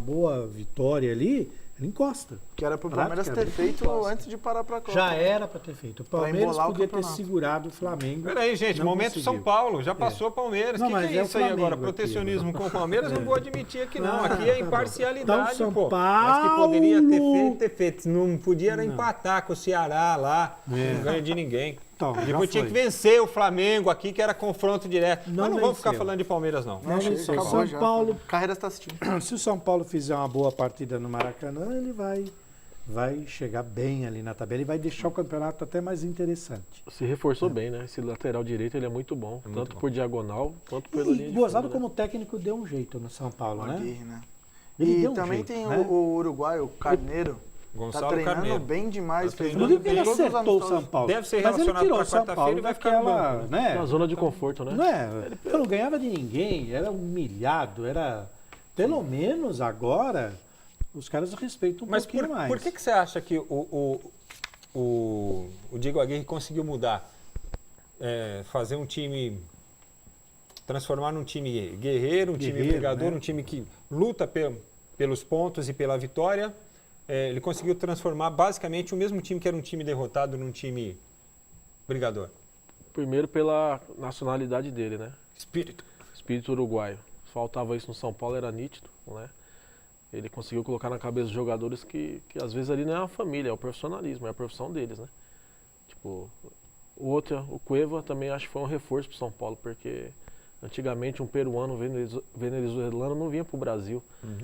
boa vitória ali, ele encosta. Que era pro Palmeiras ter feito antes de parar pra Copa. Já era para ter feito. O Palmeiras podia ter segurado o Flamengo. Peraí, gente, momento conseguiu. São Paulo, já passou o Palmeiras. O que é isso aí agora? Protecionismo com o Palmeiras? Não vou admitir aqui não. Aqui é imparcialidade, então, pô. Mas que poderia ter feito. Não podia era empatar com o Ceará lá. Não ganha de ninguém. Então, já Depois tinha foi. que vencer o Flamengo aqui, que era confronto direto. Não Mas não vamos ficar venceu. falando de Palmeiras, não. Não venceu. Acabou São já. Paulo, Carreira está assistindo. se o São Paulo fizer uma boa partida no Maracanã, ele vai chegar bem ali na tabela e vai deixar o campeonato até mais interessante. Se reforçou bem, né? Esse lateral direito ele é muito bom. muito tanto bom. por diagonal, quanto pela linha E de gozado fundo, né? como técnico deu um jeito no São Paulo, né? Aguirre, né? Ele E deu um também jeito, tem né? o uruguaio, o Carneiro. Gonçalo Tá treinando Carneiro. bem demais. Tá fez treinando Eu digo que ele todos os acertou o amistosos. São Paulo. Deve ser mas ele relacionado tirou pra o São quarta-feira Paulo e vai ficar no daquela, banco, né? Na zona de conforto, né? Não é? Eu não ganhava de ninguém, era humilhado, era... Pelo menos agora, os caras respeitam um Mas pouquinho mais. por que você acha que o Diego Aguirre conseguiu mudar? Fazer um time... Transformar num time guerreiro, um time Guerreiro, brigador, né? um time que luta pelos pontos e pela vitória. Ele conseguiu transformar basicamente o mesmo time que era um time derrotado num time brigador. Primeiro pela nacionalidade dele, né? Espírito. Espírito uruguaio. Faltava isso no São Paulo, era nítido, né? Ele conseguiu colocar na cabeça dos jogadores que às vezes ali não é uma família, é o profissionalismo, é a profissão deles, né? Tipo, o Cueva também acho que foi um reforço pro São Paulo, porque antigamente um peruano venezuelano não vinha pro Brasil.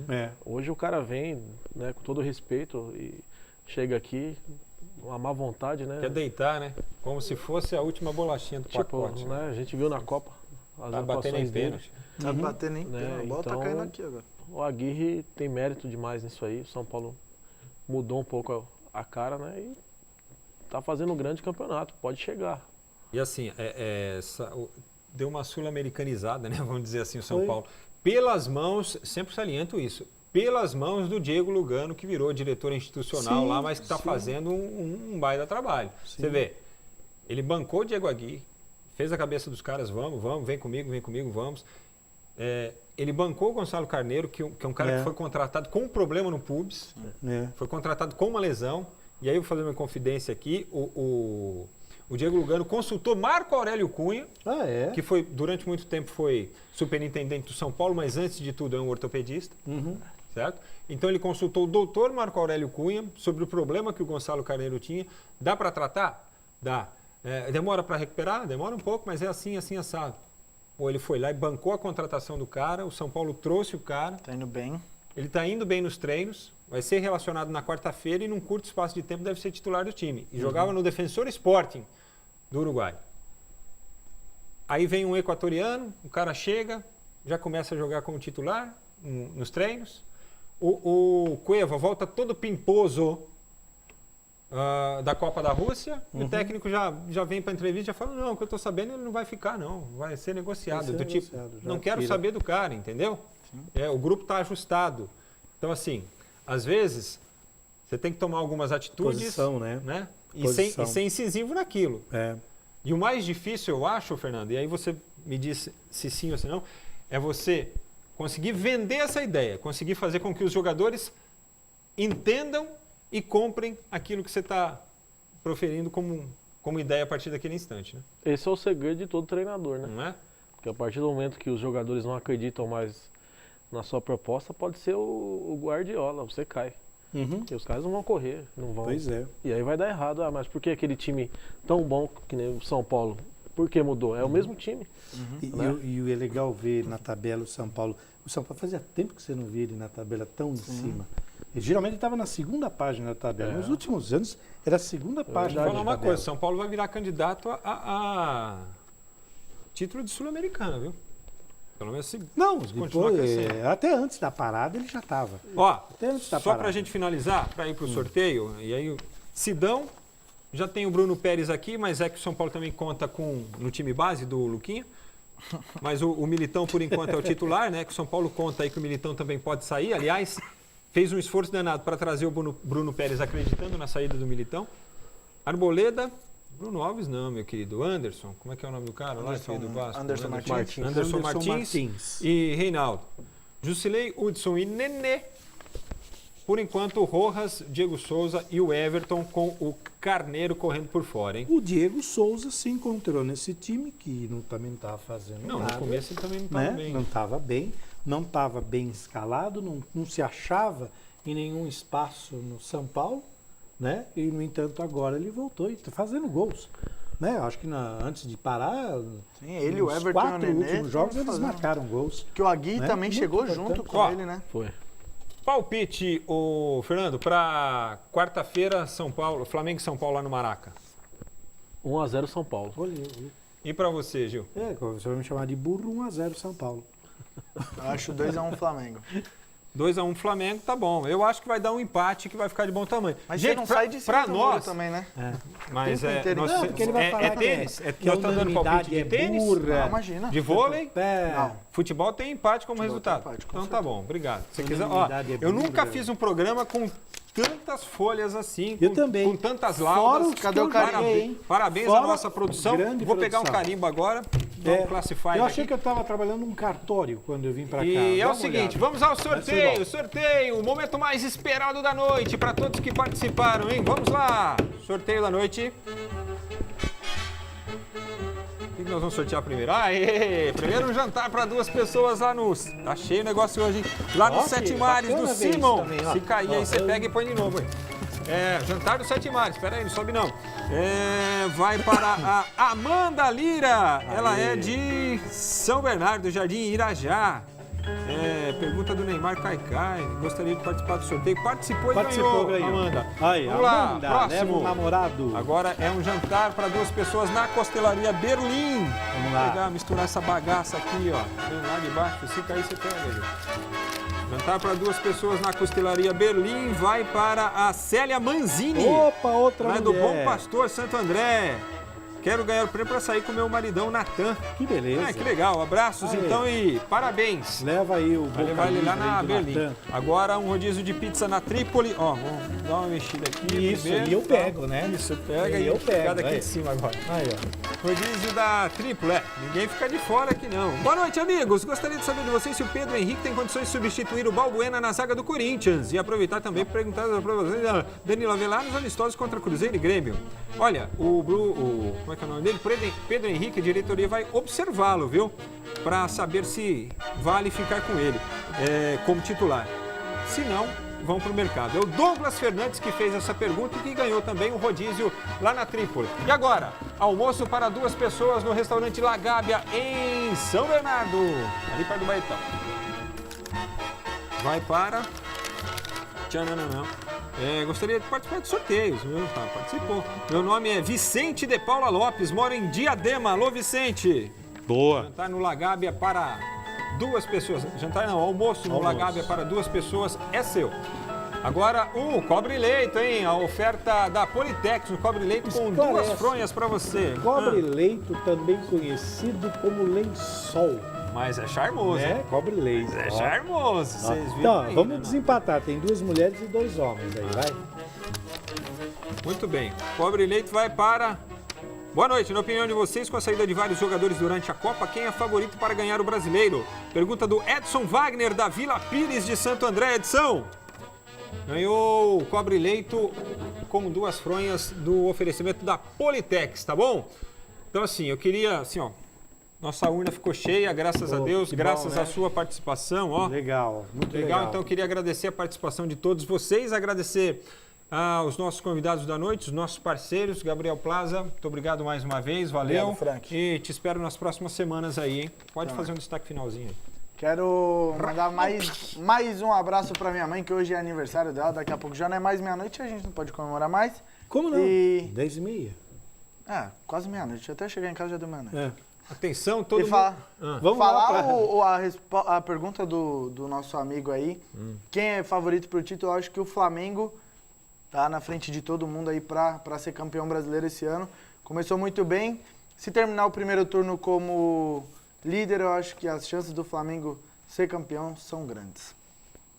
É. Hoje o cara vem, né, com todo respeito e chega aqui, uma má vontade, né? Quer deitar, né? Como se fosse a última bolachinha do Tipo, pacote. né, a gente viu na Copa as Tá batendo em atuações dele. pênalti. Tá batendo nem Né, pena. A bola tá então- caindo aqui agora. O Aguirre tem mérito demais nisso aí. O São Paulo mudou um pouco a cara, né? E tá fazendo um grande campeonato. Pode chegar. E assim, deu uma sul-americanizada, né? Vamos dizer assim, o São Foi. Paulo. Pelas mãos, sempre saliento isso, pelas mãos do Diego Lugano, que virou diretor institucional Sim, lá, mas que está sim. fazendo um baita trabalho. Sim. Você vê, ele bancou o Diego Aguirre, fez a cabeça dos caras, vamos, vem comigo, vamos. Ele bancou o Gonçalo Carneiro, que é um cara que foi contratado com um problema no pubis, É. foi contratado com uma lesão. E aí eu vou fazer uma confidência aqui, o Diego Lugano consultou Marco Aurélio Cunha, Ah, é? que foi durante muito tempo foi superintendente do São Paulo, mas antes de tudo é um ortopedista, Uhum. certo? Então ele consultou o doutor Marco Aurélio Cunha sobre o problema que o Gonçalo Carneiro tinha. Dá para tratar? Dá. Demora para recuperar? Demora um pouco, mas é assim, assado. Pô, ele foi lá e bancou a contratação do cara, o São Paulo trouxe o cara, Tá indo bem. ele está indo bem nos treinos, vai ser relacionado na quarta-feira e num curto espaço de tempo deve ser titular do time. E jogava no Defensor Sporting do Uruguai. Aí vem um equatoriano, o cara chega, já começa a jogar como titular nos treinos. O Cueva volta todo pimposo da Copa da Rússia. E o técnico já vem para a entrevista e já fala, não, o que eu estou sabendo ele não vai ficar não, vai ser negociado. Vai ser do tipo, negociado, já não quero tira. saber do cara, entendeu? O grupo está ajustado. Então assim, às vezes você tem que tomar algumas atitudes, Posição, né? E Posição. ser incisivo naquilo. É. E o mais difícil, eu acho, Fernando, e aí você me diz se sim ou se não, é você conseguir vender essa ideia, conseguir fazer com que os jogadores entendam e comprem aquilo que você está proferindo como ideia a partir daquele instante, né? Esse é o segredo de todo treinador, né? Não é? Porque a partir do momento que os jogadores não acreditam mais na sua proposta, pode ser o Guardiola, você cai. Uhum. E os caras não vão correr, não vão. Pois é. E aí vai dar errado. Ah, mas por que aquele time tão bom que nem o São Paulo? Por que mudou? É o mesmo time. E é legal ver na tabela o São Paulo. O São Paulo fazia tempo que você não via ele na tabela tão em cima. Ele geralmente estava na segunda página da tabela. Nos últimos anos era a segunda página Vou da falar uma tabela. coisa, São Paulo vai virar candidato a título de Sul-Americana, viu? Pelo menos se Não, continuar depois, crescendo. até antes da parada ele já estava. Ó, Até antes da só para parada. a gente finalizar, para ir para o sorteio, e aí o Sidão, já tem o Bruno Pérez aqui, mas é que o São Paulo também conta no time base do Luquinha, mas o Militão por enquanto é o titular, né, que o São Paulo conta aí que o Militão também pode sair, aliás, fez um esforço danado para trazer o Bruno Pérez acreditando na saída do Militão. Arboleda, Bruno Alves não, meu querido, Anderson, como é que é o nome do cara lá, filho do Vasco? Anderson Martins. Anderson Martins. E Reinaldo. Jusilei, Hudson e Nenê. Por enquanto, o Rojas, Diego Souza e o Everton com o Carneiro correndo por fora, hein? O Diego Souza se encontrou nesse time que também não estava fazendo Não, nada. no começo ele também não estava né? bem. Não estava bem, não estava bem escalado, não se achava em nenhum espaço no São Paulo, né? E, no entanto, agora ele voltou e está fazendo gols. né? Eu acho que antes de parar, Sim, ele e o os Everton e o 4 Nenê últimos jogos estão eles fazendo. marcaram gols. Que o Agui Né? também Muito chegou importante. junto com Ó, ele, né? Foi. Palpite, o Fernando, para quarta-feira, São Paulo, Flamengo e São Paulo lá no Maraca. 1-0 São Paulo. Olha, E para você, Gil? você vai me chamar de burro, 1-0 São Paulo. Eu acho 2x1 Flamengo. 2x1 Flamengo, tá bom. Eu acho que vai dar um empate que vai ficar de bom tamanho. Mas gente, você não sai de cima pra do nós muro também, né? Mas tempo inteiro. nós- Não, porque ele vai falar tênis? que a nós estamos dando palpite unanimidade de é tênis? burra. Não, imagina. De vôlei? Não. Futebol tem empate como Futebol resultado. tem empate, com Então tá bom, obrigado. Se quiser, ó, Unanimidade é eu nunca burra. fiz um programa com tantas folhas assim, Eu com, também. com tantas Fora laudas. os Cadê o que eu carimbo? joguei, hein? Parabéns Fora à nossa produção. grande Vou pegar um produção. carimbo agora, vamos classificar Eu aqui. achei que eu estava trabalhando num cartório quando eu vim para cá. E Dá é o uma seguinte, olhada. vamos ao ser sorteio, bom. sorteio, o momento mais esperado da noite para todos que participaram, hein? Vamos lá, sorteio da noite. O que nós vamos sortear primeiro? Aê, primeiro um jantar para 2 pessoas lá no... Tá cheio o negócio hoje, hein? Lá no Ó, Sete que Mares, do bacana ver isso Simon. também, ó. Se cair aí, Ó, você pega e põe de novo, hein? Jantar do Sete Mares, espera aí, não sobe não. Vai para a Amanda Lira, ela é de São Bernardo, Jardim Irajá. Pergunta do Neymar Caicai, gostaria de participar do sorteio. Participou e ganhou, Amanda. Aí, Vamos lá, Amanda, leva próximo. o namorado. Agora é um jantar para 2 pessoas na Costelaria Berlim. Vamos lá. Pegar, misturar essa bagaça aqui, ó. Vem lá de baixo, se cair você pega, Gil. Jantar para 2 pessoas na Costelaria Berlim vai para a Célia Manzini. Opa, outra Lá mulher. do Bom Pastor Santo André. Quero ganhar o prêmio para sair com meu maridão Natan. Que beleza. Que legal. Abraços Aí. então e parabéns. Leva aí o Vai levar ele lá bocadinho na aí do Berlim. Natan. Agora um rodízio de pizza na Trípoli. Ó, vamos dar uma mexida aqui. Isso, primeiro, e eu tá? pego, né? Isso, pega E e eu pego, fica daqui aí. de cima agora. Aí, ó. Rodízio da Trípoli, ninguém fica de fora aqui não. Boa noite, amigos. Gostaria de saber de vocês se o Pedro Henrique tem condições de substituir o Balbuena na zaga do Corinthians. E aproveitar também para perguntar para vocês, Danilo Avelar nos amistosos contra Cruzeiro e Grêmio. Olha, como é que é o nome dele? Pedro Henrique, a diretoria vai observá-lo, viu? Para saber se vale ficar com ele como titular. Se não, vão para o mercado. É o Douglas Fernandes que fez essa pergunta e que ganhou também um rodízio lá na Trípoli. E agora, almoço para 2 pessoas no restaurante La Gábia, em São Bernardo, ali perto do Baetão. Vai para... Tchananã. Gostaria de participar de sorteios, viu? Tá, participou. Meu nome é Vicente de Paula Lopes, moro em Diadema. Alô, Vicente. Boa. Jantar no La Gábia para 2 pessoas. Jantar não, almoço no La Gábia para 2 pessoas é seu. Agora o cobre leito, hein? A oferta da Politex, o cobre leito com 2 fronhas para você. Cobre-leito, também conhecido como lençol. Mas é charmoso, hein? Cobre-leito. É ó. charmoso, Ó. vocês viram Então, aí, vamos né? desempatar. Tem 2 mulheres e 2 homens aí, vai. Muito bem. Cobre leito vai para... Boa noite. Na opinião de vocês, com a saída de vários jogadores durante a Copa, quem é favorito para ganhar o Brasileiro? Pergunta do Edson Wagner, da Vila Pires de Santo André. Edson, ganhou o cobre leito com 2 fronhas do oferecimento da Politex, tá bom? Então assim, eu queria, assim, ó, nossa urna ficou cheia, graças a Deus, que graças bom, né? à sua participação, ó. Legal, muito Legal, legal. então eu queria agradecer a participação de todos vocês, agradecer aos nossos convidados da noite, os nossos parceiros, Gabriel Plaza, muito obrigado mais uma vez, valeu. Obrigado, Frank. E te espero nas próximas semanas aí, hein? Pode fazer um destaque finalzinho aí. Quero mandar mais um abraço pra minha mãe, que hoje é aniversário dela. Daqui a pouco já não é mais meia-noite, a gente não pode comemorar mais. Como não? E... 10h30. Quase meia-noite. Até chegar em casa já deu meia-noite. É. Atenção, todo E mundo... falar, Vamos lá falar a pergunta do nosso amigo aí. Quem é favorito pro título? Eu acho que o Flamengo tá na frente de todo mundo aí pra ser campeão brasileiro esse ano. Começou muito bem. Se terminar o primeiro turno como líder, eu acho que as chances do Flamengo ser campeão são grandes.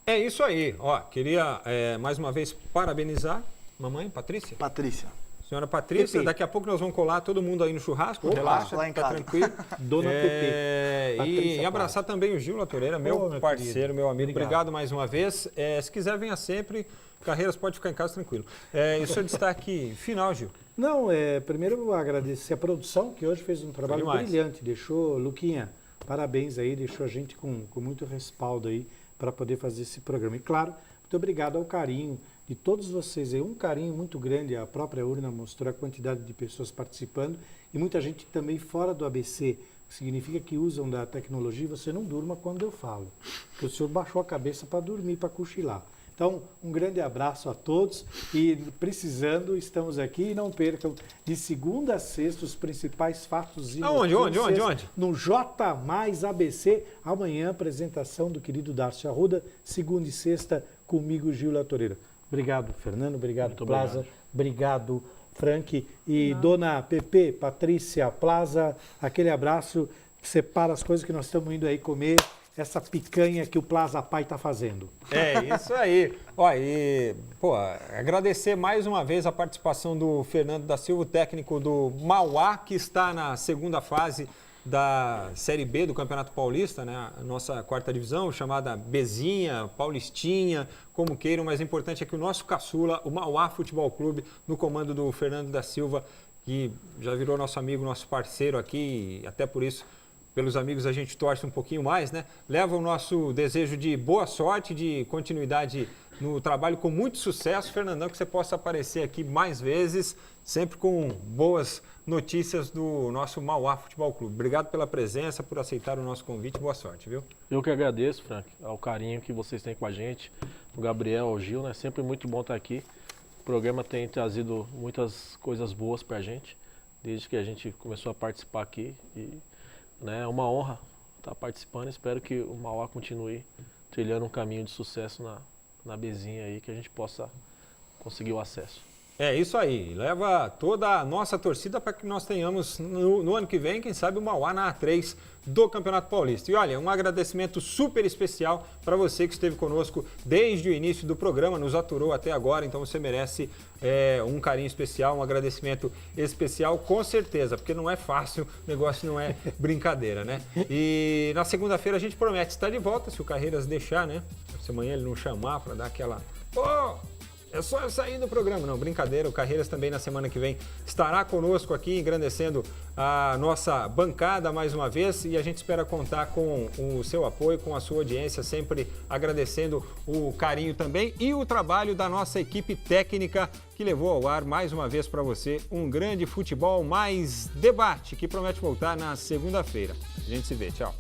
É isso aí, ó, queria mais uma vez parabenizar mamãe, Patrícia. Patrícia. Senhora Patrícia, Pepe. daqui a pouco nós vamos colar todo mundo aí no churrasco, Opa, relaxa, lá em tá casa. tranquilo. Dona Pepe. E abraçar também o Gil Latoreira, meu meu parceiro, querido. meu amigo. Obrigado. Obrigado mais uma vez. Se quiser, venha sempre. Carreiras pode ficar em casa tranquilo. E o seu destaque final, Gil? Não, primeiro eu agradecer a produção, que hoje fez um trabalho demais. brilhante. Deixou, Luquinha, parabéns aí, deixou a gente com muito respaldo aí para poder fazer esse programa. E claro, muito obrigado ao carinho de todos vocês. É um carinho muito grande, a própria urna mostrou a quantidade de pessoas participando e muita gente também fora do ABC. Significa que usam da tecnologia e você não durma quando eu falo. Porque o senhor baixou a cabeça para dormir, para cochilar. Então, um grande abraço a todos e precisando, estamos aqui e não percam de segunda a sexta os principais fatos e notícias Onde? no J mais ABC. Amanhã, apresentação do querido Darcio Arruda, segunda e sexta, comigo, Gil Latoreira. Obrigado, Fernando. Obrigado, Muito Plaza. Obrigado, Frank. E dona Pepe, Patrícia, Plaza, aquele abraço. Separa as coisas que nós estamos indo aí comer. Essa picanha que o Plaza Pai está fazendo. É, isso aí. Ó, e, pô, agradecer mais uma vez a participação do Fernando da Silva, técnico do Mauá, que está na segunda fase da Série B do Campeonato Paulista, né? A nossa quarta divisão, chamada Bezinha, Paulistinha, como queiram, mas o importante é que o nosso caçula, o Mauá Futebol Clube, no comando do Fernando da Silva, que já virou nosso amigo, nosso parceiro aqui, e até por isso, pelos amigos a gente torce um pouquinho mais, né? Leva o nosso desejo de boa sorte, de continuidade no trabalho com muito sucesso. Fernandão, que você possa aparecer aqui mais vezes, sempre com boas notícias do nosso Mauá Futebol Clube. Obrigado pela presença, por aceitar o nosso convite. Boa sorte, viu? Eu que agradeço, Frank, ao carinho que vocês têm com a gente, o Gabriel, o Gil, né? Sempre muito bom estar aqui. O programa tem trazido muitas coisas boas pra gente, desde que a gente começou a participar aqui. E, né, é uma honra estar participando. Espero que o Mauá continue trilhando um caminho de sucesso na Bezinha aí, que a gente possa conseguir o acesso. É isso aí, leva toda a nossa torcida para que nós tenhamos no ano que vem, quem sabe, o Mauá na A3 do Campeonato Paulista. E olha, um agradecimento super especial para você que esteve conosco desde o início do programa, nos aturou até agora, então você merece um carinho especial, um agradecimento especial, com certeza, porque não é fácil, o negócio não é brincadeira, né? E na segunda-feira a gente promete estar de volta, se o Carreiras deixar, né? Se amanhã ele não chamar para dar aquela... É só eu sair do programa. Não, brincadeira. O Carreiras também na semana que vem estará conosco aqui, engrandecendo a nossa bancada mais uma vez. E a gente espera contar com o seu apoio, com a sua audiência, sempre agradecendo o carinho também e o trabalho da nossa equipe técnica que levou ao ar mais uma vez para você um grande futebol mais debate que promete voltar na segunda-feira. A gente se vê. Tchau.